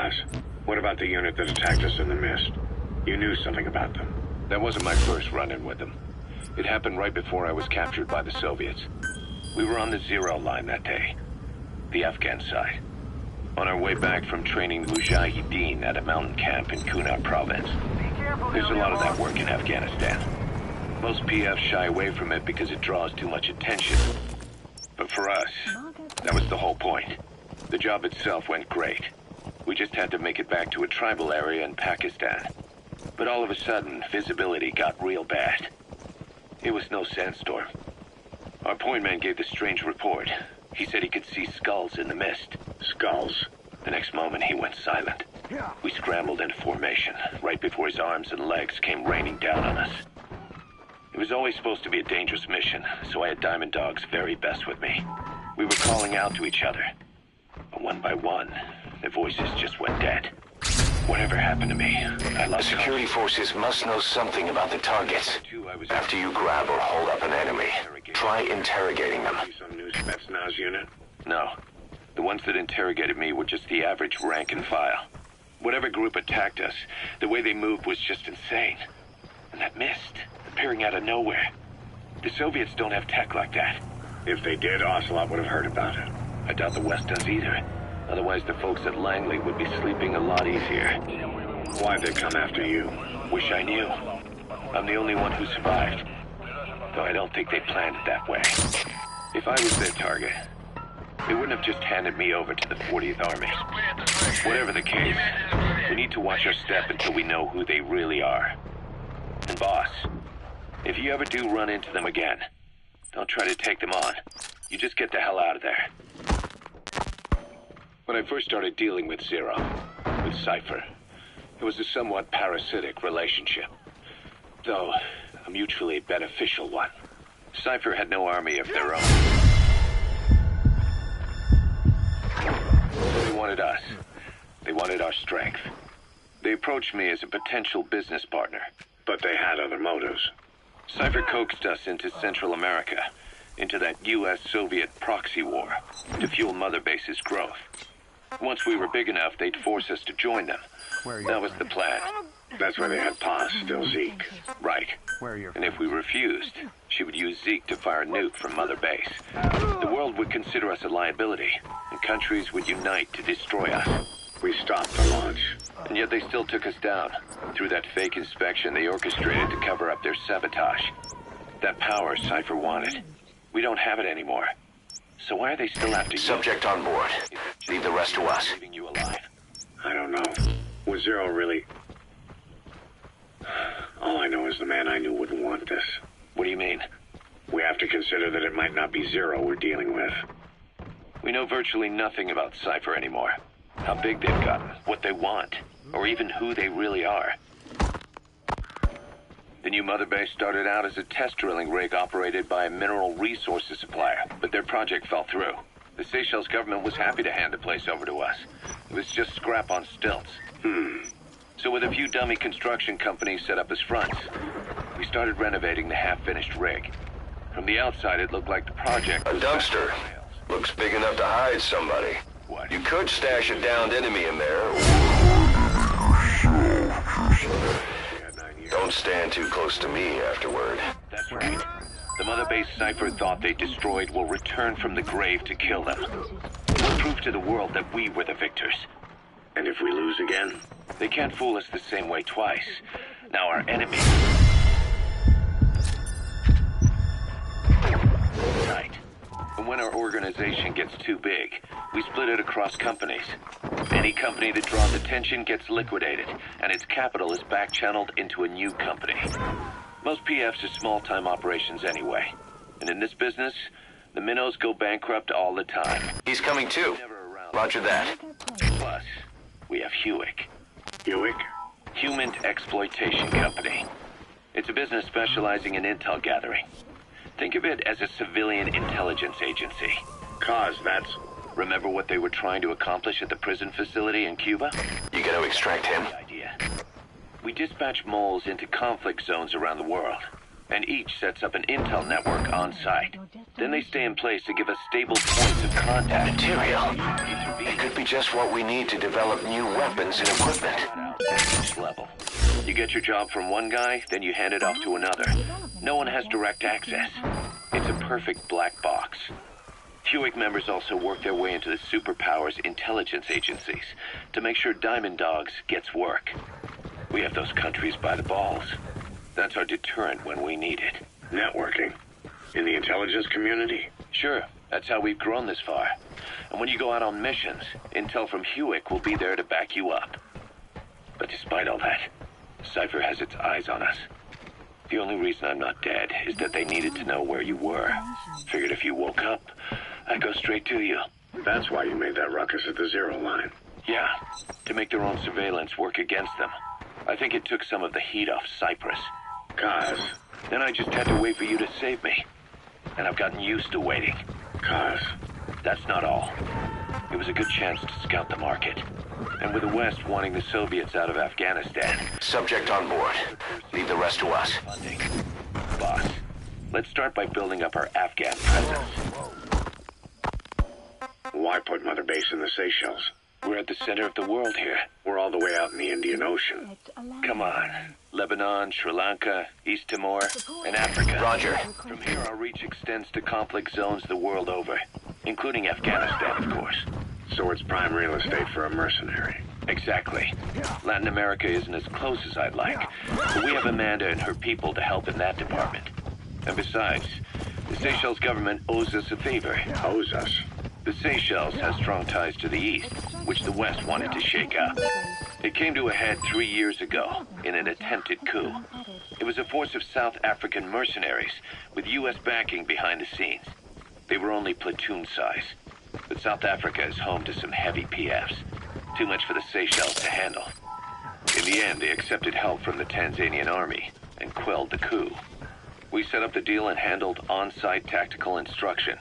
Boss, what about the unit that attacked us in the mist? You knew something about them. That wasn't my first run-in with them. It happened right before I was captured by the Soviets. We were on the Zero line that day, the Afghan side. On our way back from training the Mujahideen at a mountain camp in Kunar province. There's a lot of that work in Afghanistan. Most PFs shy away from it because it draws too much attention. But for us, that was the whole point. The job itself went great. We just had to make it back to a tribal area in Pakistan. But all of a sudden, visibility got real bad. It was no sandstorm. Our point man gave this strange report. He said he could see skulls in the mist. Skulls? The next moment, he went silent. We scrambled into formation, right before his arms and legs came raining down on us. It was always supposed to be a dangerous mission, so I had Diamond Dog's very best with me. We were calling out to each other. But one by one, their voices just went dead. Whatever happened to me, I lost The security forces must know something about the targets. After you grab or hold up an enemy, try interrogating them. Some new Spetsnaz unit? No. The ones that interrogated me were just the average rank and file. Whatever group attacked us, the way they moved was just insane. And that mist, appearing out of nowhere. The Soviets don't have tech like that. If they did, Ocelot would have heard about it. I doubt the West does either. Otherwise, the folks at Langley would be sleeping a lot easier. Why'd they come after you? Wish I knew. I'm the only one who survived. Though I don't think they planned it that way. If I was their target, they wouldn't have just handed me over to the 40th Army. Whatever the case, we need to watch our step until we know who they really are. And boss, if you ever do run into them again, don't try to take them on. You just get the hell out of there. When I first started dealing with Zero, with Cypher, it was a somewhat parasitic relationship. Though, a mutually beneficial one. Cypher had no army of their own. They wanted us. They wanted our strength. They approached me as a potential business partner. But they had other motives. Cypher coaxed us into Central America, into that U.S.-Soviet proxy war, to fuel Mother Base's growth. Once we were big enough, they'd force us to join them. That was the plan. That's why they had Paz, still Zeke. Right. And if we refused, she would use Zeke to fire a nuke from Mother Base. The world would consider us a liability, and countries would unite to destroy us. We stopped the launch. And yet they still took us down. Through that fake inspection they orchestrated to cover up their sabotage. That power Cypher wanted. We don't have it anymore. So why are they still after you? Subject on board. Leave the rest to us. Leaving you alive. I don't know. Was Zero really... All I know is the man I knew wouldn't want this. What do you mean? We have to consider that it might not be Zero we're dealing with. We know virtually nothing about Cypher anymore. How big they've gotten, what they want, or even who they really are. The new Mother Base started out as a test drilling rig operated by a mineral resources supplier, but their project fell through. The Seychelles government was happy to hand the place over to us. It was just scrap on stilts. So with a few dummy construction companies set up as fronts, we started renovating the half-finished rig. From the outside, it looked like the project... A dumpster. Looks big enough to hide somebody. What? You could stash a downed enemy in there. Don't stand too close to me afterward. That's right. The Mother Base Cypher thought they destroyed will return from the grave to kill them. We'll prove to the world that we were the victors. And if we lose again? They can't fool us the same way twice. Now our enemy... Right. And when our organization gets too big, we split it across companies. Any company that draws attention gets liquidated, and its capital is back-channeled into a new company. Most PFs are small-time operations anyway. And in this business, the minnows go bankrupt all the time. He's coming too. Roger that. Plus, we have Hewick. Hewick? Human Exploitation Company. It's a business specializing in intel gathering. Think of it as a civilian intelligence agency. Cause that's... Remember what they were trying to accomplish at the prison facility in Cuba? You gotta extract him. The idea. We dispatch moles into conflict zones around the world, and each sets up an intel network on site. Then they stay in place to give us stable points of contact. Material. It could be just what we need to develop new weapons and equipment. At each level. You get your job from one guy, then you hand it off to another. No one has direct access. It's a perfect black box. Hewick members also work their way into the superpowers intelligence agencies to make sure Diamond Dogs gets work. We have those countries by the balls. That's our deterrent when we need it. Networking? In the intelligence community? Sure, that's how we've grown this far. And when you go out on missions, intel from Hewick will be there to back you up. But despite all that, Cypher has its eyes on us. The only reason I'm not dead is that they needed to know where you were. Figured if you woke up, I'd go straight to you. That's why you made that ruckus at the Zero line. Yeah, to make their own surveillance work against them. I think it took some of the heat off Cyprus. Kaz. Then I just had to wait for you to save me. And I've gotten used to waiting. Kaz. That's not all. It was a good chance to scout the market. And with the West wanting the Soviets out of Afghanistan... Subject on board. Leave the rest to us. Funding. Boss, let's start by building up our Afghan presence. Why put Mother Base in the Seychelles? We're at the center of the world here. We're all the way out in the Indian Ocean. Come on. Lebanon, Sri Lanka, East Timor, and Africa. Roger. From here, our reach extends to conflict zones the world over, including Afghanistan, of course. So it's prime real estate for a mercenary. Exactly. Latin America isn't as close as I'd like, but we have Amanda and her people to help in that department. And besides, the Seychelles government owes us a favor. Owes us? The Seychelles has strong ties to the east, which the West wanted to shake up. It came to a head 3 years ago in an attempted coup. It was a force of South African mercenaries with U.S. backing behind the scenes. They were only platoon size, but South Africa is home to some heavy PFs. Too much for the Seychelles to handle. In the end, they accepted help from the Tanzanian army and quelled the coup. We set up the deal and handled on-site tactical instruction.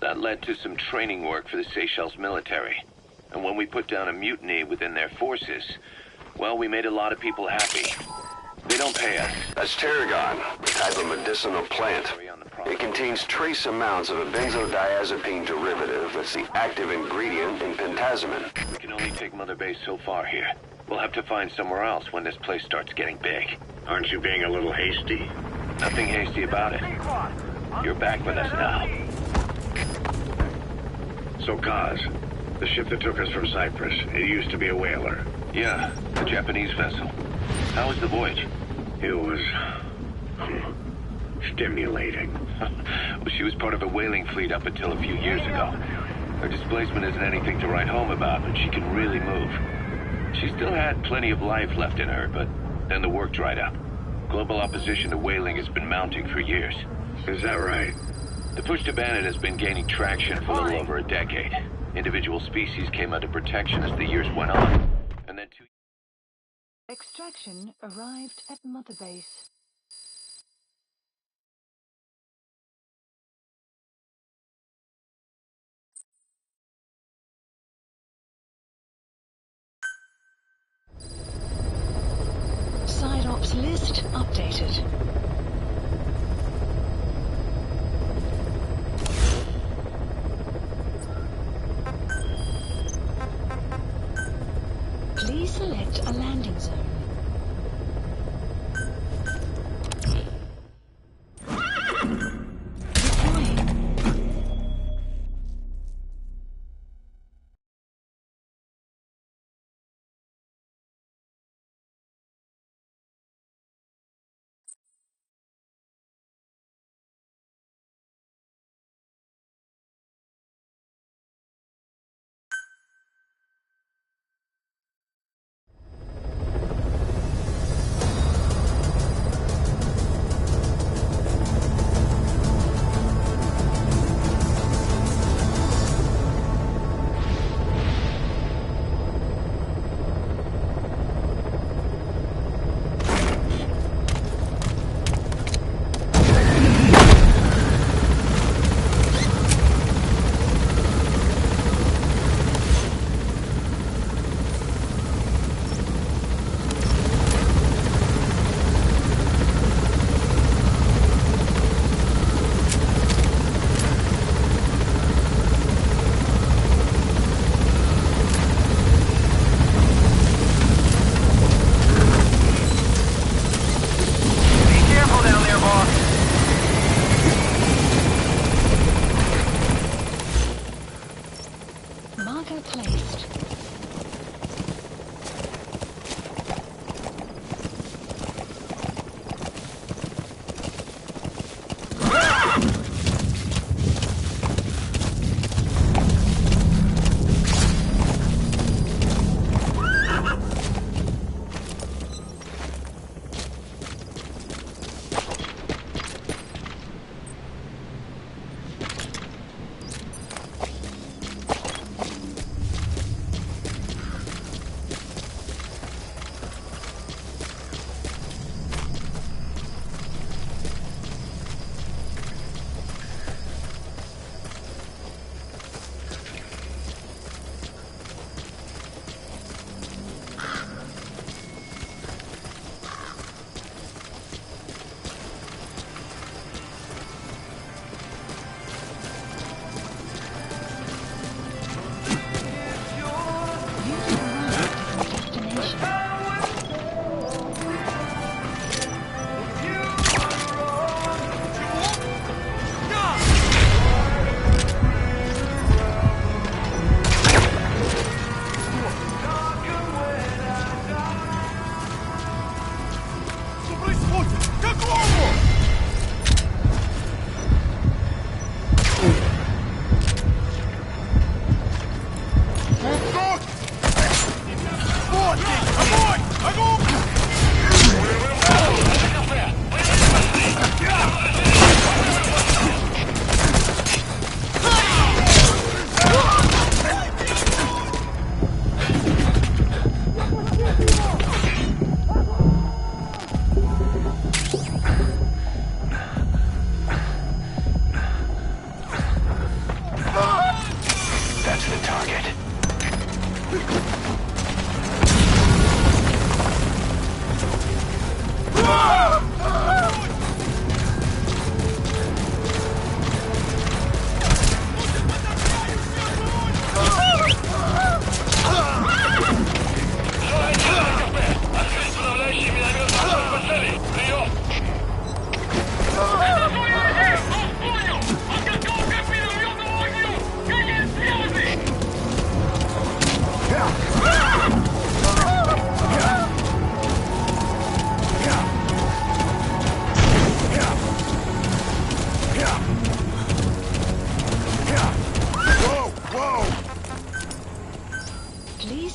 That led to some training work for the Seychelles military. And when we put down a mutiny within their forces, well, we made a lot of people happy. They don't pay us. That's tarragon, a type of medicinal plant. It contains trace amounts of a benzodiazepine derivative that's the active ingredient in pentazimine. We can only take Mother Base so far here. We'll have to find somewhere else when this place starts getting big. Aren't you being a little hasty? Nothing hasty about it. You're back with us now. So, Kaz, the ship that took us from Cyprus, it used to be a whaler. Yeah, a Japanese vessel. How was the voyage? It was... stimulating. Well, she was part of a whaling fleet up until a few years ago. Her displacement isn't anything to write home about, but she can really move. She still had plenty of life left in her, but then the work dried up. Global opposition to whaling has been mounting for years. Is that right? The push to ban it has been gaining traction for a little over a decade. Individual species came under protection as the years went on. And then Extraction arrived at Mother Base. Side ops list updated. Please select a landing zone.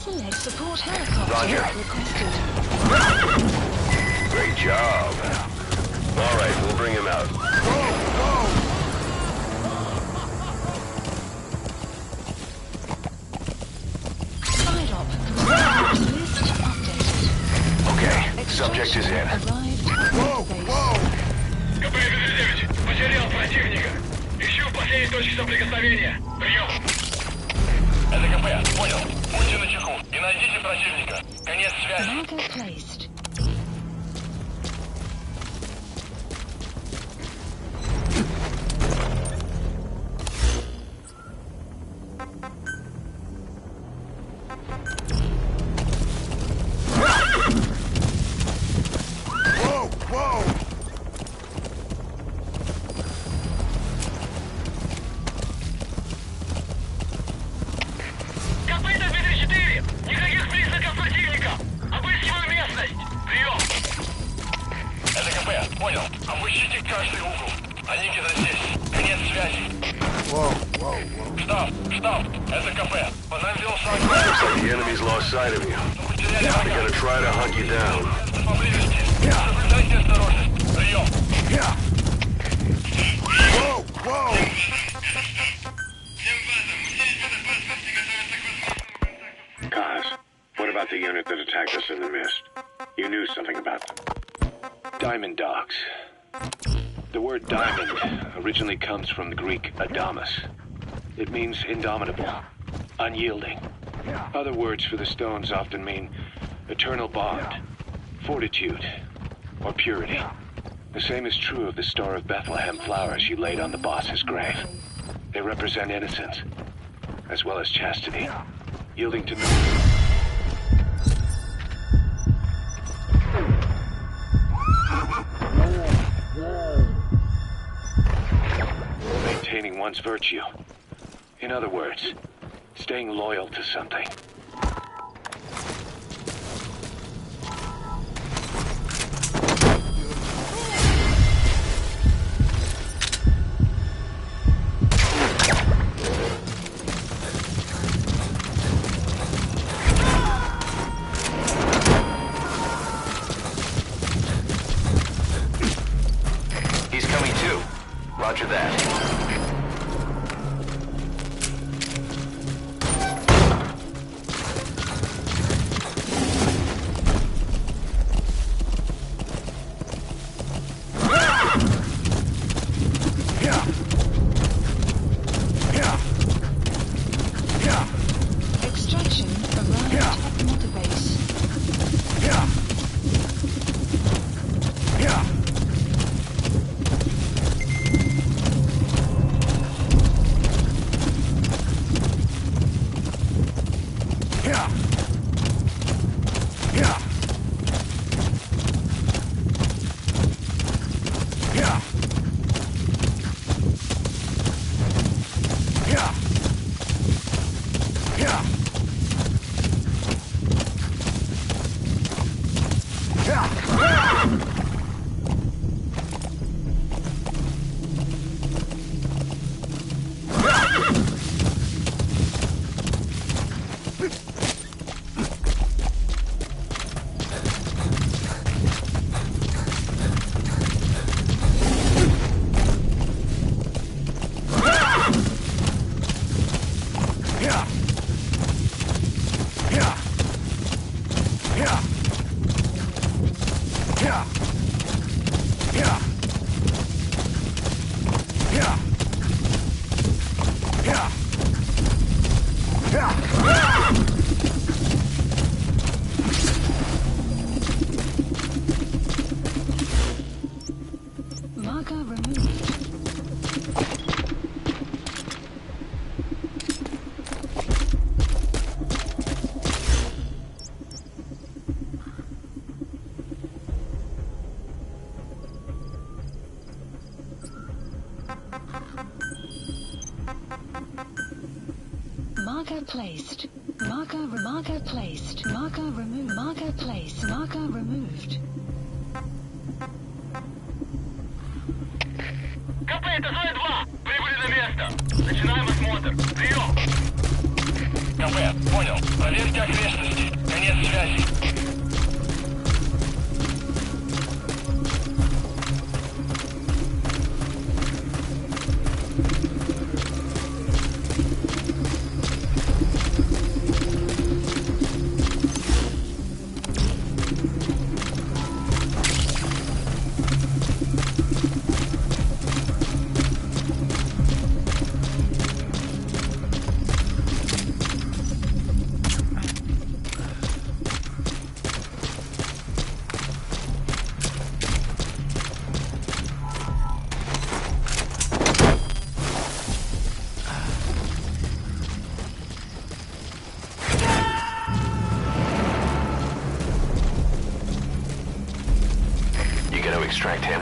select support helicopter Roger. requested. Great job. All right, we'll bring him out. Side op. List updated. Okay, subject is in. Arrived at base. КП-59, потерял противника. Ищу последней точки соприкосновения. Прием. Это КП, понял. Будьте начеку и найдите противника. Конец связи. Marker placed. КП-54, никаких признаков противника. Обыскиваю местность. Прием. Это КП, понял. Обыщите каждый угол. Они где-то здесь. Конец связи. Штаб, это КП. По нам вел шаг. Looks like the enemy's lost sight of you. They're gonna try to hunt you down. Поблизости. Соблюдайте осторожность. Прием. Kaz, what about the unit that attacked us in the mist? You knew something about them. Diamond dogs. The word diamond originally comes from the Greek adamas. It means indomitable, unyielding. Other words for the stones often mean eternal bond, fortitude, or purity. The same is true of the Star of Bethlehem flowers you laid on the boss's grave. They represent innocence, as well as chastity, yielding to no... Maintaining one's virtue. In other words, staying loyal to something. He's coming too. Roger that. Extraction arrived at Mother Base. Marker removed. Marker placed. Marker placed. Marker removed. Marker placed. Marker removed. КП, это Зоя 2. Прибыли на место. Начинаем осмотр. Прием. КП, понял. Проверьте окрестности. Конец связи. Extract him.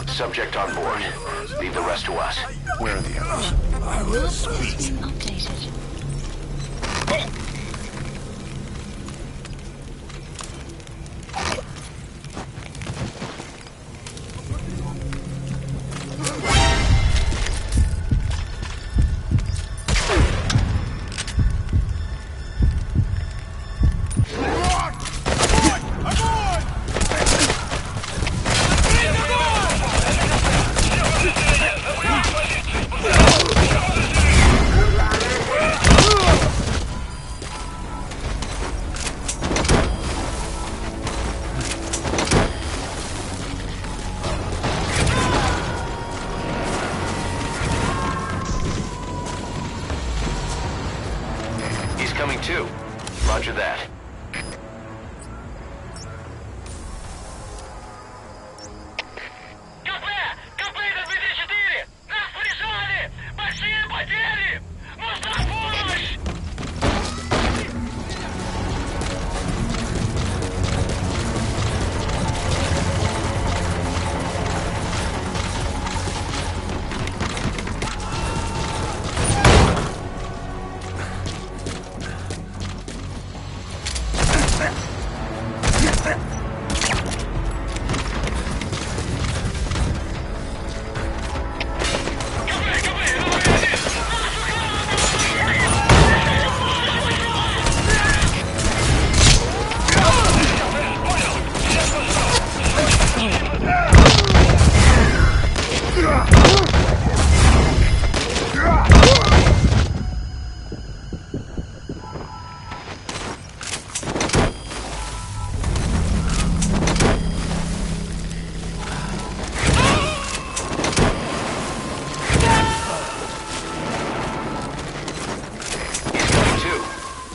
Subject on board. Leave the rest to us. Where are the others? I will speak. Updated. Coming too. Roger that.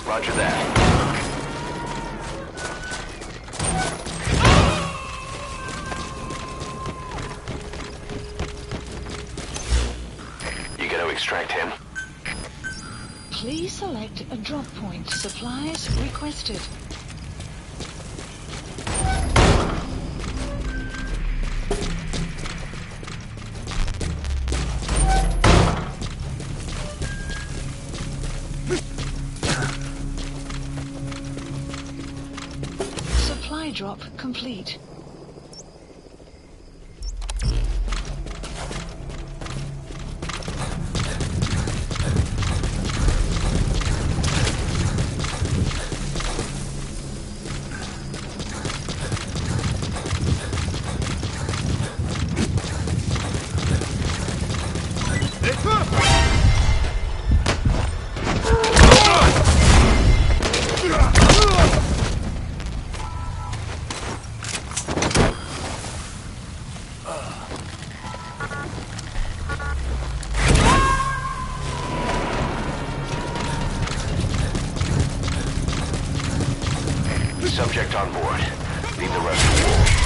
Roger that. You gonna extract him? Please select a drop point. Supplies requested. Supply drop complete. checked on board. Leave the rest to Wolf.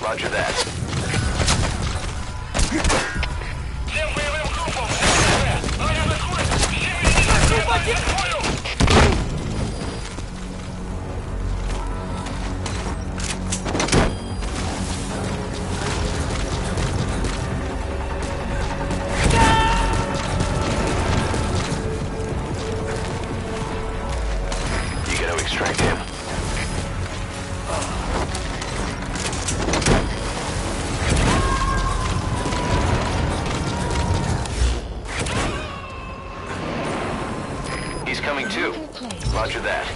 Roger that. You got to extract him. He's coming too. Roger that.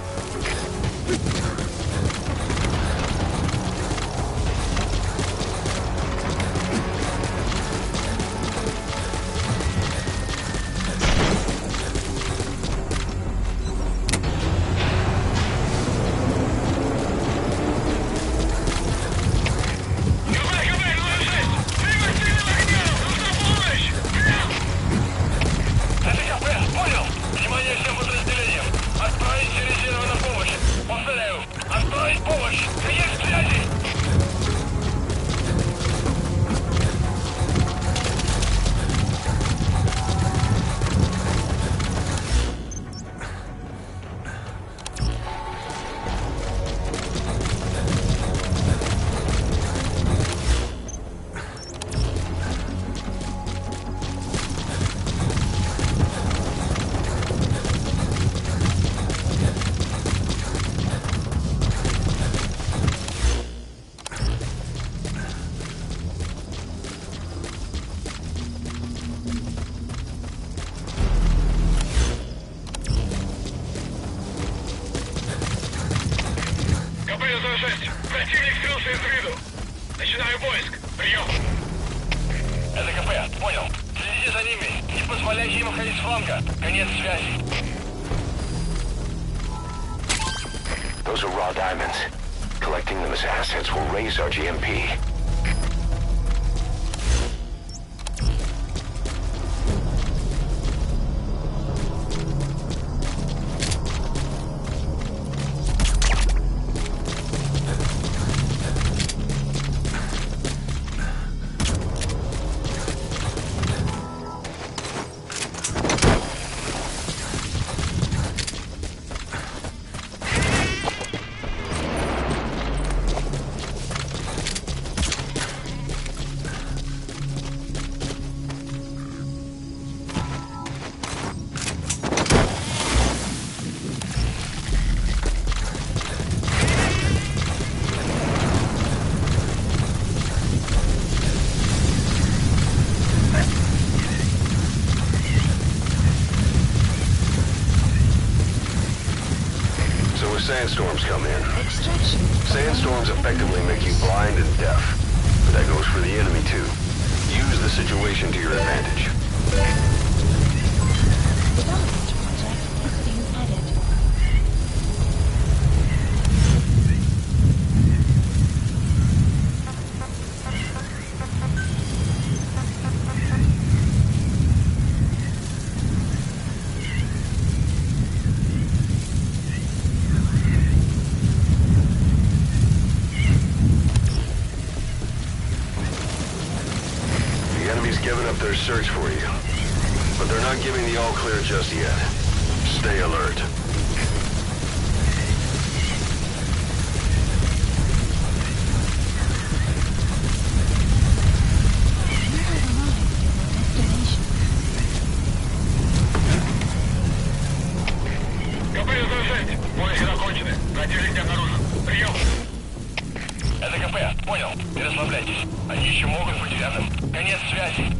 Противник скрылся из виду. Начинаю поиск. Прием. Это КП. Понял. Следите за ними. Не позволяйте им уходить с фланга. Конец связи. Those are raw diamonds. Collecting them as assets will raise our GMP. Sandstorms come in. Sandstorms effectively make you blind and deaf. But that goes for the enemy too. Use the situation to your advantage. Development project is being added. Their search for you, but they're not giving the all-clear just yet. Stay alert. КП-106. Поиски закончены. Противник не обнаружен. Прием. Это КП. Понял. Не расслабляйтесь. Они еще могут быть рядом. Конец связи.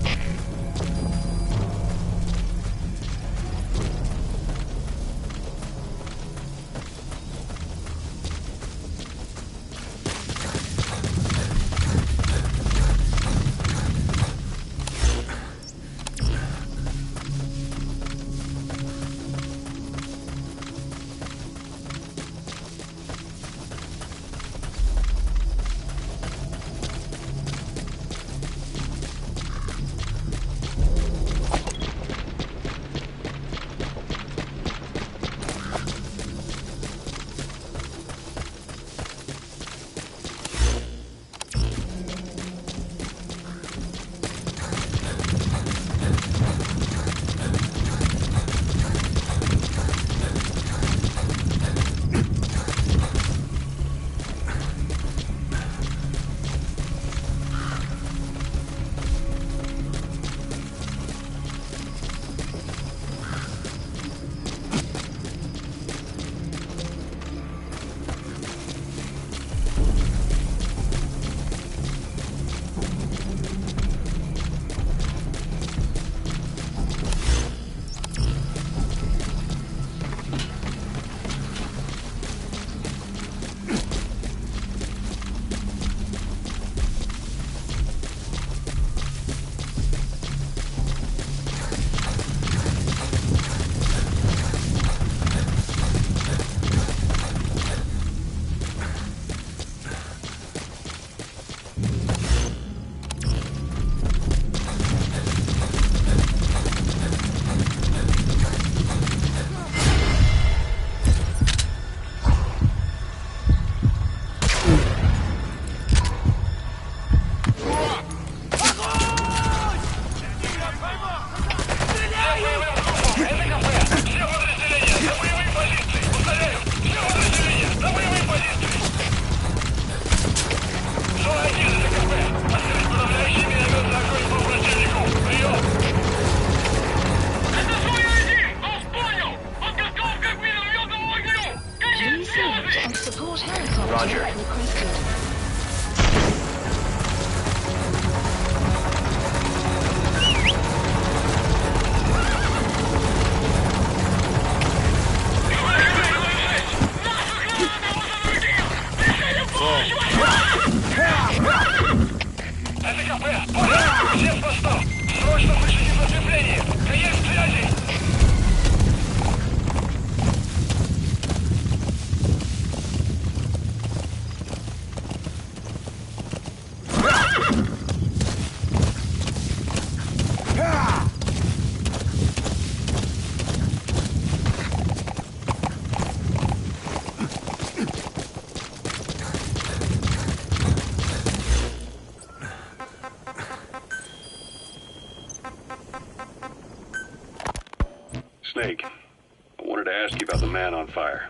Snake, I wanted to ask you about the man on fire.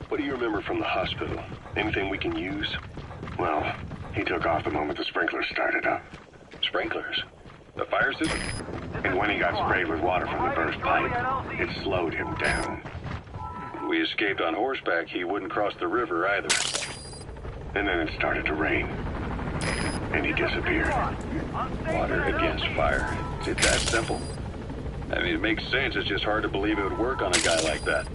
What do you remember from the hospital? Anything we can use? Well, he took off the moment the sprinklers started up. Sprinklers? The fire system? And when he got sprayed with water from the burst pipe, it slowed him down. When we escaped on horseback, he wouldn't cross the river either. And then it started to rain. And he disappeared. Water against fire. Is it that simple? I mean, it makes sense. It's just hard to believe it would work on a guy like that.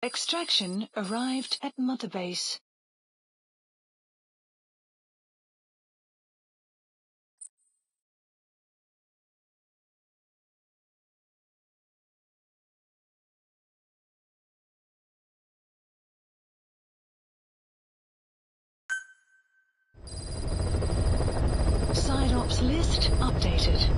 Extraction arrived at Mother Base. Side ops list updated.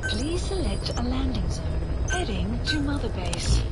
Please select a landing zone, heading to Mother Base.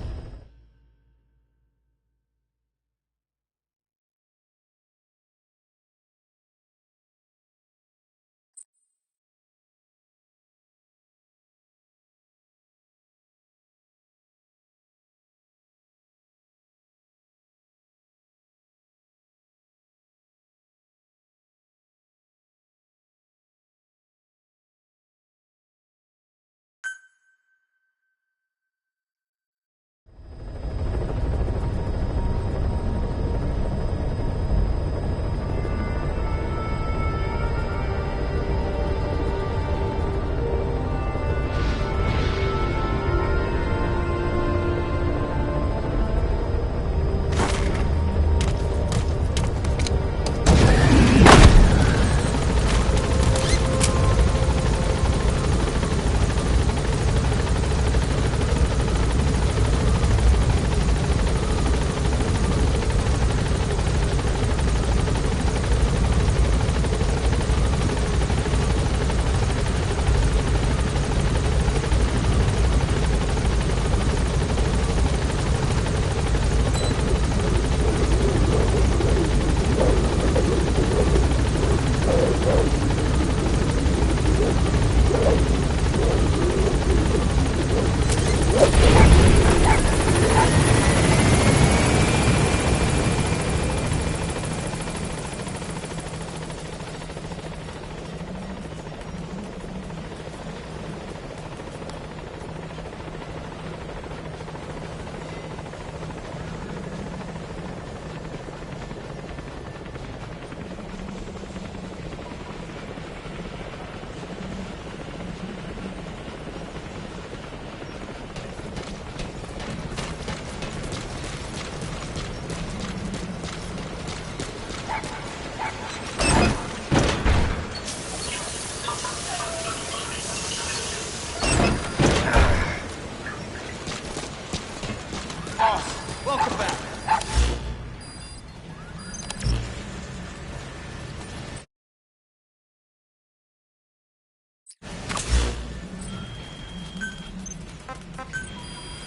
Welcome back.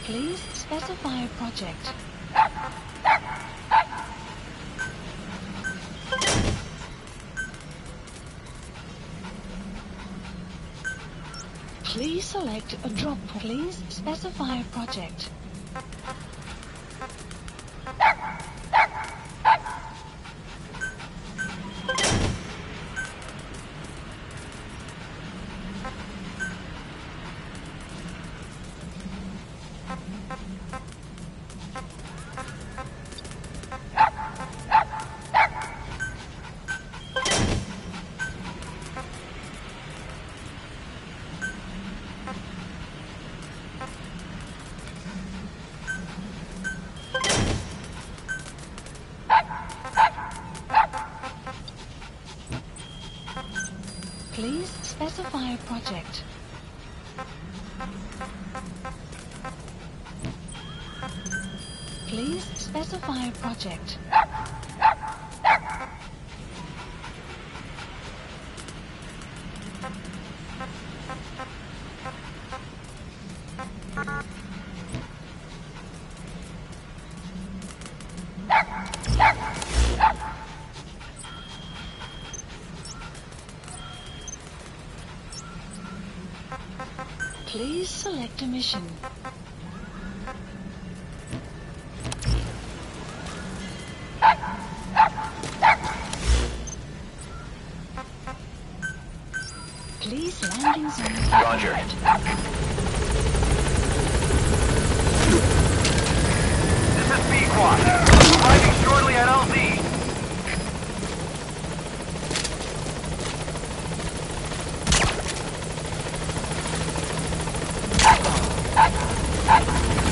Please specify a project. Please select a drop. Please specify a project. Please specify a project. Please specify a project. Please select a mission. Please landing zone. Roger. This is B-Quad. Arriving shortly at LZ.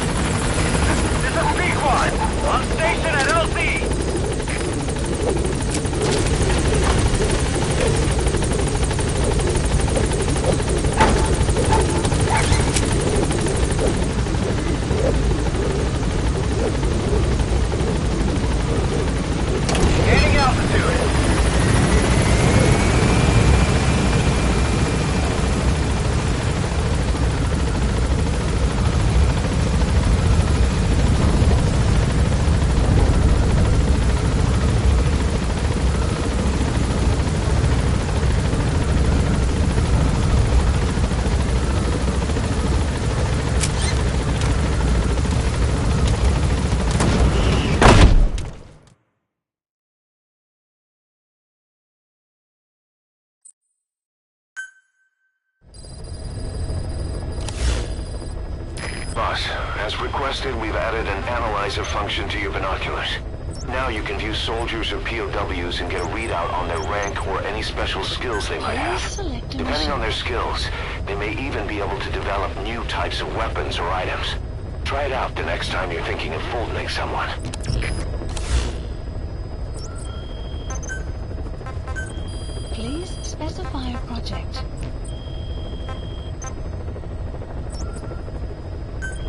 This is B-Quad. On station at LZ. Gaining altitude. Boss, as requested, we've added an analyzer function to your binoculars. Now you can view soldiers or POWs and get a readout on their rank or any special skills they might have. Depending on their skills, they may even be able to develop new types of weapons or items. Try it out the next time you're thinking of fultoning someone. Please specify a project.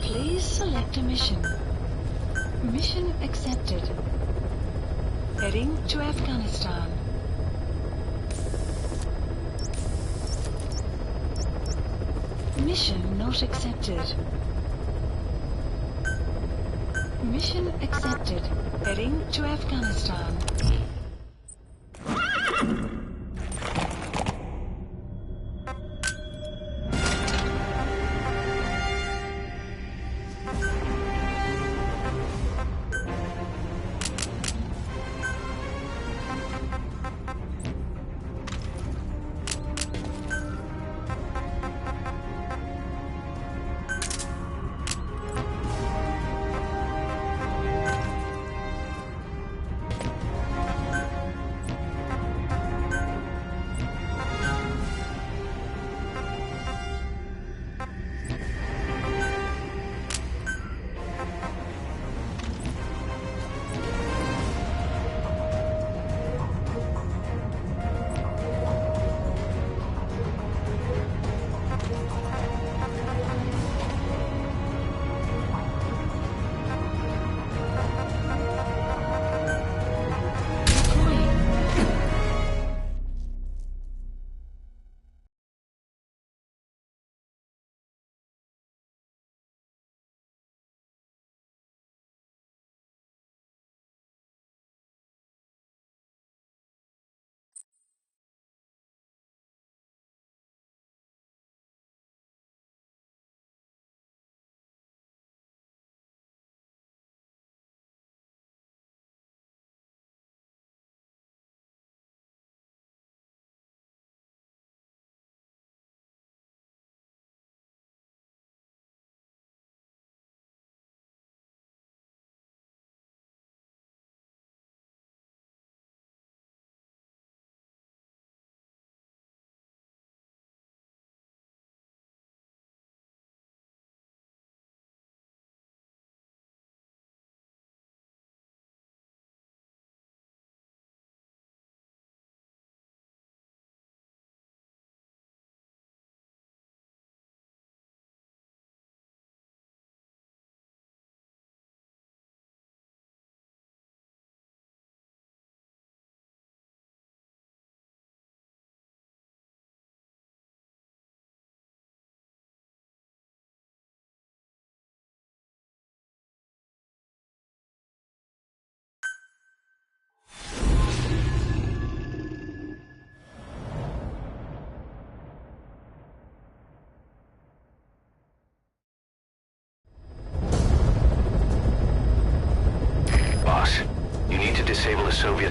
Please select a mission. Mission accepted. Heading to Afghanistan. Mission not accepted. Mission accepted. Heading to Afghanistan.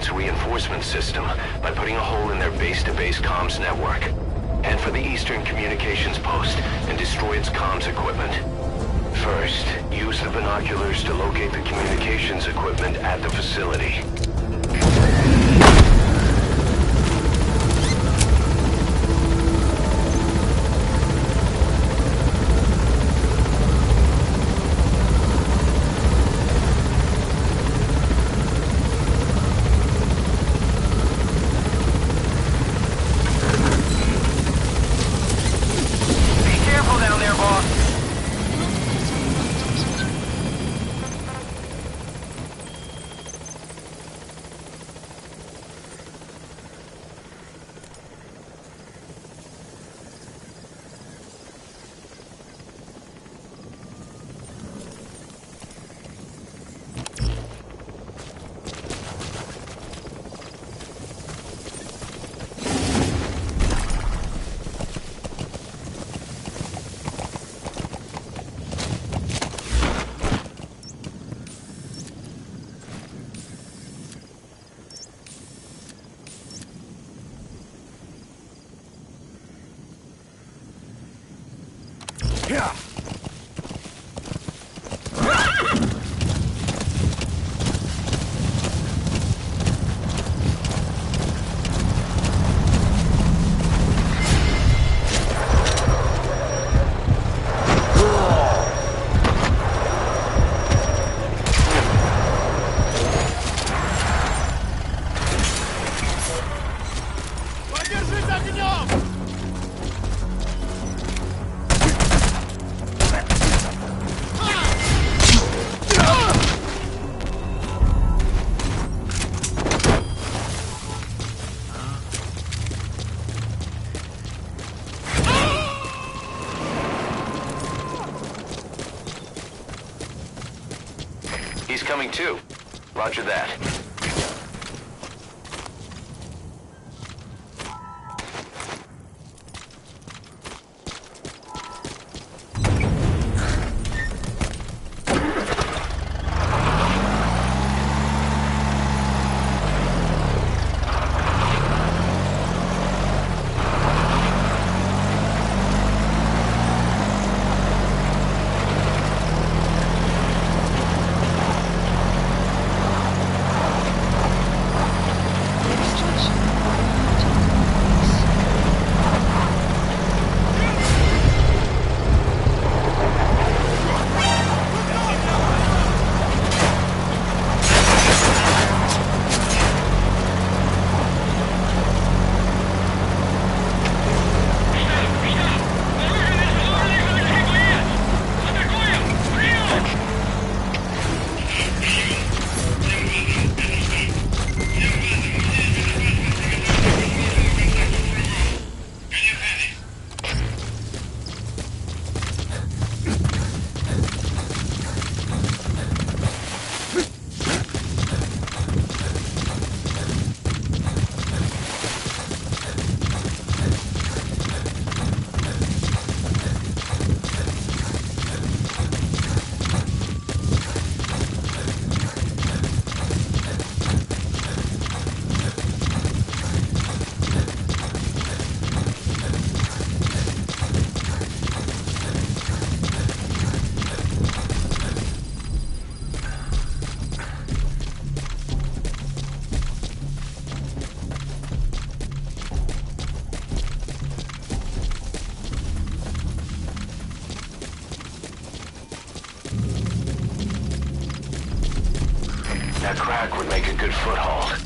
its reinforcement system by putting a hole in their base-to-base comms network. Head for the eastern communications post and destroy its comms equipment. First, use the binoculars to locate the communications equipment at the facility. Yeah. Подержись огнем! He's coming too. Roger that. That crack would make a good foothold.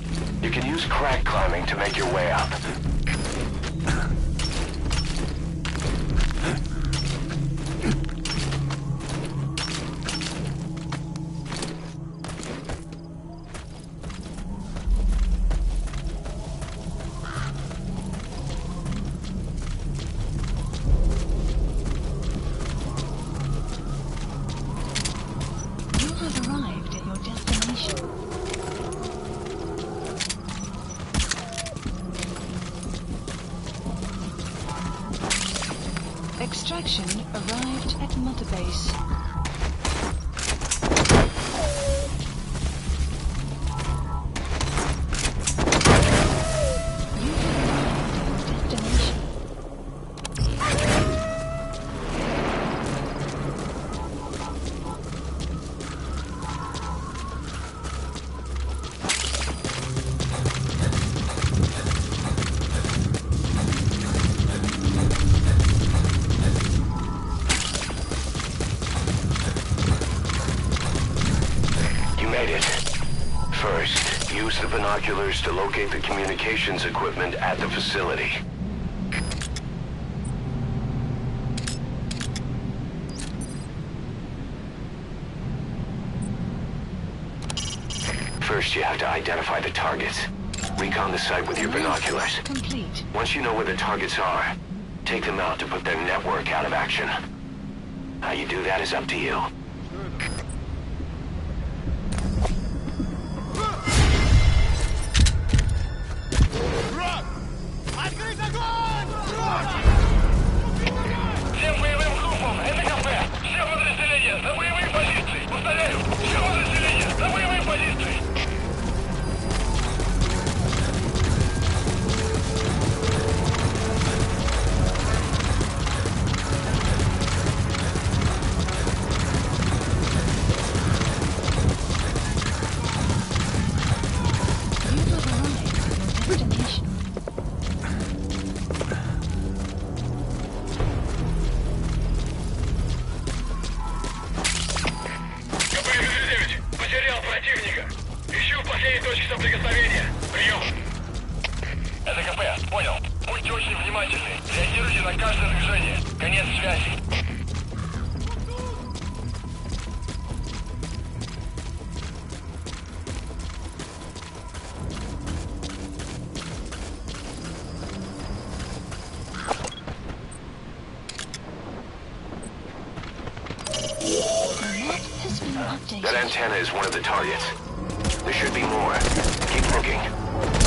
You can use crack climbing to make your way up. You have arrived at your destination. Extraction arrived at Mother Base. the binoculars to locate the communications equipment at the facility. First, you have to identify the targets. Recon the site with your binoculars. Complete. Once you know where the targets are, take them out to put their network out of action. How you do that is up to you. Всем боевым группам, это кафе. Все подразделения, на боевые позиции. Повторяю, все подразделения, на боевые позиции. Потерял противника. Ищу последние точки соприкосновения. Прием. Это КП. Понял. Будьте очень внимательны. Реагируйте на каждое движение. Конец связи. That antenna is one of the targets. There should be more. Keep looking.